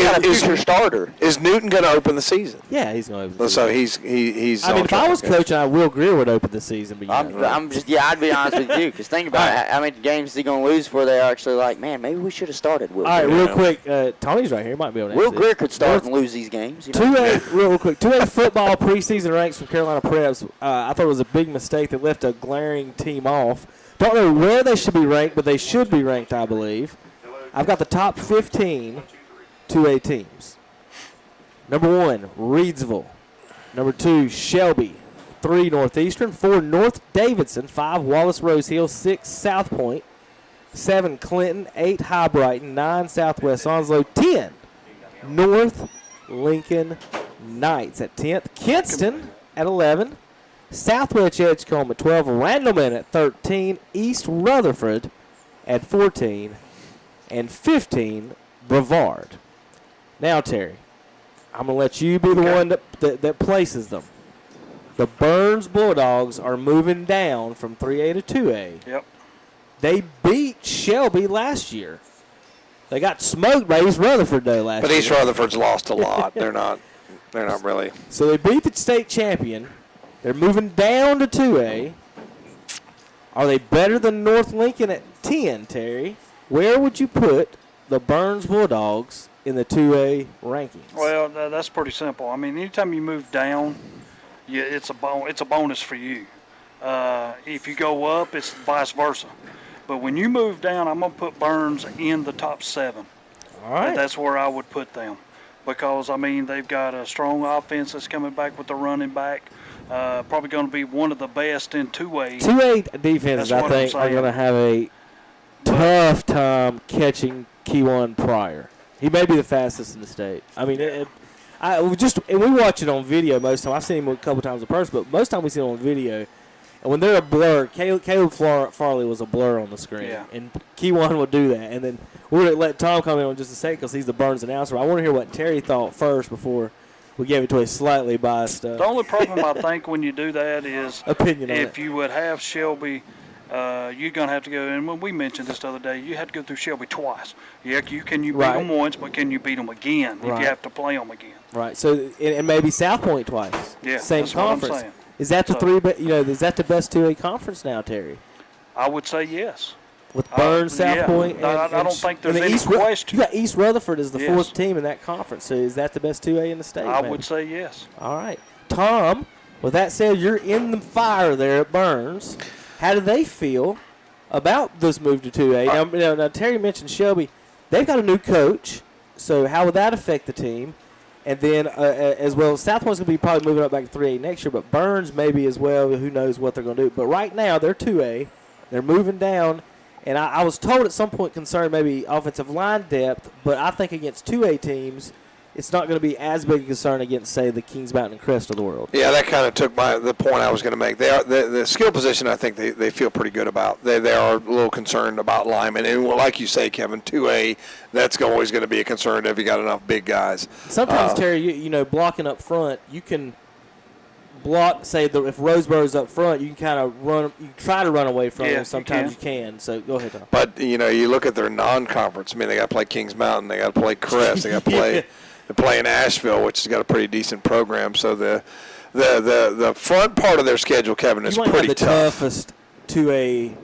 got a future starter. Is Newton going to open the season? Yeah, he's going to open the So season. he's. I mean, on if I track. was coaching, Will Greer would open the season. But I'd be honest with you, because think about it. How many games is he going to lose before they're actually like, man, maybe we should have started Will All right, Greer. real quick. Tony's right here. He might be able to Will answer Greer this. could start and lose these games. You know? Real quick. 2A football preseason ranks from Carolina Preps. I thought it was a big mistake that left a glaring team off. Don't know where they should be ranked, but they should be ranked, I believe. I've got the top 15 2A teams. Number 1, Reedsville. Number 2, Shelby. 3, Northeastern. 4, North Davidson. 5, Wallace Rose Hill. 6, South Point. 7, Clinton. 8, High Brighton. 9, Southwest Onslow. 10, North Lincoln Knights at 10th. Kinston at 11. Southwest Edgecombe at 12. Randleman at 13. East Rutherford at 14. And 15, Brevard. Now, Terry, I'm going to let you be the one that places them. The Burns Bulldogs are moving down from 3A to 2A. Yep. They beat Shelby last year. They got smoked by East Rutherford, though, last year. But East Rutherford's lost a lot. They're not really. So they beat the state champion. They're moving down to 2A. Are they better than North Lincoln at 10, Terry? Where would you put the Burns Bulldogs in the 2A rankings? Well, that's pretty simple. I mean, anytime you move down, it's a bonus for you. If you go up, it's vice versa. But when you move down, I'm going to put Burns in the top 7. All right. That's where I would put them. Because, I mean, they've got a strong offense that's coming back with the running back. Probably going to be one of the best in 2A. 2A defenses, I think, are going to have a tough time catching Keywan Pryor. He may be the fastest in the state. I mean, and we watch it on video most of the time. I've seen him a couple times in person, but most of the time we see him on video. And when they're a blur, Caleb Farley was a blur on the screen. Yeah. And Keywan will do that. And then we're going to let Tom come in just a second because he's the Burns announcer. I want to hear what Terry thought first before we gave it to a slightly biased. The only problem I think when you do that is opinion on if you would have Shelby, you're going to have to go, and when we mentioned this the other day, you had to go through Shelby twice. Yeah, you beat them once, but can you beat them again if you have to play them again? Right. So and maybe South Point twice. Yeah, same that's what I'm conference. saying. Is that is that the best 2A conference now, Terry? I would say yes. With Burns, South Point, and I don't think there's any East, question. You got East Rutherford as the Yes. 4th team in that conference. So is that the best 2A in the state? I maybe? would say yes. All right. Tom, with that said, you're in the fire there at Burns. How do they feel about this move to 2A. Now, Terry mentioned Shelby. They've got a new coach, so how would that affect the team? And then, as well, Southmore's going to be probably moving up back to 3A next year, but Burns maybe as well. Who knows what they're going to do. But right now, they're 2A. They're moving down. And I was told at some point concerned maybe offensive line depth, but I think against 2A teams, it's not going to be as big a concern against, say, the Kings Mountain and Crest of the world. Yeah, that kind of took the point I was going to make. They are the skill position. I think they feel pretty good about. They are a little concerned about linemen, and like you say, Kevin, 2A, that's always going to be a concern if you got enough big guys. Sometimes, Terry, you know, blocking up front, you can block. Say if Roseboro's up front, you can kind of run. You try to run away from them. Sometimes you can. So go ahead, Tom. But you know, you look at their non-conference. I mean, they got to play Kings Mountain. They got to play Crest. They got to play. They play in Asheville, which has got a pretty decent program. So the front part of their schedule, Kevin, is pretty tough. Toughest 2A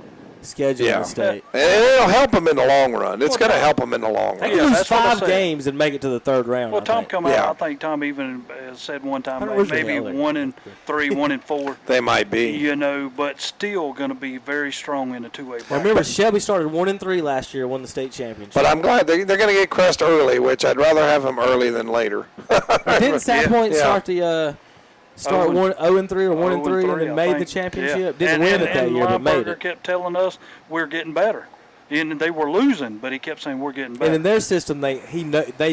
schedule in the state. And it'll help them in the long run. It's going to help them in the long run. They can lose 5 games and make it to the third round. Well, Tom come out. I think Tom even said one time maybe 1-3, 1-4. They might be. You know, but still going to be very strong in the 2A bracket. Well, remember, Shelby started 1-3 last year, won the state championship. But I'm glad they're going to get Crest early, which I'd rather have them early than later. Didn't South Point start the 0-3 or 1-3 and then made the championship? Didn't win it that year, but made it. Kept telling us we're getting better. And they were losing, but he kept saying we're getting better. And in their system, they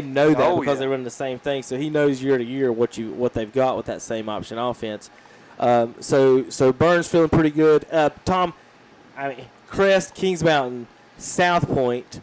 know that because they run the same thing. So he knows year to year what they've got with that same option offense. So Burns feeling pretty good. Tom, I mean, Crest, Kings Mountain, South Point,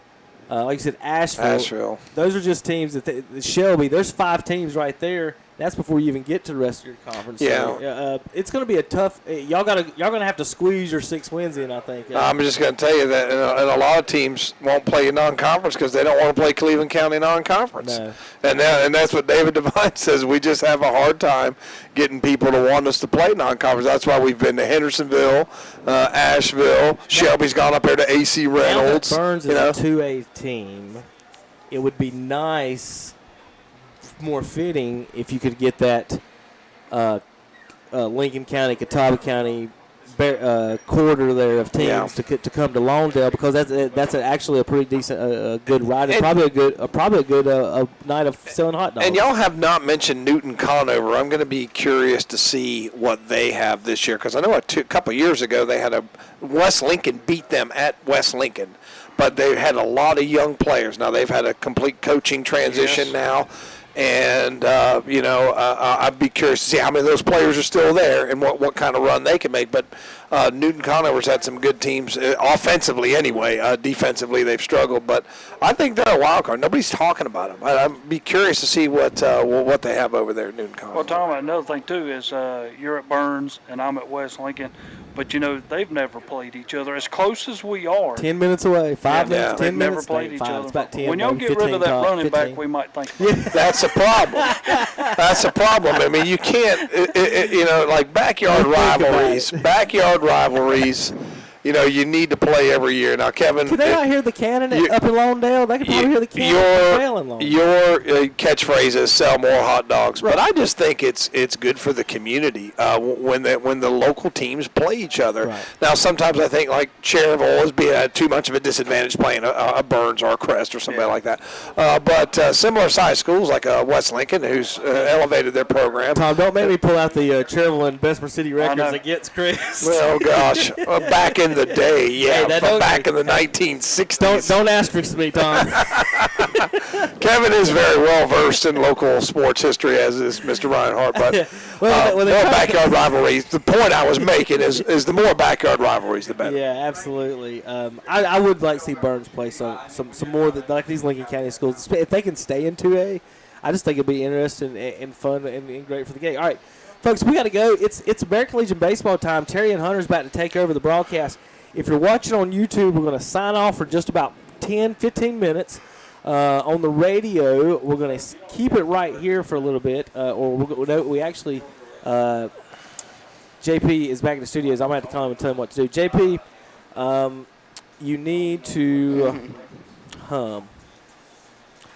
like you said, Asheville. Those are just teams that Shelby. There's 5 teams right there. That's before you even get to the rest of your conference. Yeah. So, it's going to be a tough. Y'all going to have to squeeze your 6 wins in, I think. I'm just going to tell you that, and a lot of teams won't play non-conference because they don't want to play Cleveland County non-conference. No. And that's what David Devine says. We just have a hard time getting people to want us to play non-conference. That's why we've been to Hendersonville, Asheville. Shelby's gone up there to AC Reynolds. Now that Burns is a 2A team. It would be nice. More fitting if you could get that Lincoln County, Catawba County quarter there of teams to come to Lawndale, because that's actually a pretty decent, good ride, and probably a good night of selling hot dogs. And y'all have not mentioned Newton Conover. I'm going to be curious to see what they have this year, because I know a couple of years ago they had West Lincoln beat them at West Lincoln. But they had a lot of young players. Now they've had a complete coaching transition now. And, I'd be curious to see how many of those players are still there and what kind of run they can make. But Newton Conover's had some good teams, offensively anyway. Defensively, they've struggled. But I think they're a wild card. Nobody's talking about them. I'd be curious to see what they have over there at Newton Conover. Well, Tom, another thing, too, is you're at Burns and I'm at West Lincoln. But, they've never played each other as close as we are. 10 minutes away, 5 minutes, 10 minutes. Never played each other. It's about 10, when y'all get rid of that running back, we might think that's a problem. That's a problem. I mean, you can't, like backyard rivalries. You need to play every year. Now, Kevin. Can they not hear the cannon up in Lawndale? They can probably hear the cannon in Lawndale. Your catchphrase is sell more hot dogs. Right. But I just think it's good for the community when the local teams play each other. Right. Now, sometimes I think like Cherryville is being at too much of a disadvantage playing a Burns or a Crest or somebody like that. But similar-sized schools like West Lincoln, who's elevated their program. Tom, don't make me pull out the Cherryville and Bessemer City records against Chris. Well, gosh, back in the day, back in the 1960s. Don't asterisk me, Tom. Kevin is very well versed in local sports history, as is Mr. Reinhardt. But more backyard rivalries. The point I was making is the more backyard rivalries, the better. Yeah, absolutely. I would like to see Burns play some more like these Lincoln County schools. If they can stay in 2A, I just think it'd be interesting and fun and great for the game. All right, folks, we got to go. It's American Legion baseball time. Terry and Hunter's about to take over the broadcast. If you're watching on YouTube, we're going to sign off for just about 10-15 minutes. On the radio, we're going to keep it right here for a little bit. We actually, JP is back in the studios. I'm going to have to call him and tell him what to do. JP, you need to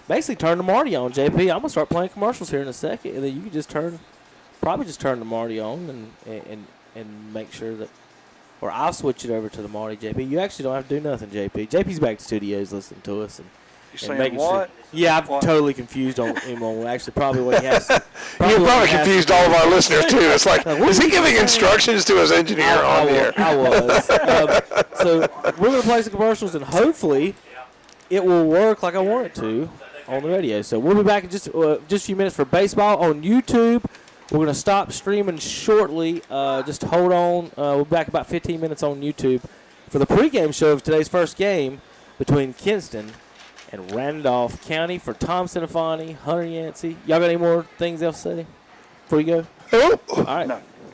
basically turn the Marty on, JP. I'm going to start playing commercials here in a second, and then you can just turn the Marty on and make sure that or I'll switch it over to the Marty, JP. You actually don't have to do nothing, JP. JP's back to studios listening to us. You saying what? Yeah, I'm totally confused on him on actually probably what he has to. You're probably confused all of our listeners, too. It's like, is he giving instructions to his engineer on here? I was. So we're going to play some commercials, and hopefully it will work like I want it to on the radio. So we'll be back in just a few minutes for baseball on YouTube. We're going to stop streaming shortly. Just hold on. We'll be back about 15 minutes on YouTube for the pregame show of today's first game between Kinston and Randolph County. For Tom Sinafani, Hunter Yancey. Y'all got any more things else to say before you go? All right.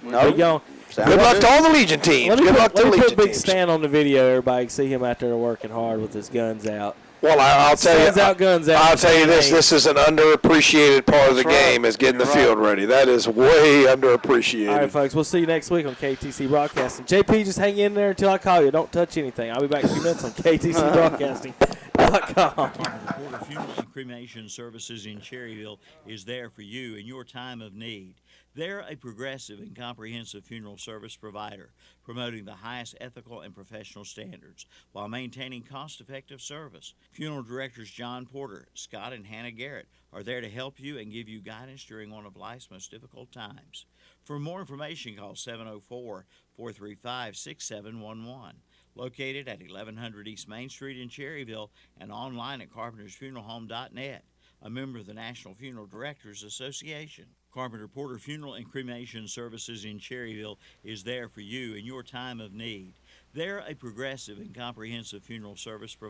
No. Go. Good luck to all the Legion teams. Let me put Big teams. Stan on the video. Everybody can see him out there working hard with his guns out. Well, I'll tell you. Guns out. I'll tell you this. This is an underappreciated part of the game is getting the field ready. That is way underappreciated. All right, folks. We'll see you next week on KTC Broadcasting. JP, just hang in there until I call you. Don't touch anything. I'll be back in a few minutes on KTCBroadcasting.com. Porter Funeral and Cremation Services in Cherryville is there for you in your time of need. They're a progressive and comprehensive funeral service provider, promoting the highest ethical and professional standards while maintaining cost-effective service. Funeral directors John Porter, Scott, and Hannah Garrett are there to help you and give you guidance during one of life's most difficult times. For more information, call 704-435-6711. Located at 1100 East Main Street in Cherryville and online at carpentersfuneralhome.net, a member of the National Funeral Directors Association. Carpenter Porter Funeral and Cremation Services in Cherryville is there for you in your time of need. They're a progressive and comprehensive funeral service provider.